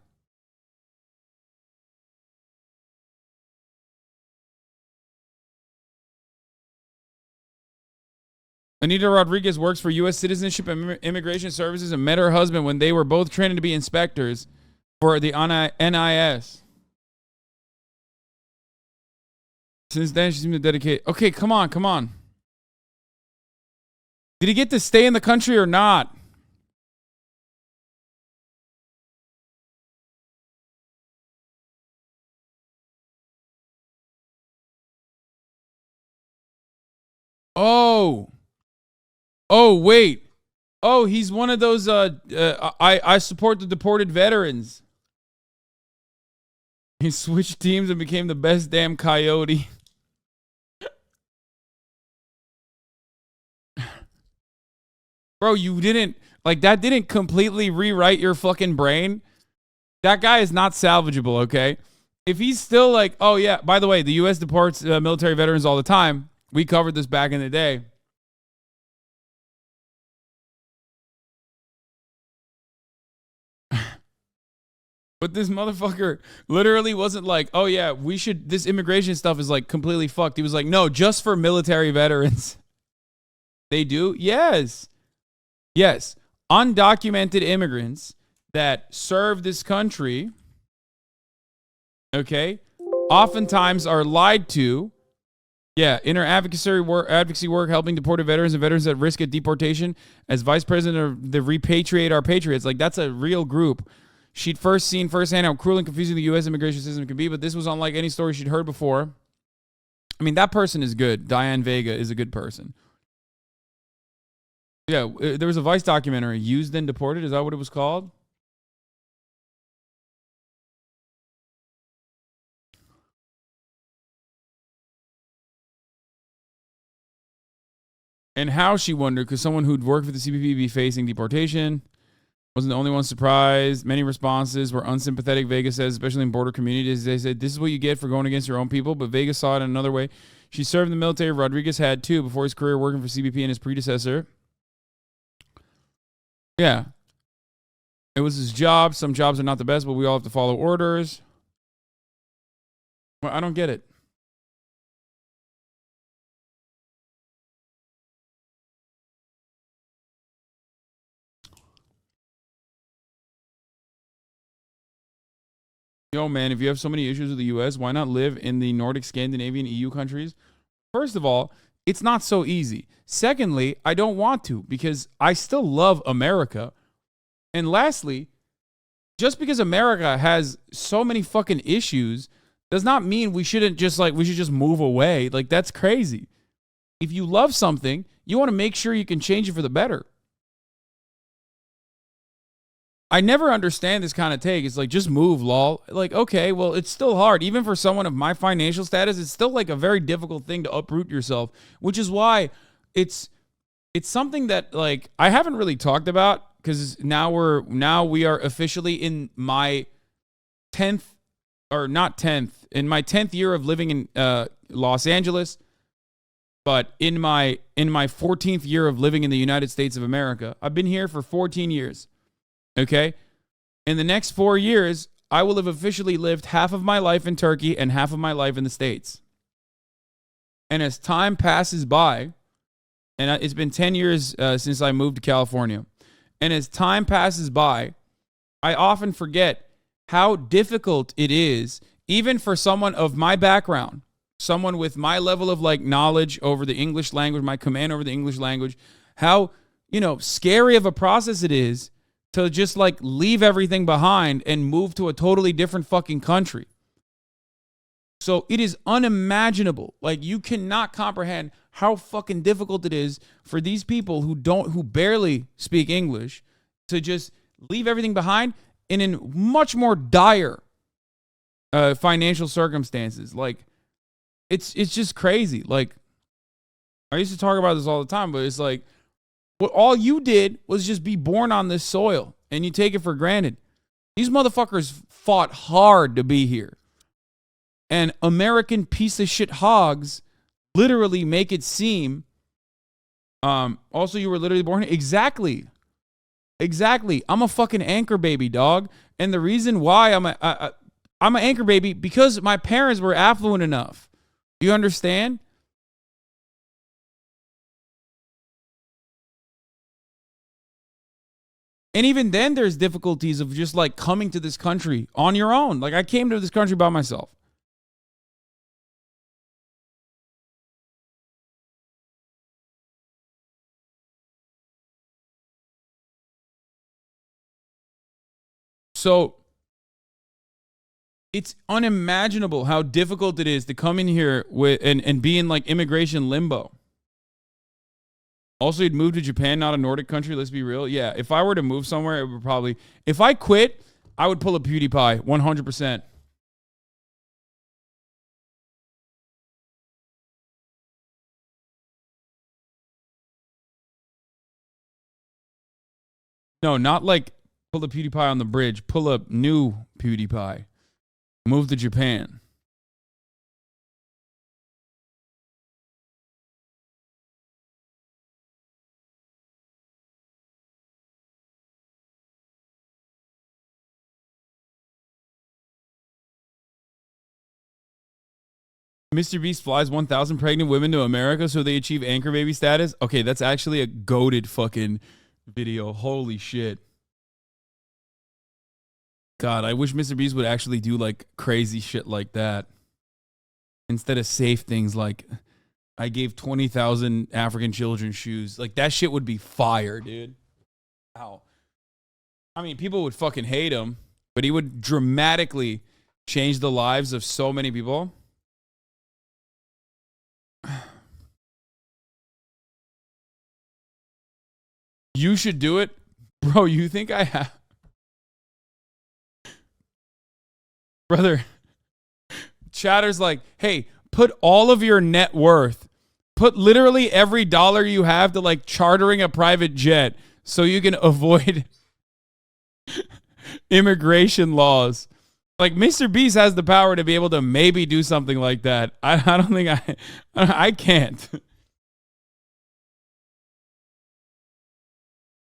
Anita Rodriguez works for U.S. Citizenship and Immigration Services and met her husband when they were both training to be inspectors for the NIS. Since then, she seemed to dedicate... Okay, come on. Did he get to stay in the country or not? Oh, wait. Oh, he's one of those, I support the deported veterans. He switched teams and became the best damn coyote. Bro, you didn't, like, that didn't completely rewrite your fucking brain. That guy is not salvageable, okay? If he's still like, oh yeah, by the way, the U.S. deports military veterans all the time. We covered this back in the day. But this motherfucker literally wasn't like, oh yeah, this immigration stuff is like completely fucked. He was like, no, just for military veterans. They do? Yes. Yes. Undocumented immigrants that serve this country, okay, oftentimes are lied to. Yeah, advocacy work helping deported veterans and veterans at risk of deportation as vice president of the Repatriate Our Patriots. Like, that's a real group. She'd seen firsthand how cruel and confusing the U.S. immigration system can be, but this was unlike any story she'd heard before. I mean, that person is good. Diane Vega is a good person. Yeah, there was a Vice documentary, Used and Deported. Is that what it was called? And how, she wondered, could someone who'd worked for the CBP be facing deportation? Wasn't the only one surprised. Many responses were unsympathetic, Vega says, especially in border communities. They said, this is what you get for going against your own people. But Vega saw it in another way. She served in the military. Rodriguez had, too, before his career working for CBP and his predecessor. Yeah. It was his job. Some jobs are not the best, but we all have to follow orders. Well, I don't get it. Yo, man, if you have so many issues with the U.S., why not live in the Nordic, Scandinavian, EU countries? First of all, it's not so easy. Secondly, I don't want to because I still love America. And lastly, just because America has so many fucking issues does not mean we shouldn't just we should just move away. Like, that's crazy. If you love something, you want to make sure you can change it for the better. I never understand this kind of take. It's like, just move, lol. Like, okay, well, it's still hard. Even for someone of my financial status, it's still like a very difficult thing to uproot yourself, which is why it's something that like I haven't really talked about because now we are officially in my 10th or not 10th, in my 10th year of living in Los Angeles, but in my 14th year of living in the United States of America. I've been here for 14 years. Okay? In the next 4 years, I will have officially lived half of my life in Turkey and half of my life in the States. And as time passes by, and it's been 10 years since I moved to California, and as time passes by, I often forget how difficult it is, even for someone of my background, someone with my level of like knowledge over the English language, my command over the English language, how, scary of a process it is to just like leave everything behind and move to a totally different fucking country. So it is unimaginable. Like, you cannot comprehend how fucking difficult it is for these people who barely speak English to just leave everything behind and in much more dire financial circumstances. Like, it's just crazy. Like, I used to talk about this all the time, but it's like, what all you did was just be born on this soil and you take it for granted. These motherfuckers fought hard to be here. And American piece of shit hogs literally make it seem, also you were literally born here. Exactly. I'm a fucking anchor baby, dog. And the reason why I'm an anchor baby, because my parents were affluent enough. You understand? And even then, there's difficulties of just like coming to this country on your own. Like, I came to this country by myself. So it's unimaginable how difficult it is to come in here with and be in like immigration limbo. Also, you'd move to Japan, not a Nordic country. Let's be real. Yeah, if I were to move somewhere, it would probably... If I quit, I would pull a PewDiePie, 100%. No, not like pull a PewDiePie on the bridge. Pull a new PewDiePie. Move to Japan. Mr. Beast flies 1,000 pregnant women to America so they achieve anchor baby status. Okay, that's actually a goated fucking video. Holy shit. God, I wish Mr. Beast would actually do like crazy shit like that. Instead of safe things like, I gave 20,000 African children shoes. Like, that shit would be fire, dude. Wow. I mean, people would fucking hate him, but he would dramatically change the lives of so many people. You should do it. Bro, you think I have? Brother, Chatter's like, hey, put all of your net worth, put literally every dollar you have to like chartering a private jet so you can avoid immigration laws. Like Mr. Beast has the power to be able to maybe do something like that. I don't think I can't.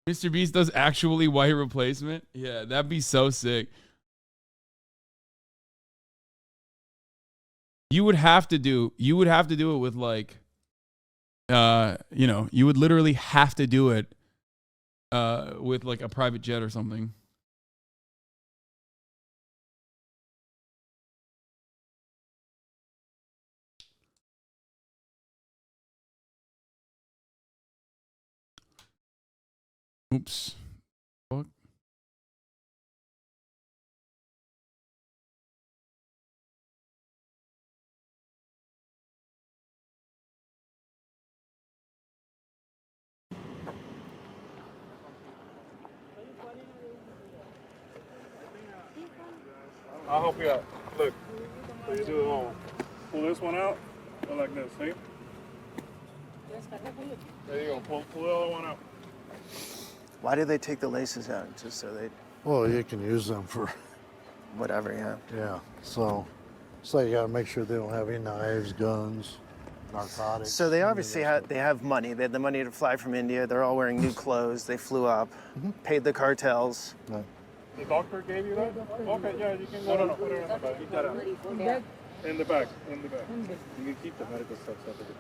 Mr. Beast does actually white replacement. Yeah, that'd be so sick. You would have to do it with like you would literally have to do it with like a private jet or something. Oops. Fuck. I'll help you out. Look, so you do it all. Pull this one out, go like this, see? There you go, pull the other one out. Why do they take the laces out? Just so they, Well, you can use them for, whatever, yeah. yeah. So you got to make sure they don't have any knives, guns, narcotics. So they obviously have money. They had the money to fly from India. They're all wearing new clothes. They flew up, paid the cartels. Right. The doctor gave you that? Okay, yeah, you can go. No, put it in the bag. Keep that out. In the bag, in the bag. You can keep the medical stuff separate.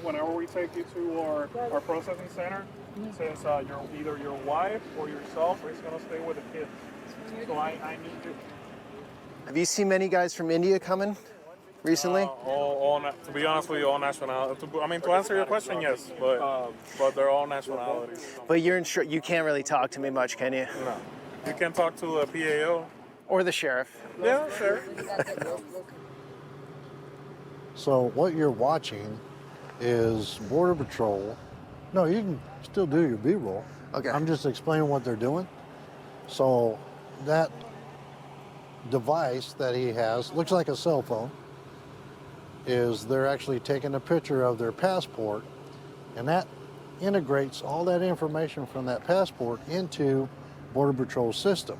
Whenever we take you to our processing center, since either your wife or yourself is going to stay with the kids. So I need you. Have you seen many guys from India coming recently? To be honest with you, all nationalities. To answer your question, yes, but they're all nationalities. But you can't really talk to me much, can you? No. You can talk to a PAO. Or the sheriff. Yeah, sure. So what you're watching is Border Patrol. No, you can still do your B-roll. Okay. I'm just explaining what they're doing. So that device that he has, looks like a cell phone, is they're actually taking a picture of their passport, and that integrates all that information from that passport into Border Patrol system.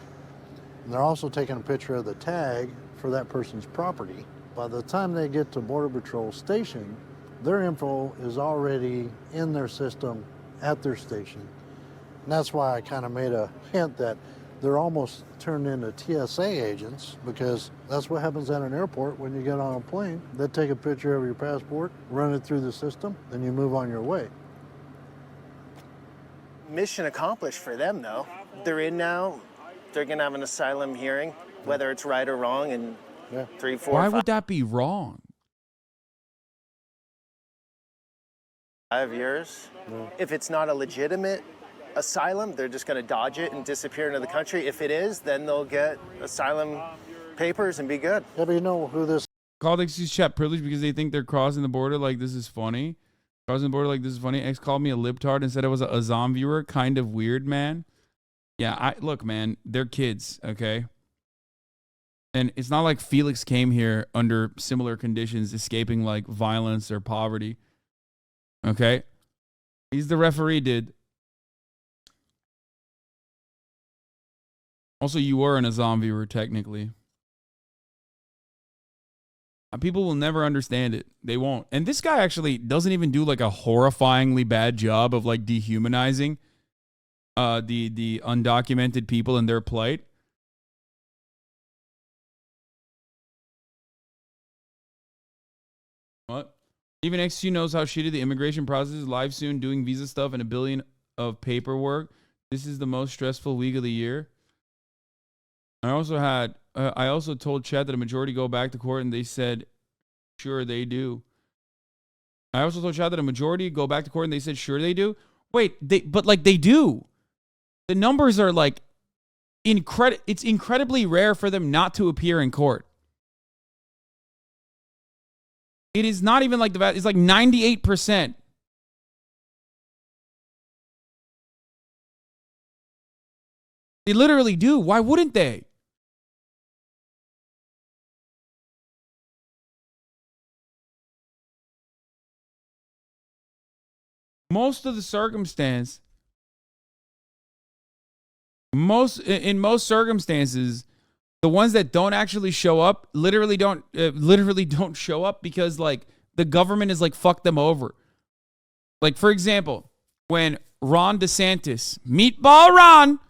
And they're also taking a picture of the tag for that person's property. By the time they get to Border Patrol station, their info is already in their system at their station. And that's why I kind of made a hint that they're almost turned into TSA agents, because that's what happens at an airport when you get on a plane. They take a picture of your passport, run it through the system, then you move on your way. Mission accomplished for them, though. They're in now. They're going to have an asylum hearing, whether it's right or wrong, in 3, 4, Why 5, would that be wrong? 5 years. If it's not a legitimate asylum, they're just going to dodge it and disappear into the country. If it is, then they'll get asylum papers and be good. Yeah, but you know who this Called excuse chat privilege because they think they're crossing the border like this is funny. Crossing the border like this is funny. X called me a libtard and said I was a Azam viewer. Kind of weird, man. Yeah, look, man, they're kids, okay? And it's not like Felix came here under similar conditions, escaping like violence or poverty. Okay? He's the referee, dude. Also, you were an Azam viewer, technically. People will never understand it. They won't. And this guy actually doesn't even do like a horrifyingly bad job of like dehumanizing the undocumented people and their plight. What? Even XQ knows how shitty the immigration process is. Live soon, doing visa stuff and a billion of paperwork. This is the most stressful week of the year. I also told Chad that a majority go back to court, and they said, sure they do. I also told Chad that a majority go back to court, and they said, sure they do. Wait, but they do. The numbers are like it's incredibly rare for them not to appear in court. It is not even like it's like 98%. They literally do. Why wouldn't they? Most of the circumstance, in most circumstances, the ones that don't actually show up literally don't show up because like the government is like fucked them over. Like for example, when Ron DeSantis, Meatball Ron,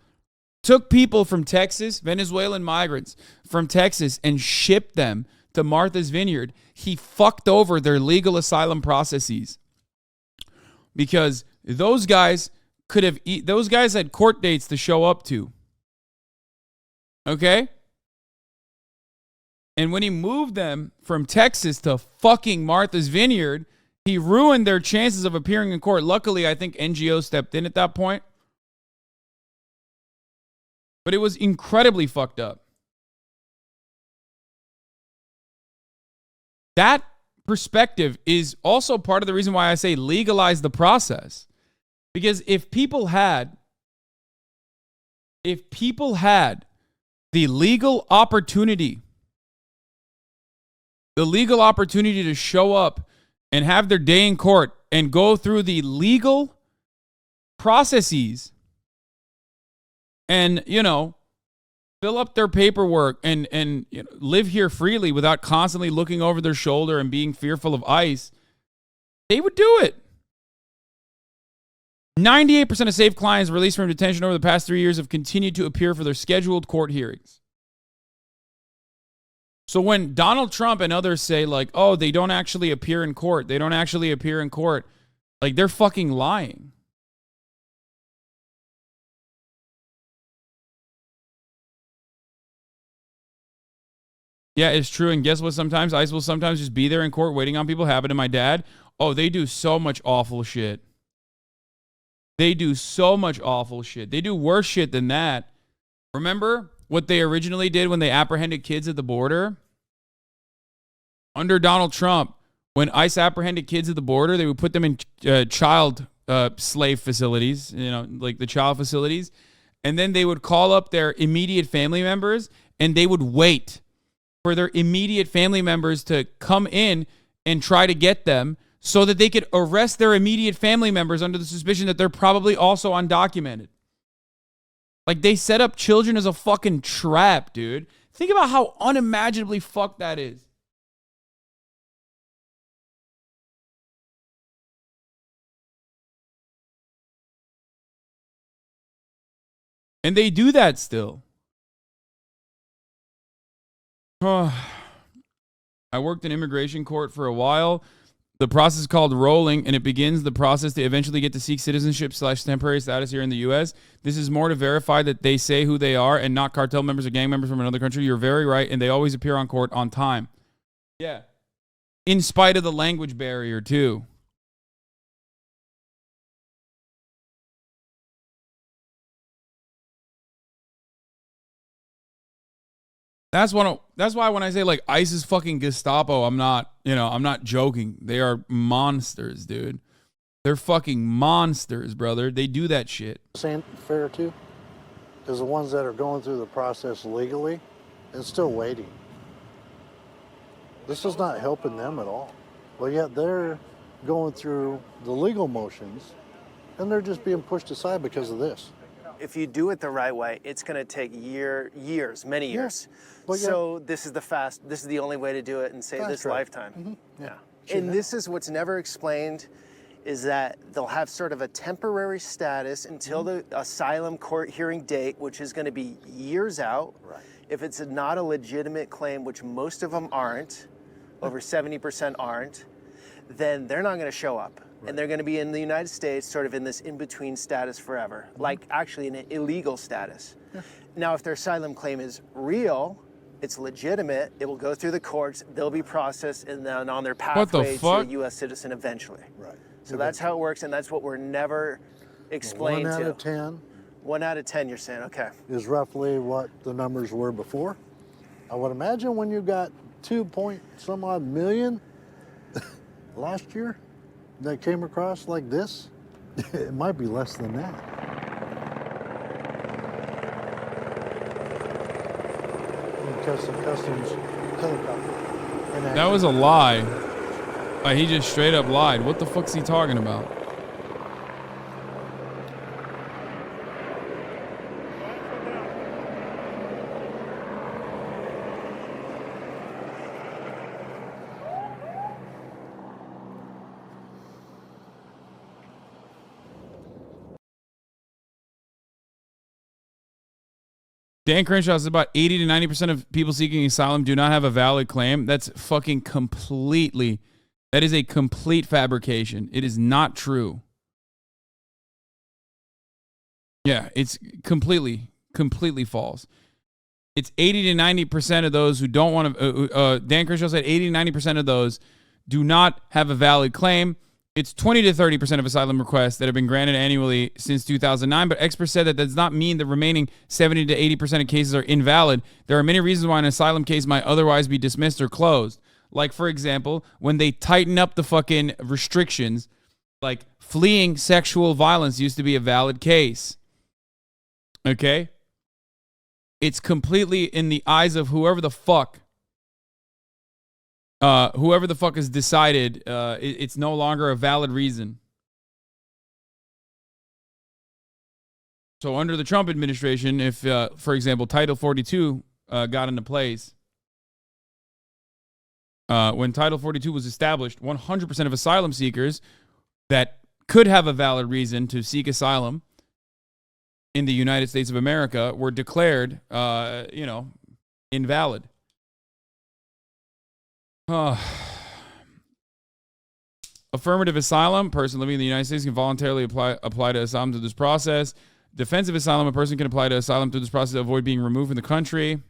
took people from Texas, Venezuelan migrants from Texas, and shipped them to Martha's Vineyard, he fucked over their legal asylum processes. Because those guys had court dates to show up to. Okay? And when he moved them from Texas to fucking Martha's Vineyard, he ruined their chances of appearing in court. Luckily, I think NGOs stepped in at that point. But it was incredibly fucked up. That perspective is also part of the reason why I say legalize the process. Because if people had the legal opportunity to show up and have their day in court and go through the legal processes and, you know, fill up their paperwork and you know, live here freely without constantly looking over their shoulder and being fearful of ICE, they would do it. 98% of safe clients released from detention over the past 3 years have continued to appear for their scheduled court hearings. So when Donald Trump and others say like, oh, they don't actually appear in court, like they're fucking lying. Yeah, it's true. And guess what? Sometimes ICE will sometimes just be there in court waiting on people. Happened to my dad. Oh, they do so much awful shit. They do so much awful shit. They do worse shit than that. Remember what they originally did when they apprehended kids at the border? Under Donald Trump, when ICE apprehended kids at the border, they would put them in child slave facilities, you know, like the child facilities. And then they would call up their immediate family members and they would wait for their immediate family members to come in and try to get them so that they could arrest their immediate family members under the suspicion that they're probably also undocumented. Like, they set up children as a fucking trap, dude. Think about how unimaginably fucked that is. And they do that still. I worked in immigration court for a while. The process is called rolling, and it begins the process to eventually get to seek citizenship / temporary status here in the U.S. This is more to verify that they say who they are and not cartel members or gang members from another country. You're very right, and they always appear on court on time. Yeah. In spite of the language barrier, too. That's why when I say like ICE is fucking Gestapo, I'm not joking. They are monsters, dude. They're fucking monsters, brother. They do that shit. Same fair too, because the ones that are going through the process legally and still waiting. This is not helping them at all. But yet they're going through the legal motions and they're just being pushed aside because of this. If you do it the right way, it's going to take years, many years. Yeah. So this is the only way to do it and save this lifetime. Mm-hmm. Yeah. And this is what's never explained, is that they'll have sort of a temporary status until the asylum court hearing date, which is going to be years out. Right. If it's not a legitimate claim, which most of them aren't, over 70% aren't, then they're not going to show up. Right. And they're going to be in the United States sort of in this in-between status forever, like actually an illegal status. Yeah. Now, if their asylum claim is real, it's legitimate, it will go through the courts, they'll be processed, and then on their pathway to a U.S. citizen eventually. Right. So that's how it works, and that's what we're never explained to. 1 out of 10. 1 out of 10, you're saying, okay. Is roughly what the numbers were before. I would imagine when you got 2-point-some odd million last year that came across like this, it might be less than that. because the customs helicopter. That was a lie. Like, he just straight up lied. What the fuck's he talking about? Dan Crenshaw says about 80 to 90% of people seeking asylum do not have a valid claim. That's fucking completely, that is a complete fabrication. It is not true. Yeah, it's completely false. It's 80 to 90% of those who don't want to, Dan Crenshaw said 80 to 90% of those do not have a valid claim. It's 20 to 30% of asylum requests that have been granted annually since 2009, but experts said that does not mean the remaining 70 to 80% of cases are invalid. There are many reasons why an asylum case might otherwise be dismissed or closed. Like, for example, when they tighten up the fucking restrictions, like fleeing sexual violence used to be a valid case. Okay? It's completely in the eyes of whoever the fuck has decided it's no longer a valid reason. So under the Trump administration, if, for example, Title 42 got into place, when Title 42 was established, 100% of asylum seekers that could have a valid reason to seek asylum in the United States of America were declared, invalid. Affirmative asylum, person living in the United States can voluntarily apply to asylum through this process. Defensive asylum, a person can apply to asylum through this process to avoid being removed from the country.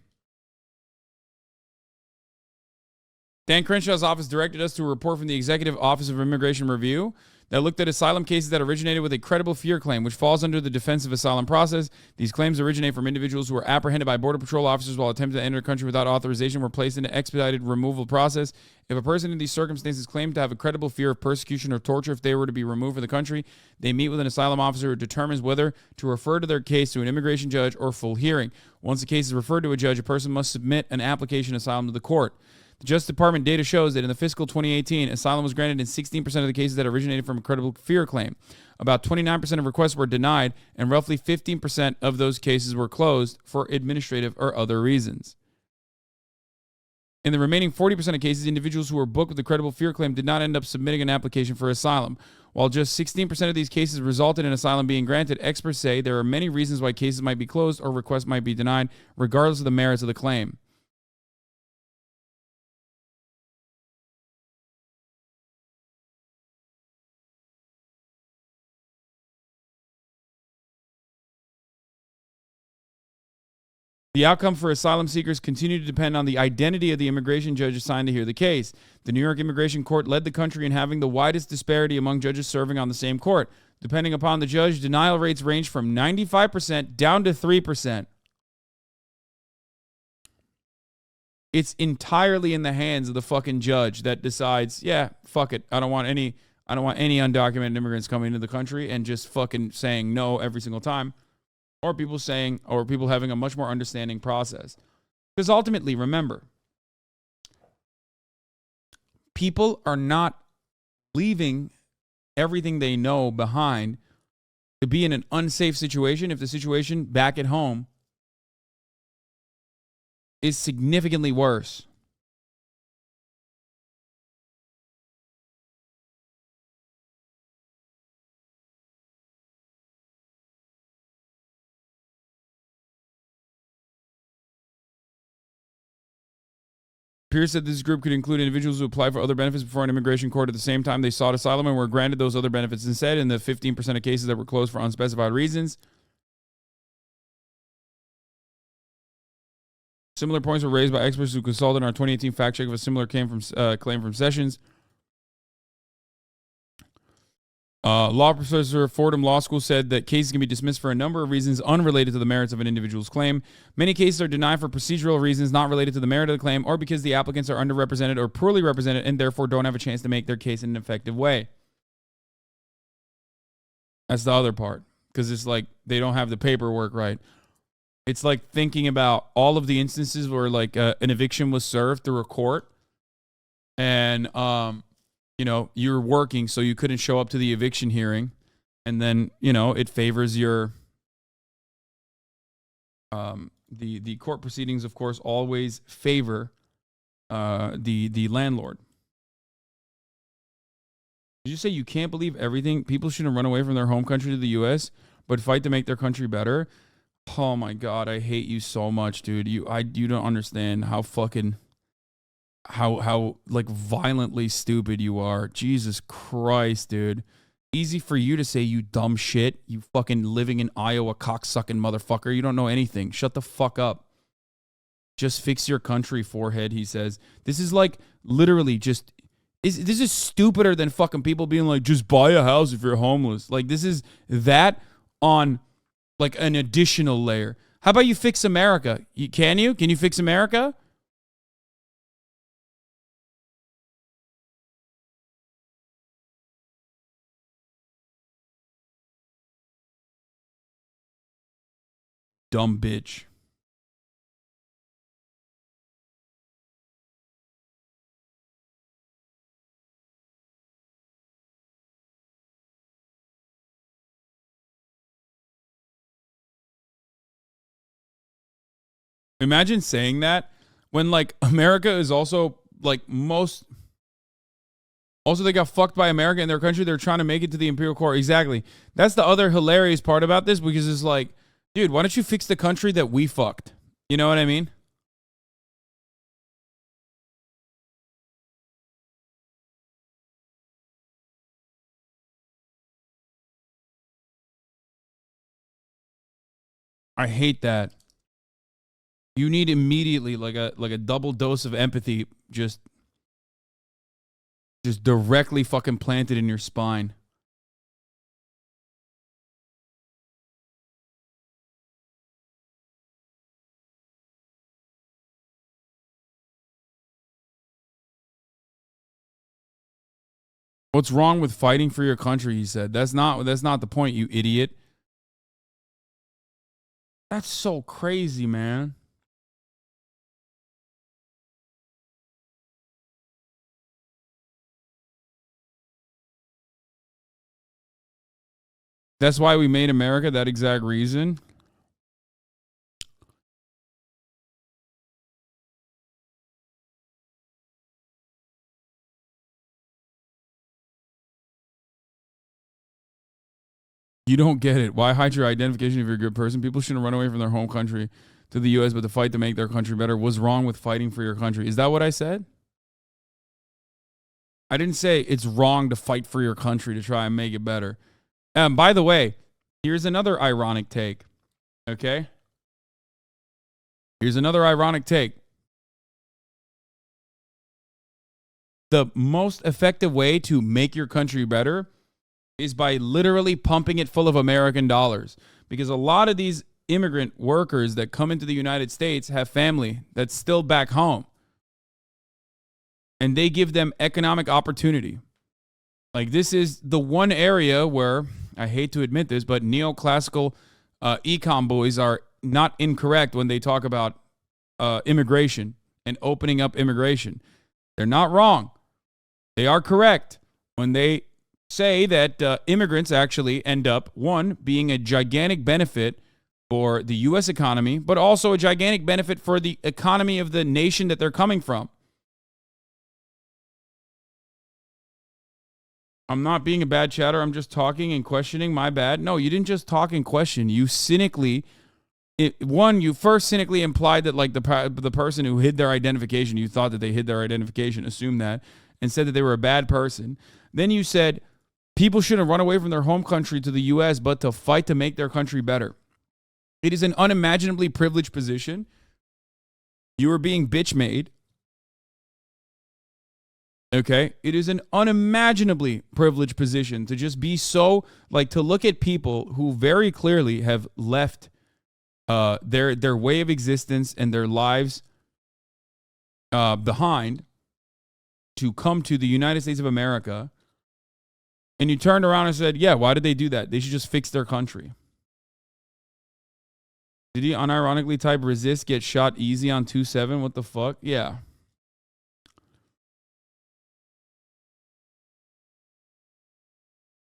Dan Crenshaw's office directed us to a report from the Executive Office of Immigration Review that looked at asylum cases that originated with a credible fear claim, which falls under the defensive asylum process. These claims originate from individuals who were apprehended by Border Patrol officers while attempting to enter the country without authorization, were placed into expedited removal process. If a person in these circumstances claimed to have a credible fear of persecution or torture if they were to be removed from the country, they meet with an asylum officer who determines whether to refer to their case to an immigration judge or full hearing. Once the case is referred to a judge, a person must submit an application asylum to the court. The Justice Department data shows that in the fiscal 2018, asylum was granted in 16% of the cases that originated from a credible fear claim. About 29% of requests were denied, and roughly 15% of those cases were closed for administrative or other reasons. In the remaining 40% of cases, individuals who were booked with a credible fear claim did not end up submitting an application for asylum. While just 16% of these cases resulted in asylum being granted, experts say there are many reasons why cases might be closed or requests might be denied, regardless of the merits of the claim. The outcome for asylum seekers continue to depend on the identity of the immigration judge assigned to hear the case. The New York Immigration Court led the country in having the widest disparity among judges serving on the same court. Depending upon the judge, denial rates range from 95% down to 3%. It's entirely in the hands of the fucking judge that decides, yeah, fuck it. I don't want any undocumented immigrants coming into the country, and just fucking saying no every single time. Or people having a much more understanding process. Because ultimately, remember, people are not leaving everything they know behind to be in an unsafe situation if the situation back at home is significantly worse. Pierce said this group could include individuals who applied for other benefits before an immigration court at the same time they sought asylum and were granted those other benefits instead, in the 15% of cases that were closed for unspecified reasons. Similar points were raised by experts who consulted on our 2018 fact check of a similar claim from Sessions. Law professor at Fordham Law School said that cases can be dismissed for a number of reasons unrelated to the merits of an individual's claim. Many cases are denied for procedural reasons not related to the merit of the claim, or because the applicants are underrepresented or poorly represented and therefore don't have a chance to make their case in an effective way. That's the other part, because it's like they don't have the paperwork right. It's like thinking about all of the instances where like an eviction was served through a court, and you're working, so you couldn't show up to the eviction hearing, and then it favors your the court proceedings, of course, always favor the landlord. Did you say you can't believe everything? People shouldn't run away from their home country to the U.S., but fight to make their country better? Oh my God, I hate you so much, dude. You don't understand how fucking how like violently stupid you are. Jesus Christ, dude. Easy for you to say, you dumb shit. You fucking living in Iowa cocksucking motherfucker. You don't know anything. Shut the fuck up. Just fix your country, forehead, he says. This is like literally just this is stupider than fucking people being like, just buy a house if you're homeless. Like, this is that on like an additional layer. How about you fix America? Can you fix America? Dumb bitch. Imagine saying that when like America is also like most. Also, they got fucked by America in their country. They're trying to make it to the Imperial Court. Exactly. That's the other hilarious part about this, because it's like, dude, why don't you fix the country that we fucked? You know what I mean? I hate that. You need immediately like a double dose of empathy, just directly fucking planted in your spine. What's wrong with fighting for your country? He said. That's not the point, you idiot. That's so crazy, man. That's why we made America, that exact reason. You don't get it. Why hide your identification if you're a good person? People shouldn't run away from their home country to the U.S., but to fight to make their country better. What's wrong with fighting for your country? Is that what I said? I didn't say it's wrong to fight for your country to try and make it better. By the way, here's another ironic take. Okay? Here's another ironic take. The most effective way to make your country better is by literally pumping it full of American dollars. Because a lot of these immigrant workers that come into the United States have family that's still back home. And they give them economic opportunity. Like, this is the one area where, I hate to admit this, but neoclassical econ boys are not incorrect when they talk about immigration and opening up immigration. They're not wrong. They are correct when they say that immigrants actually end up, one, being a gigantic benefit for the U.S. economy, but also a gigantic benefit for the economy of the nation that they're coming from. I'm not being a bad chatter. I'm just talking and questioning. My bad. No, you didn't just talk and question. You cynically, you first cynically implied that like the person who hid their identification, you thought that they hid their identification, assumed that, and said that they were a bad person. Then you said people shouldn't run away from their home country to the U.S., but to fight to make their country better. It is an unimaginably privileged position. You are being bitch made. Okay? It is an unimaginably privileged position to just be so, like, to look at people who very clearly have left their way of existence and their lives behind to come to the United States of America. And you turned around and said, yeah, why did they do that? They should just fix their country. Did he unironically type resist get shot easy on 2-7? What the fuck? Yeah.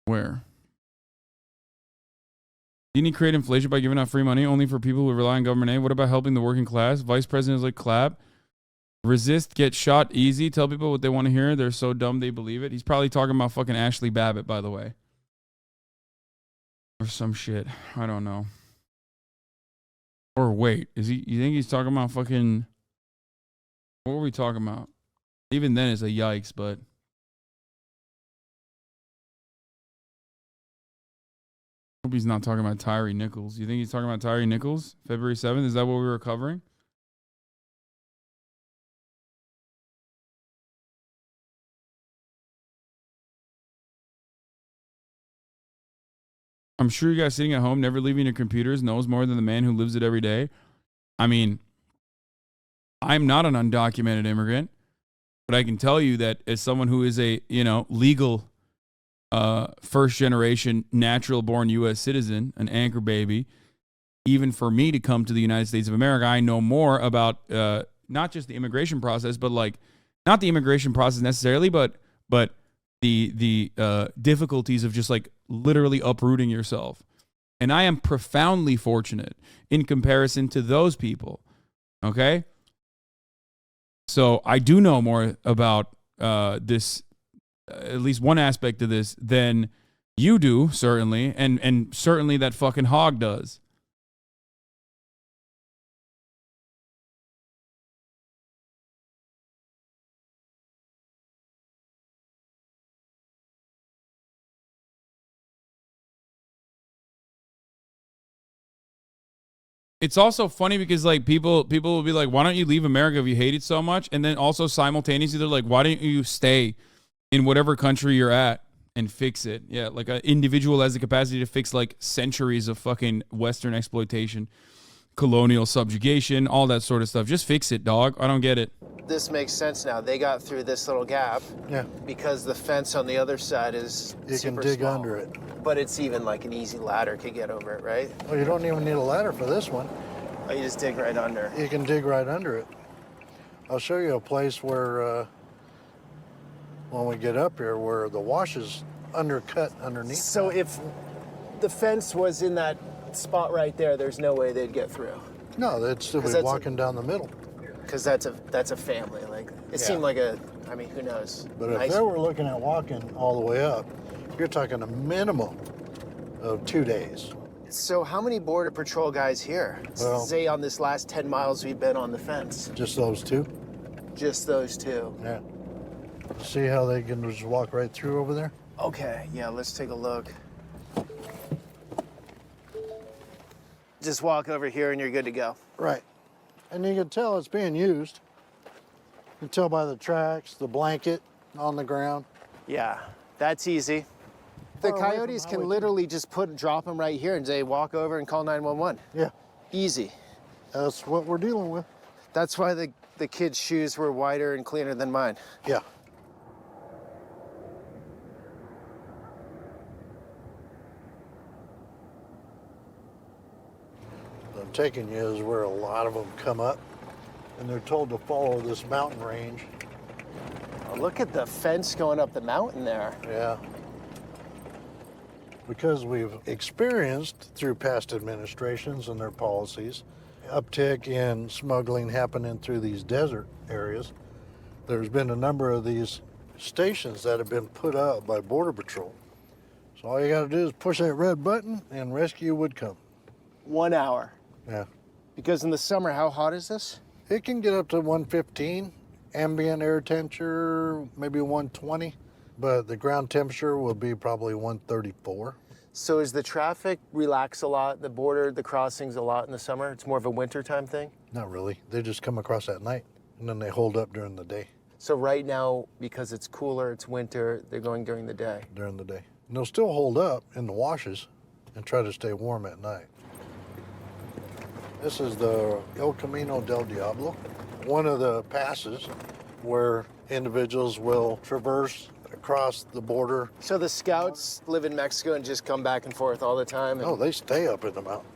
Where? Didn't he create inflation by giving out free money only for people who rely on government aid? What about helping the working class? Vice presidents like clap. Resist, get shot easy. Tell people what they want to hear. They're so dumb they believe it. He's probably talking about fucking Ashley Babbitt, by the way. Or some shit. I don't know. Or wait, is he? You think he's talking about fucking? What were we talking about? Even then, it's a yikes. But hope he's not talking about Tyree Nichols. You think he's talking about Tyree Nichols? February 7th. Is that what we were covering? I'm sure you guys sitting at home, never leaving your computers, knows more than the man who lives it every day. I mean, I'm not an undocumented immigrant, but I can tell you that as someone who is a, legal first generation natural born U.S. citizen, an anchor baby, even for me to come to the United States of America, I know more about not just the immigration process, but like not the immigration process necessarily, but the difficulties of just like literally uprooting yourself. And I am profoundly fortunate in comparison to those people. Okay? So I do know more about this, at least one aspect of this, than you do, certainly, and certainly that fucking hog does. It's also funny because like people will be like, why don't you leave America if you hate it so much? And then also simultaneously they're like, why don't you stay in whatever country you're at and fix it? Yeah, like an individual has the capacity to fix like centuries of fucking Western exploitation, colonial subjugation, all that sort of stuff. Just fix it, dog. I don't get it. This makes sense now. They got through this little gap. Yeah. Because the fence on the other side is You can super dig small. under it. But it's even like an easy ladder could get over it, right? Well, you don't even need a ladder for this one. Oh, you just dig right under. You can dig right under it. I'll show you a place where, when we get up here, where the wash is undercut underneath. So if the fence was in that spot right there, there's no way they'd get through. No, they'd still 'Cause be that's walking down the middle. Because that's a family. Like it Yeah. seemed like I mean, who knows? But if they were looking at walking all the way up, you're talking a minimum of 2 days. So how many Border Patrol guys here? Well- Say on this last 10 miles we've been on the fence. Just those two. Just those two. Yeah. See how they can just walk right through over there? Okay, yeah, let's take a look. Just walk over here and you're good to go. Right. And you can tell it's being used. You can tell by the tracks, the blanket on the ground. Yeah, that's easy. The Far away from coyotes the can highway, too. literally just drop them right here and say, walk over and call 911. Yeah. Easy. That's what we're dealing with. That's why the kids' shoes were wider and cleaner than mine. Yeah. I'm taking you is where a lot of them come up, and they're told to follow this mountain range. Oh, look at the fence going up the mountain there. Yeah. Because we've experienced through past administrations and their policies, uptick in smuggling happening through these desert areas. There's been a number of these stations that have been put up by Border Patrol. So all you gotta do is push that red button and rescue would come. 1 hour. Yeah. Because in the summer, how hot is this? It can get up to 115, ambient air temperature, maybe 120, but the ground temperature will be probably 134. So is the traffic relax a lot, the border, the crossings a lot in the summer? It's more of a wintertime thing? Not really. They just come across at night, and then they hold up during the day. So right now, because it's cooler, it's winter, they're going during the day. During the day. And they'll still hold up in the washes and try to stay warm at night. This is the El Camino del Diablo, one of the passes where individuals will traverse across the border. So the scouts live in Mexico and just come back and forth all the time? And No, they stay up in the mountain.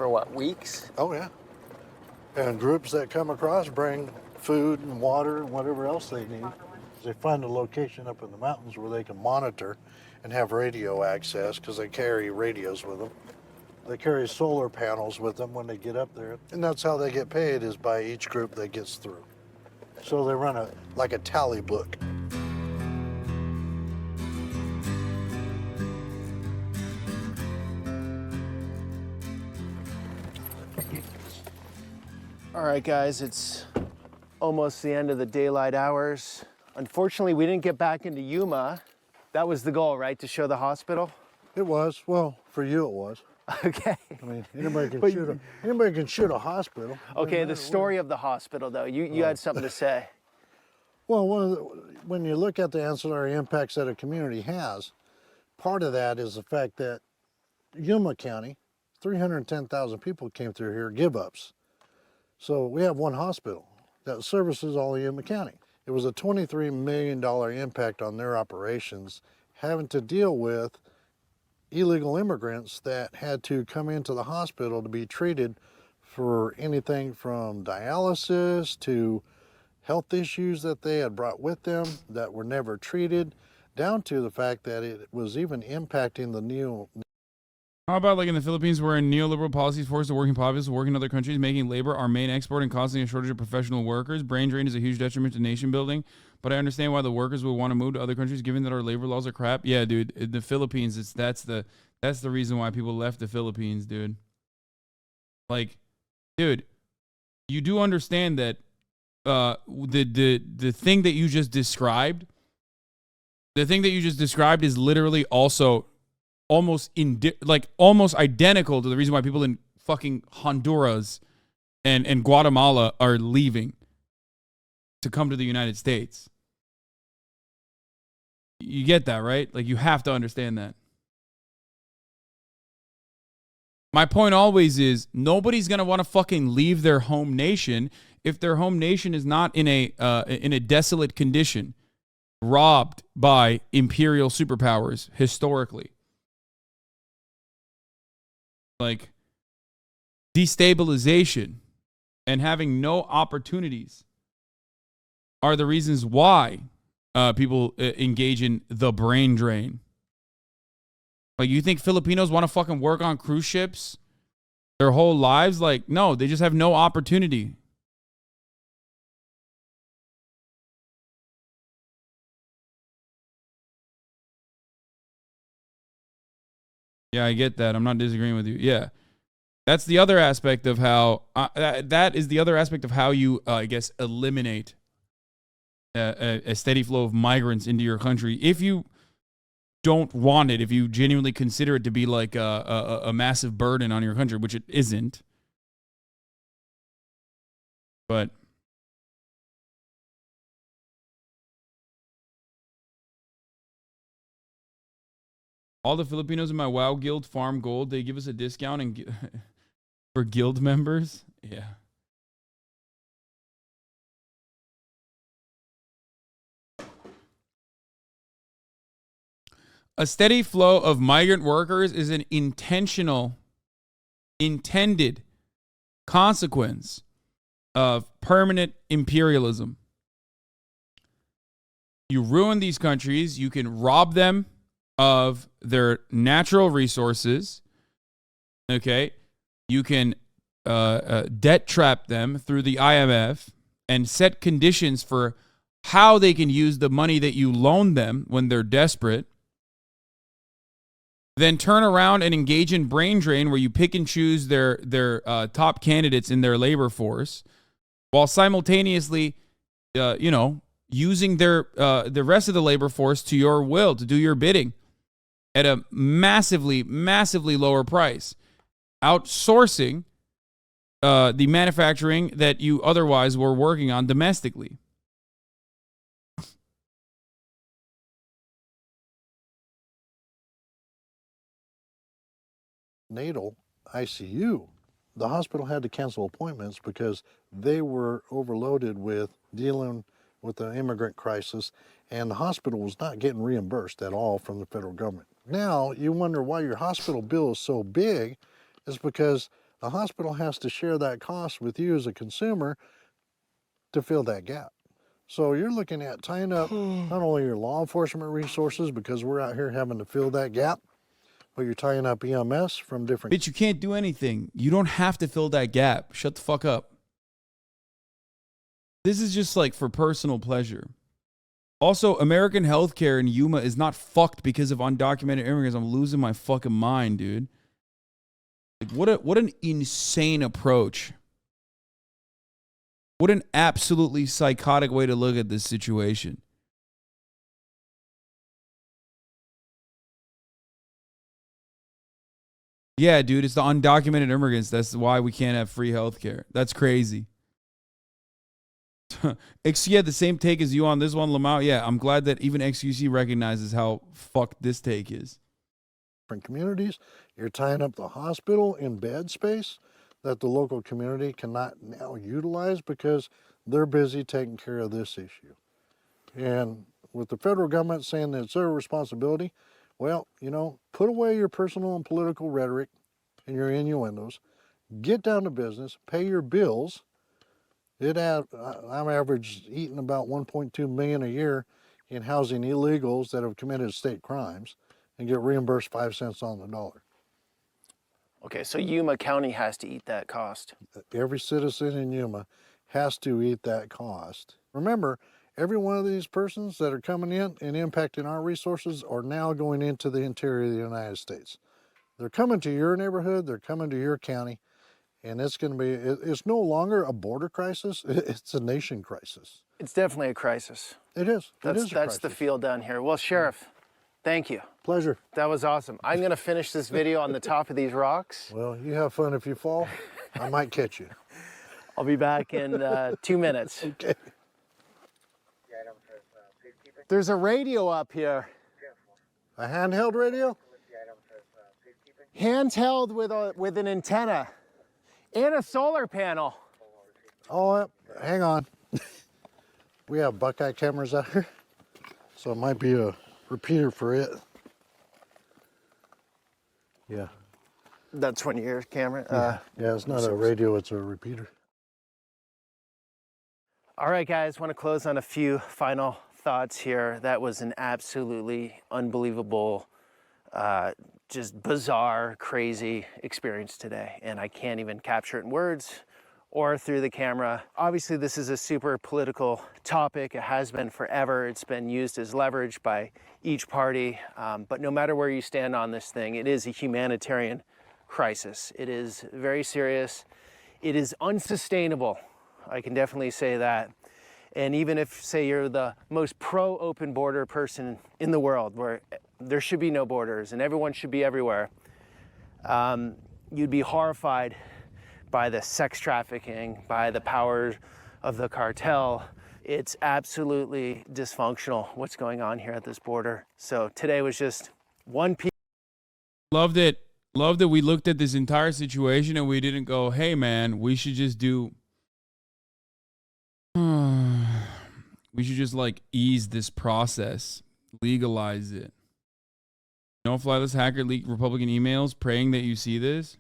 for what, weeks? Oh, yeah. And groups that come across bring food and water and whatever else they need. They find a location up in the mountains where they can monitor and have radio access because they carry radios with them. They carry solar panels with them when they get up there. And that's how they get paid, is by each group that gets through. So they run like a tally book. All right, guys, it's almost the end of the daylight hours. Unfortunately, we didn't get back into Yuma. That was the goal, right? To show the hospital? It was. Well, for you it was. Okay. I mean, anybody can shoot a hospital. Okay, the story of the hospital, though. You had something to say. Well, when you look at the ancillary impacts that a community has, part of that is the fact that Yuma County, 310,000 people came through here, give-ups. So we have one hospital that services all of Yuma County. It was a $23 million impact on their operations, having to deal with illegal immigrants that had to come into the hospital to be treated for anything from dialysis to health issues that they had brought with them that were never treated, down to the fact that it was even impacting the How about like in the Philippines, where neoliberal policies force the working populace to work in other countries, making labor our main export and causing a shortage of professional workers? Brain drain is a huge detriment to nation building, but I understand why the workers would want to move to other countries, given that our labor laws are crap. Yeah, dude, in the Philippines, that's the reason why people left the Philippines, dude. Like, dude, you do understand that the thing that you just described, is literally also almost identical to the reason why people in fucking Honduras and Guatemala are leaving to come to the United States. You get that, right? Like, you have to understand that. My point always is nobody's going to want to fucking leave their home nation if their home nation is not in a desolate condition, robbed by imperial superpowers historically. Like, destabilization and having no opportunities are the reasons why people engage in the brain drain. Like, you think Filipinos want to fucking work on cruise ships their whole lives? Like, no, they just have no opportunity. Yeah, I get that. I'm not disagreeing with you. Yeah. That's the other aspect of how, that is the other aspect of how you, I guess, eliminate a steady flow of migrants into your country. If you don't want it, if you genuinely consider it to be like a massive burden on your country, which it isn't. But all the Filipinos in my WoW guild farm gold. They give us a discount and for guild members. Yeah. A steady flow of migrant workers is an intended consequence of permanent imperialism. You ruin these countries, you can rob them of their natural resources. Okay? You can debt trap them through the IMF and set conditions for how they can use the money that you loan them when they're desperate. Then turn around and engage in brain drain, where you pick and choose their top candidates in their labor force, while simultaneously, using the rest of the labor force to your will, to do your bidding at a massively, massively lower price, outsourcing the manufacturing that you otherwise were working on domestically. Natal ICU. The hospital had to cancel appointments because they were overloaded with dealing with the immigrant crisis, and the hospital was not getting reimbursed at all from the federal government. Now, you wonder why your hospital bill is so big, is because The hospital has to share that cost with you as a consumer to fill that gap. So you're looking at tying up not only your law enforcement resources, because we're out here having to fill that gap, but you're tying up EMS from different... Bitch, you can't do anything. You don't have to fill that gap. Shut the fuck up. This is just like for personal pleasure. Also, American healthcare in Yuma is not fucked because of undocumented immigrants. I'm losing my fucking mind, dude. Like, what an insane approach. What an absolutely psychotic way to look at this situation. Yeah, dude, it's the undocumented immigrants. That's why we can't have free healthcare. That's crazy. Yeah, the same take as you on this one, Lamau. Yeah, I'm glad that even XQC recognizes how fucked this take is. Different communities, you're tying up the hospital in bed space that the local community cannot now utilize because they're busy taking care of this issue. And with the federal government saying that it's their responsibility, well, you know, put away your personal and political rhetoric and your innuendos, get down to business, pay your bills. I'm average eating about 1.2 million a year in housing illegals that have committed state crimes and get reimbursed 5 cents on the dollar. Okay, so Yuma County has to eat that cost. Every citizen in Yuma has to eat that cost. Remember, every one of these persons that are coming in and impacting our resources are now going into the interior of the United States. They're coming to your neighborhood, they're coming to your county, and it's going to be, it's no longer a border crisis, it's a nation crisis. It's definitely a crisis. It is. That's the feel down here. Well, Sheriff, thank you. Pleasure. That was awesome. I'm going to finish this video on the top of these rocks. Well, you have fun. If you fall, I might catch you. I'll be back in 2 minutes. Okay. There's a radio up here. A handheld radio? Handheld with an antenna and a solar panel. Oh, hang on. We have Buckeye cameras out here, so it might be a repeater for it. Yeah. That's one of your camera? Yeah, it's not a radio, it's a repeater. All right, guys, want to close on a few final thoughts here. That was an absolutely unbelievable, just bizarre, crazy experience today. And I can't even capture it in words or through the camera. Obviously, this is a super political topic. It has been forever. It's been used as leverage by each party. But no matter where you stand on this thing, it is a humanitarian crisis. It is very serious. It is unsustainable. I can definitely say that. And even if, say, you're the most pro-open border person in the world, where there should be no borders and everyone should be everywhere, you'd be horrified by the sex trafficking, by the power of the cartel. It's absolutely dysfunctional what's going on here at this border. So today was just one piece. Loved it. Loved that we looked at this entire situation and we didn't go, hey, man, we should just do... we should just like ease this process, legalize it. Don't fly this hacker leak Republican emails praying that you see this.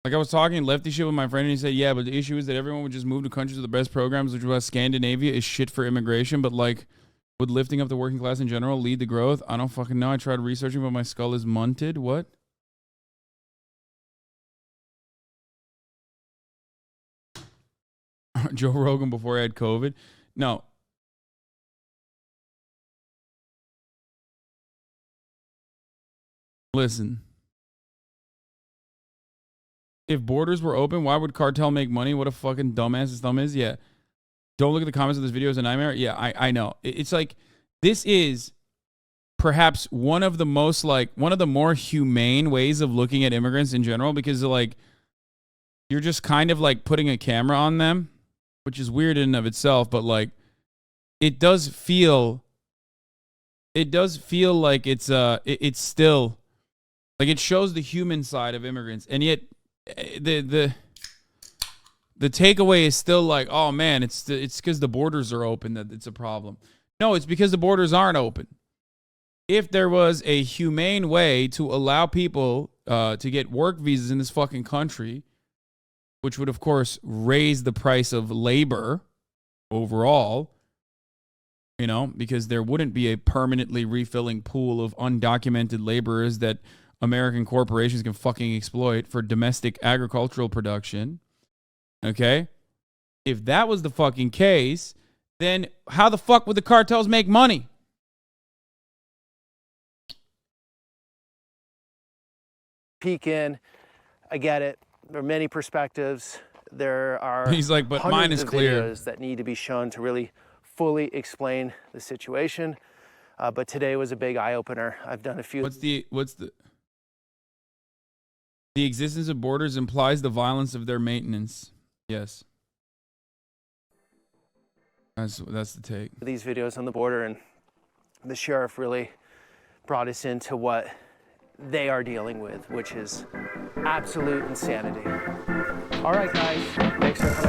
Like I was talking lefty shit with my friend and he said, yeah, but the issue is that everyone would just move to countries with the best programs, which was Scandinavia is shit for immigration, but like would lifting up the working class in general lead to growth? I don't fucking know. I tried researching, but my skull is munted. What? Joe Rogan before he had COVID? No. Listen. If borders were open, why would cartel make money? What a fucking dumbass his thumb is. Yeah. Don't look at the comments of this video as a nightmare. Yeah, I know. It's like, this is perhaps one of the most like, one of the more humane ways of looking at immigrants in general, because like, you're just kind of like putting a camera on them, which is weird in and of itself, but like, it does feel like it's still, like it shows the human side of immigrants. And yet the takeaway is still like, oh man, it's because the borders are open that it's a problem. No, it's because the borders aren't open. if there was a humane way to allow people to get work visas in this fucking country, which would, of course, raise the price of labor overall, you know, because there wouldn't be a permanently refilling pool of undocumented laborers that American corporations can fucking exploit for domestic agricultural production. Okay? If that was the fucking case, then how the fuck would the cartels make money? Peek in. I get it. There are many perspectives. There are He's like, but mine hundreds is of clear. videos that need to be shown to really fully explain the situation. But today was a big eye-opener. I've done a few. What's the existence of borders implies the violence of their maintenance. Yes. That's the take. These videos on the border, and the sheriff really brought us into what they are dealing with, which is absolute insanity. All right, guys, thanks for coming.